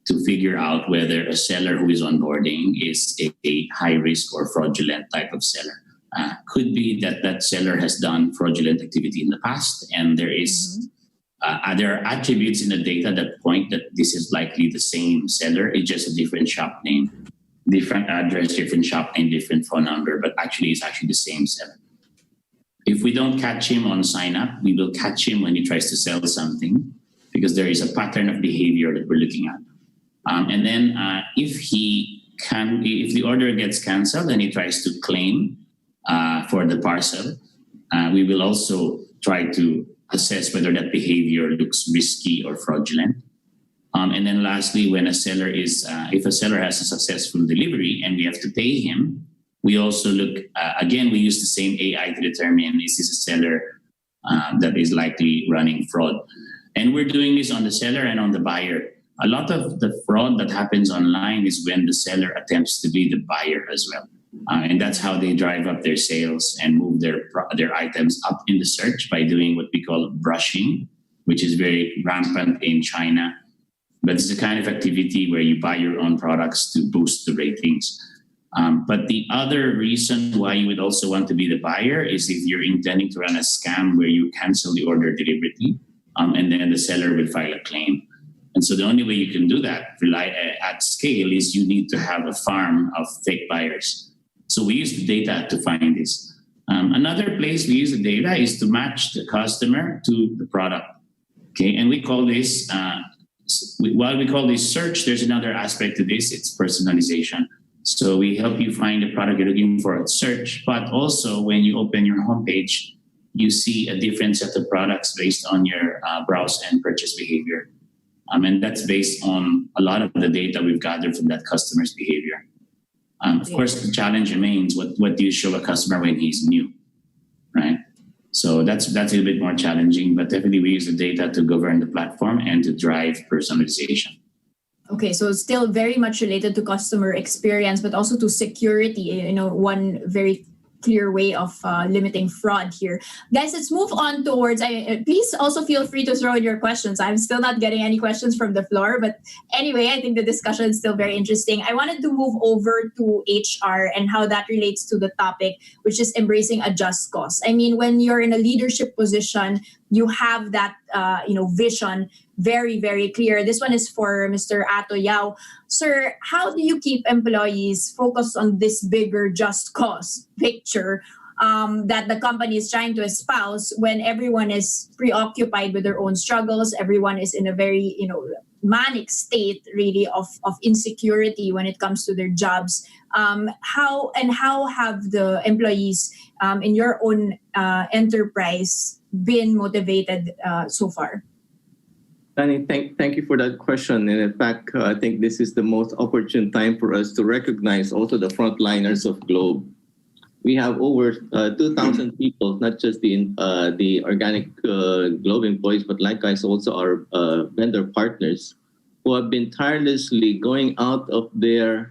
to figure out whether a seller who is onboarding is a high risk or fraudulent type of seller. Could be that seller has done fraudulent activity in the past, and there is there are attributes in the data that point that this is likely the same seller. It's just a different shop name, different address, different shop name, different phone number, but actually it's actually the same seller. If we don't catch him on sign up, we will catch him when he tries to sell something, because there is a pattern of behavior that we're looking at. And then if the order gets canceled and he tries to claim for the parcel, we will also try to assess whether that behavior looks risky or fraudulent. And then lastly, when a seller if a seller has a successful delivery and we have to pay him, we also look, again, we use the same AI to determine is this a seller that is likely running fraud. And we're doing this on the seller and on the buyer. A lot of the fraud that happens online is when the seller attempts to be the buyer as well. And that's how they drive up their sales and move their items up in the search by doing what we call brushing, which is very rampant in China. But it's a kind of activity where you buy your own products to boost the ratings. But the other reason why you would also want to be the buyer is if you're intending to run a scam where you cancel the order deliberately, and then the seller will file a claim. And so the only way you can do that at scale is you need to have a farm of fake buyers. So we use the data to find this. Another place we use the data is to match the customer to the product. Okay, and we call this, while we call this search, there's another aspect to this, it's personalization. So we help you find the product you're looking for at search, but also when you open your homepage, you see a different set of products based on your browse and purchase behavior. And that's based on a lot of the data we've gathered from that customer's behavior. Of course, the challenge remains, what do you show a customer when he's new, right? So that's a little bit more challenging, but definitely we use the data to govern the platform and to drive personalization. Okay, so it's still very much related to customer experience, but also to security, one very clear way of limiting fraud here. Guys, let's move on towards, please also feel free to throw in your questions. I'm still not getting any questions from the floor, but anyway, I think the discussion is still very interesting. I wanted to move over to HR and how that relates to the topic, which is embracing a just cause. I mean, when you're in a leadership position, you have that vision very, very clear. This one is for Mr. Ato Yao. Sir, how do you keep employees focused on this bigger just cause picture that the company is trying to espouse when everyone is preoccupied with their own struggles? Everyone is in a very, manic state really of insecurity when it comes to their jobs. How have the employees in your own enterprise been motivated so far? Danny, thank you for that question. And in fact, I think this is the most opportune time for us to recognize also the frontliners of Globe. We have over 2,000 people, not just the organic Globe employees, but likewise also our vendor partners who have been tirelessly going out of the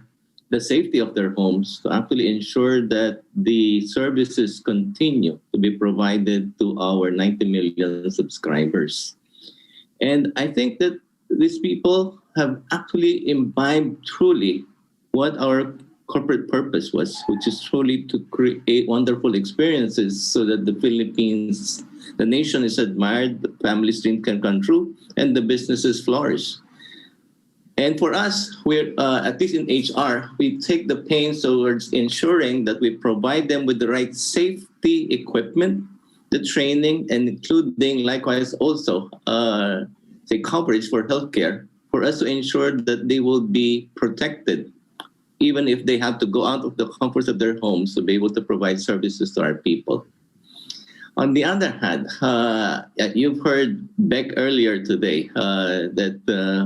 safety of their homes to actually ensure that the services continue to be provided to our 90 million subscribers. And I think that these people have actually imbibed truly what our corporate purpose was, which is truly to create wonderful experiences so that the Philippines, the nation is admired, the family's dream can come true, and the businesses flourish. And for us, we're at least in HR, we take the pains towards ensuring that we provide them with the right safety equipment, the training, and including likewise also the coverage for healthcare for us to ensure that they will be protected, even if they have to go out of the comforts of their homes to be able to provide services to our people. On the other hand, you've heard Beck earlier today that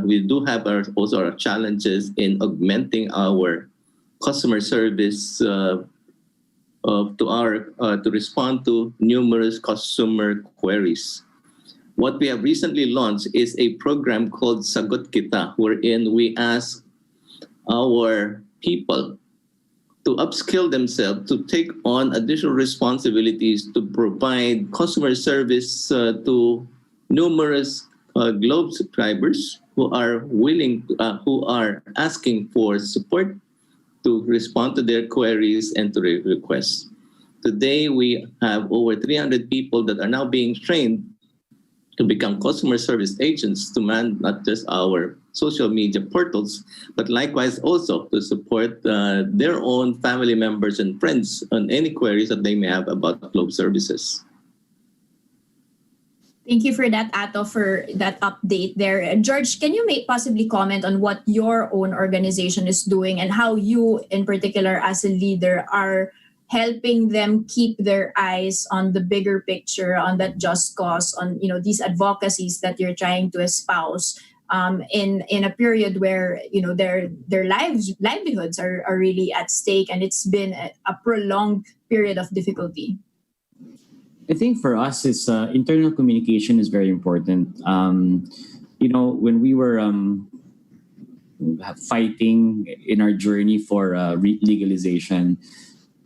we do have also our challenges in augmenting our customer service to respond to numerous customer queries. What we have recently launched is a program called Sagot Kita, wherein we ask our people to upskill themselves to take on additional responsibilities to provide customer service to numerous Globe subscribers who are who are asking for support to respond to their queries and to their requests. Today, we have over 300 people that are now being trained to become customer service agents to man not just our social media portals, but likewise also to support their own family members and friends on any queries that they may have about Globe services. Thank you for that, Ato, for that update there. George, can you possibly comment on what your own organization is doing and how you, in particular, as a leader, are helping them keep their eyes on the bigger picture, on that just cause, on these advocacies that you're trying to espouse in a period where their livelihoods are really at stake, and it's been a prolonged period of difficulty? I think for us, it's internal communication is very important. When we were fighting in our journey for legalization,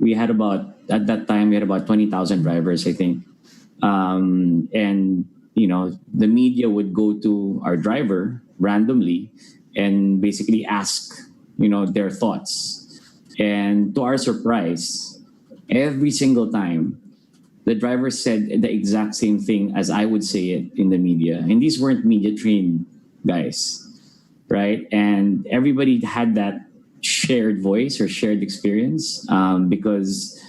at that time we had about 20,000 drivers, I think. And the media would go to our driver randomly and basically ask, their thoughts. And to our surprise, every single time, the driver said the exact same thing as I would say it in the media. And these weren't media trained guys, right? And everybody had that shared voice or shared experience, because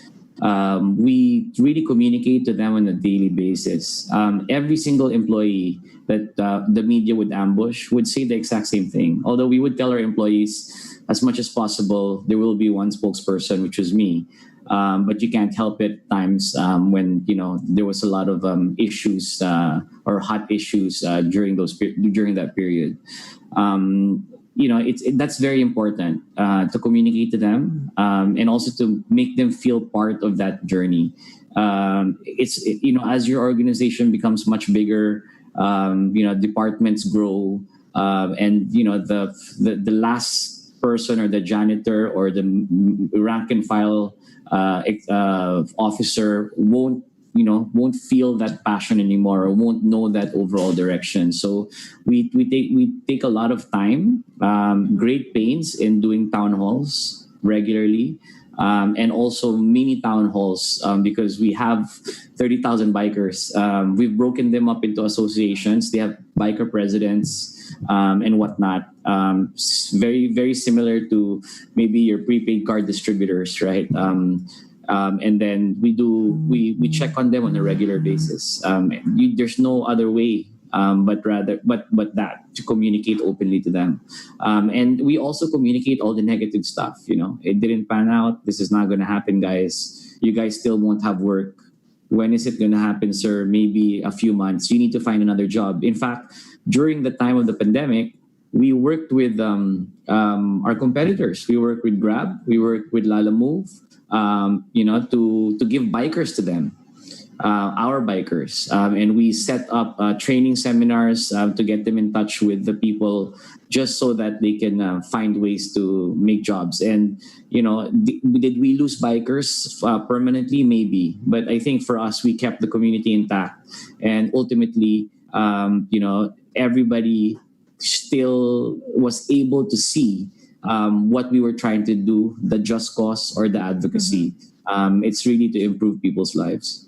we really communicate to them on a daily basis. Every single employee that the media would ambush would say the exact same thing. Although we would tell our employees, as much as possible, there will be one spokesperson, which is me. But you can't help it at times when there was a lot of issues or hot issues during that period. That's very important to communicate to them, and also to make them feel part of that journey. As your organization becomes much bigger, departments grow, and the last person or the janitor or the rank and file officer won't feel that passion anymore, or won't know that overall direction. So we take a lot of time, great pains in doing town halls regularly, and also mini town halls, because we have 30,000 bikers. We've broken them up into associations. They have biker presidents and whatnot. Very, very similar to maybe your prepaid card distributors, right? And then we check on them on a regular basis. There's no other way but that to communicate openly to them. And we also communicate all the negative stuff. It didn't pan out. This is not going to happen, guys. You guys still won't have work. When is it going to happen, sir? Maybe a few months. You need to find another job. In fact, during the time of the pandemic, we worked with our competitors. We worked with Grab. We worked with Lala Move, to give bikers to them, our bikers. And we set up training seminars to get them in touch with the people, just so that they can find ways to make jobs. And, did we lose bikers permanently? Maybe. But I think for us, we kept the community intact. And ultimately, everybody still was able to see what we were trying to do, the just cause or the advocacy. It's really to improve people's lives.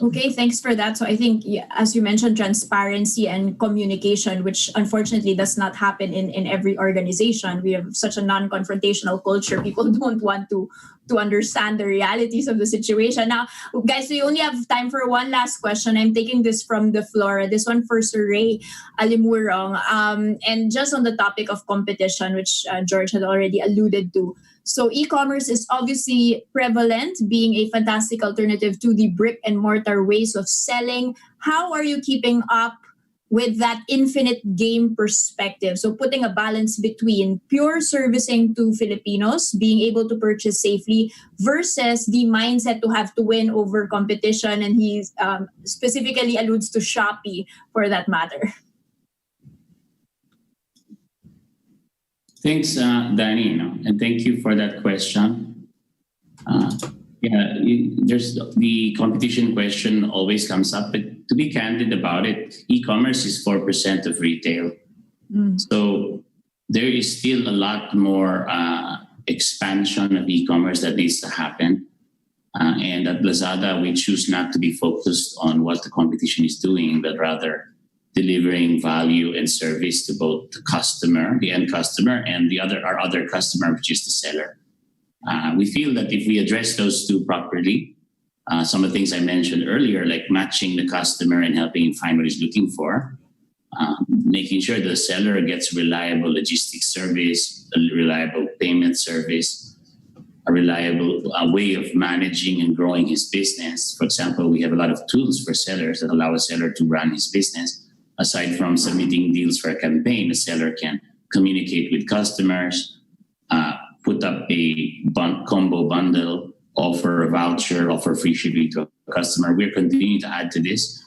Okay, thanks for that. So I think, as you mentioned, transparency and communication, which unfortunately does not happen in every organization. We have such a non-confrontational culture. People don't want to understand the realities of the situation. Now, guys, we only have time for one last question. I'm taking this from the floor. This one for Sir Ray Alimurung. And just on the topic of competition, which George had already alluded to. So e-commerce is obviously prevalent, being a fantastic alternative to the brick and mortar ways of selling. How are you keeping up with that infinite game perspective? So putting a balance between pure servicing to Filipinos, being able to purchase safely, versus the mindset to have to win over competition. And he specifically alludes to Shopee for that matter. Thanks, Danny, and thank you for that question. There's the competition question always comes up, but to be candid about it, e-commerce is 4% of retail. So there is still a lot more expansion of e-commerce that needs to happen. And at Lazada, we choose not to be focused on what the competition is doing, but rather delivering value and service to both the customer, the end customer, and our other customer, which is the seller. We feel that if we address those two properly, some of the things I mentioned earlier, like matching the customer and helping him find what he's looking for, making sure the seller gets reliable logistics service, a reliable payment service, a reliable way of managing and growing his business. For example, we have a lot of tools for sellers that allow a seller to run his business. Aside from submitting deals for a campaign, a seller can communicate with customers, put up a combo bundle, offer a voucher, offer free shipping to a customer. We're continuing to add to this.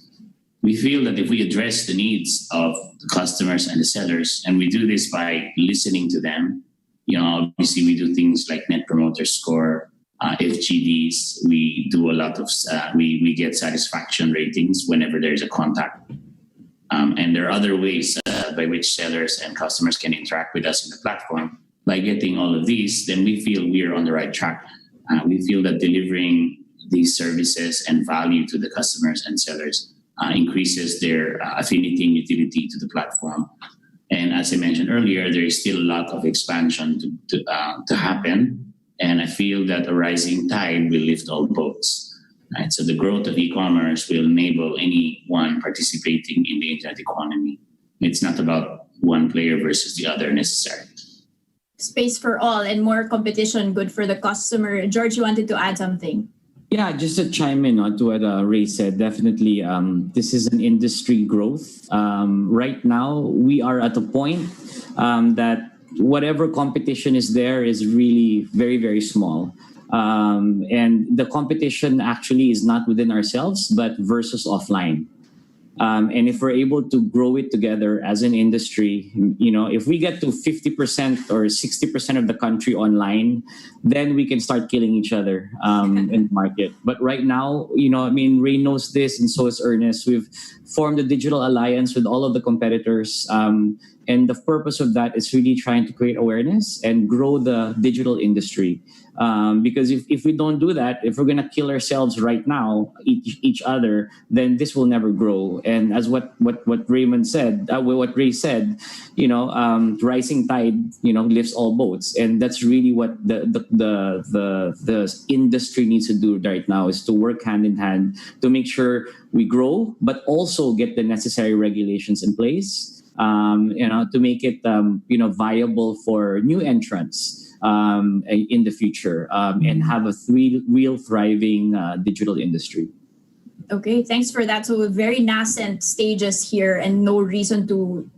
We feel that if we address the needs of the customers and the sellers, and we do this by listening to them, obviously we do things like Net Promoter Score, FGDs. We do a lot of, we get satisfaction ratings whenever there's a contact. And there are other ways by which sellers and customers can interact with us in the platform. By getting all of these, then we feel we are on the right track. We feel that delivering these services and value to the customers and sellers increases their affinity and utility to the platform. And as I mentioned earlier, there is still a lot of expansion to happen. And I feel that a rising tide will lift all boats. Right? So the growth of e-commerce will enable anyone participating in the internet economy. It's not about one player versus the other necessarily. Space for all and more competition, good for the customer. George, you wanted to add something? Yeah, just to chime in on to what Ray said, definitely this is an industry growth. Right now, we are at a point that whatever competition is there is really very, very small. And the competition actually is not within ourselves, but versus offline. And if we're able to grow it together as an industry, if we get to 50% or 60% of the country online, then we can start killing each other in the market. But right now, Ray knows this, and so is Ernest. We've formed a digital alliance with all of the competitors. And the purpose of that is really trying to create awareness and grow the digital industry. Because if we don't do that, if we're going to kill ourselves right now, each other, then this will never grow. And as what Raymond said, what Ray said, rising tide, lifts all boats. And that's really what the industry needs to do right now, is to work hand in hand to make sure we grow, but also get the necessary regulations in place. To make it viable for new entrants in the future, and have a real thriving digital industry. Okay, thanks for that. So very nascent stages here, and no reason to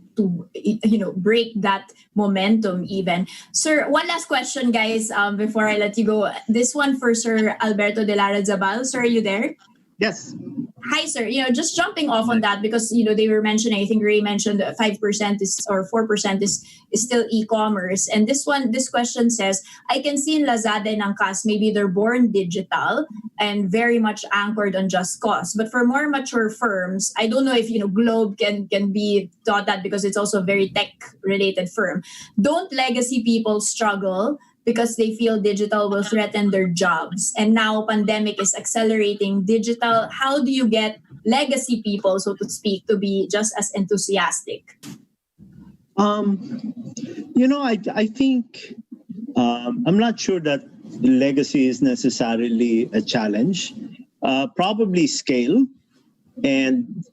break that momentum even. Sir, one last question, guys, before I let you go. This one for Sir Alberto de Lara Zabal. Sir, are you there? Yes. Hi, sir. Just jumping off on that, because they were mentioning, I think Ray mentioned 5% or 4% is still e-commerce, and this question says, I can see in Lazada and Angkas, maybe they're born digital and very much anchored on just cost. But for more mature firms, I don't know if Globe can be taught that, because it's also a very tech related firm. Don't legacy people struggle because they feel digital will threaten their jobs? And now pandemic is accelerating digital. How do you get legacy people, so to speak, to be just as enthusiastic? I think I'm not sure that legacy is necessarily a challenge. Probably scale and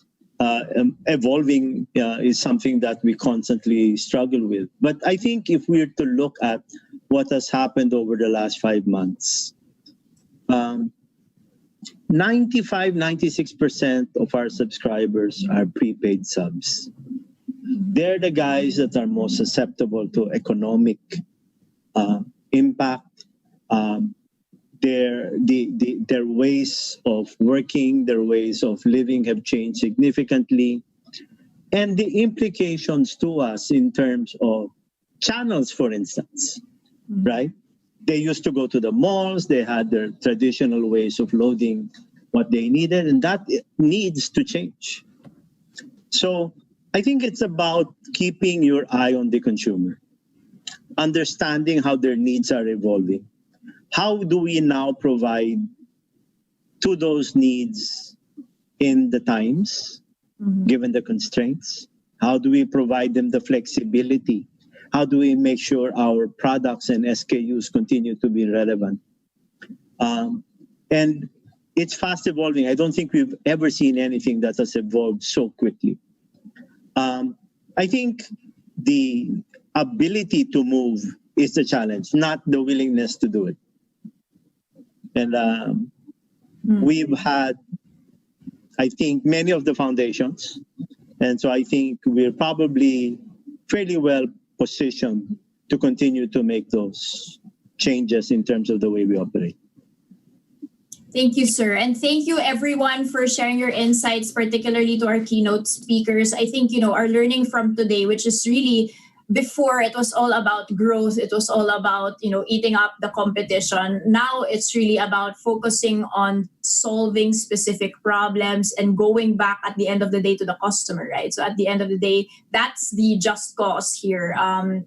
evolving is something that we constantly struggle with. But I think if we were to look at what has happened over the last 5 months, 96% of our subscribers are prepaid subs. They're the guys that are most susceptible to economic impact. Their ways of working, their ways of living have changed significantly. And the implications to us in terms of channels, for instance, right? They used to go to the malls, they had their traditional ways of loading what they needed, and that needs to change. So I think it's about keeping your eye on the consumer, understanding how their needs are evolving. How do we now provide to those needs in the times, given the constraints? How do we provide them the flexibility? How do we make sure our products and SKUs continue to be relevant? And it's fast evolving. I don't think we've ever seen anything that has evolved so quickly. I think the ability to move is the challenge, not the willingness to do it. And we've had, I think, many of the foundations. And so I think we're probably fairly well positioned to continue to make those changes in terms of the way we operate. Thank you, sir. And thank you, everyone, for sharing your insights, particularly to our keynote speakers. I think, our learning from today, which is really, before it was all about growth, it was all about, eating up the competition. Now it's really about focusing on solving specific problems and going back at the end of the day to the customer, right? So at the end of the day, that's the just cause here.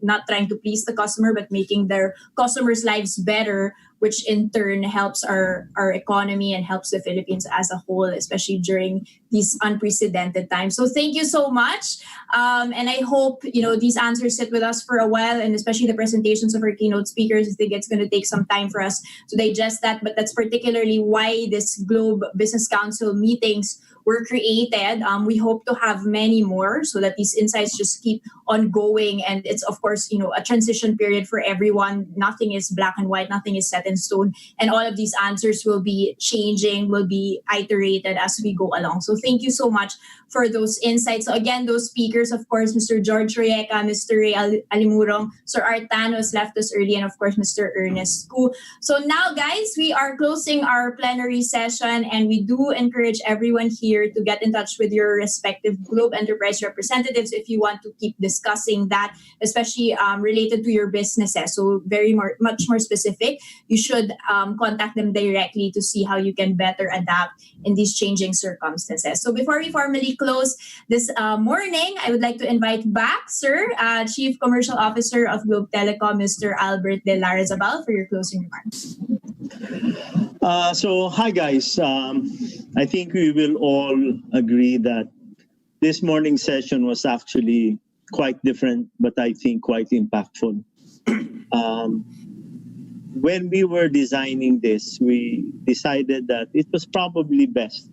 Not trying to please the customer, but making their customers' lives better which in turn helps our economy and helps the Philippines as a whole, especially during these unprecedented times. So thank you so much. And I hope, these answers sit with us for a while, and especially the presentations of our keynote speakers. I think it's going to take some time for us to digest that, but that's particularly why this Globe Business Council meetings were created. We hope to have many more so that these insights just keep on going. And it's, of course, a transition period for everyone. Nothing is black and white. Nothing is set in stone. And all of these answers will be changing, will be iterated as we go along. So thank you so much for those insights. So again, those speakers, of course, Mr. George Royeca, Mr. Ray Alimurung, Sir Art Tan, who has left us early, and of course, Mr. Ernest Koo. So now, guys, we are closing our plenary session, and we do encourage everyone here to get in touch with your respective Globe Enterprise representatives if you want to keep discussing that, especially related to your businesses. So much more specific, you should contact them directly to see how you can better adapt in these changing circumstances. So before we formally close this morning, I would like to invite back, Sir, Chief Commercial Officer of Globe Telecom, Mr. Albert De Larazabal, for your closing remarks. So, hi guys. I think we will all agree that this morning's session was actually quite different, but I think quite impactful. When we were designing this, we decided that it was probably best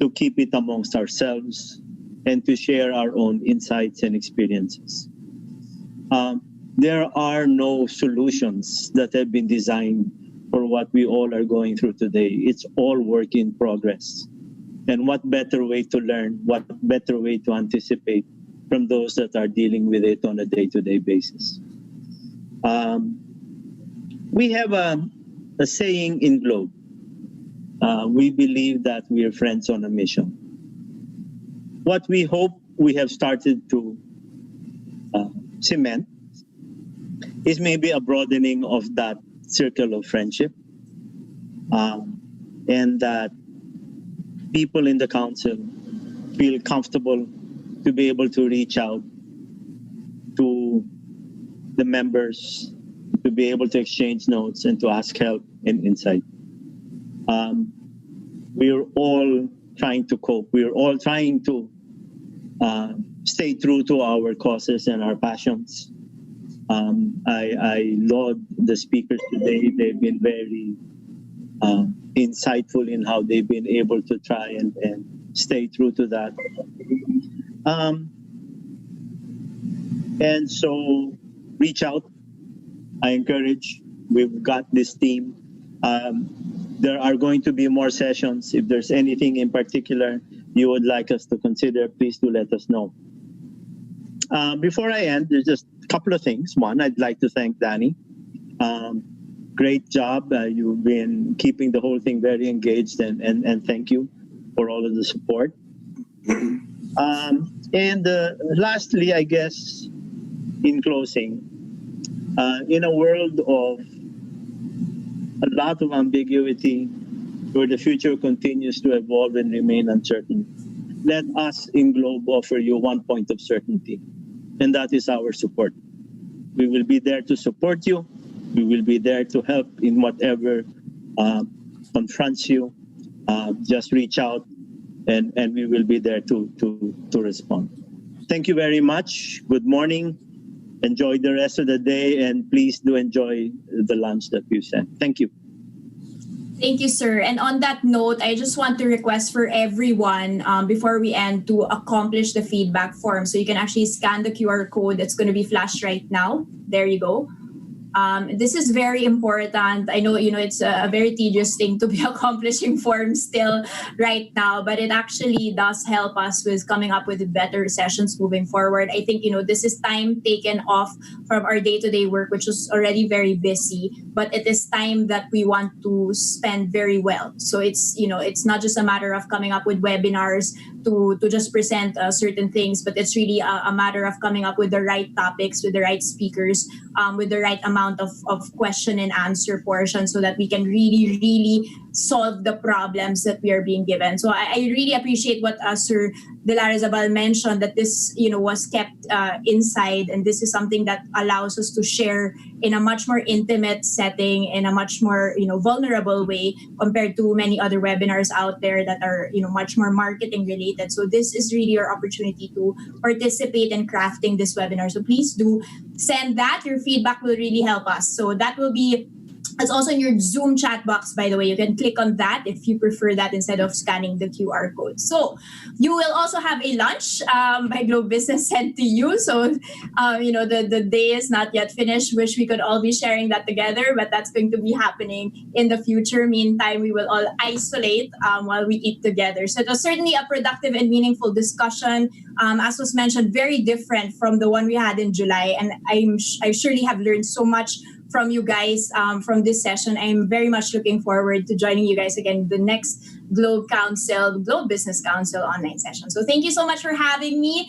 to keep it amongst ourselves and to share our own insights and experiences. There are no solutions that have been designed for what we all are going through today. It's all work in progress. And what better way to learn, what better way to anticipate from those that are dealing with it on a day-to-day basis. We have a saying in Globe. We believe that we are friends on a mission. What we hope we have started to cement is maybe a broadening of that circle of friendship, and that people in the council feel comfortable to be able to reach out to the members, to be able to exchange notes and to ask help and insight. We are all trying to cope. We are all trying to stay true to our causes and our passions. I laud the speakers today. They've been very insightful in how they've been able to try and stay true to that. And so reach out. I encourage. We've got this team. There are going to be more sessions. If there's anything in particular you would like us to consider, please do let us know. Before I end, there's just a couple of things. One, I'd like to thank Danny. Great job. You've been keeping the whole thing very engaged, and thank you for all of the support. And lastly, I guess, in closing, in a world of a lot of ambiguity, where the future continues to evolve and remain uncertain, let us in Globe offer you one point of certainty, and that is our support. We will be there to support you. We will be there to help in whatever confronts you. Just reach out, and we will be there to respond. Thank you very much. Good morning. Enjoy the rest of the day, and please do enjoy the lunch that we've sent. Thank you. Thank you, sir. And on that note, I just want to request for everyone before we end to accomplish the feedback form. So you can actually scan the QR code that's going to be flashed right now. There you go. This is very important. I know, it's a very tedious thing to be accomplishing forms still right now, but it actually does help us with coming up with better sessions moving forward. I think, this is time taken off from our day-to-day work, which was already very busy, but it is time that we want to spend very well. So it's not just a matter of coming up with webinars to just present certain things, but it's really a matter of coming up with the right topics, with the right speakers, with the right amount of question and answer portion, so that we can really solve the problems that we are being given. So I really appreciate what Sir De Larrazabal mentioned that this, was kept inside, and this is something that allows us to share in a much more intimate setting, in a much more, vulnerable way compared to many other webinars out there that are, much more marketing related. So this is really your opportunity to participate in crafting this webinar. So please do send that. Your feedback will really help us. So that will be It's also in your Zoom chat box, by the way. You can click on that if you prefer that instead of scanning the QR code. So you will also have a lunch by Globe Business sent to you. So, the day is not yet finished. Wish we could all be sharing that together, but that's going to be happening in the future. Meantime, we will all isolate while we eat together. So it was certainly a productive and meaningful discussion. As was mentioned, very different from the one we had in July. And I surely have learned so much from you guys from this session. I'm very much looking forward to joining you guys again the next Globe Business Council online session. So thank you so much for having me.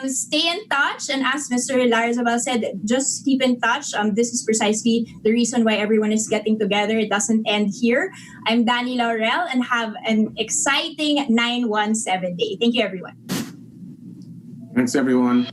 Stay in touch, and as Mr. Larrazabal said, just keep in touch. This is precisely the reason why everyone is getting together. It doesn't end here. I'm Danny Laurel, and have an exciting 917 day. Thank you, everyone. Thanks, everyone.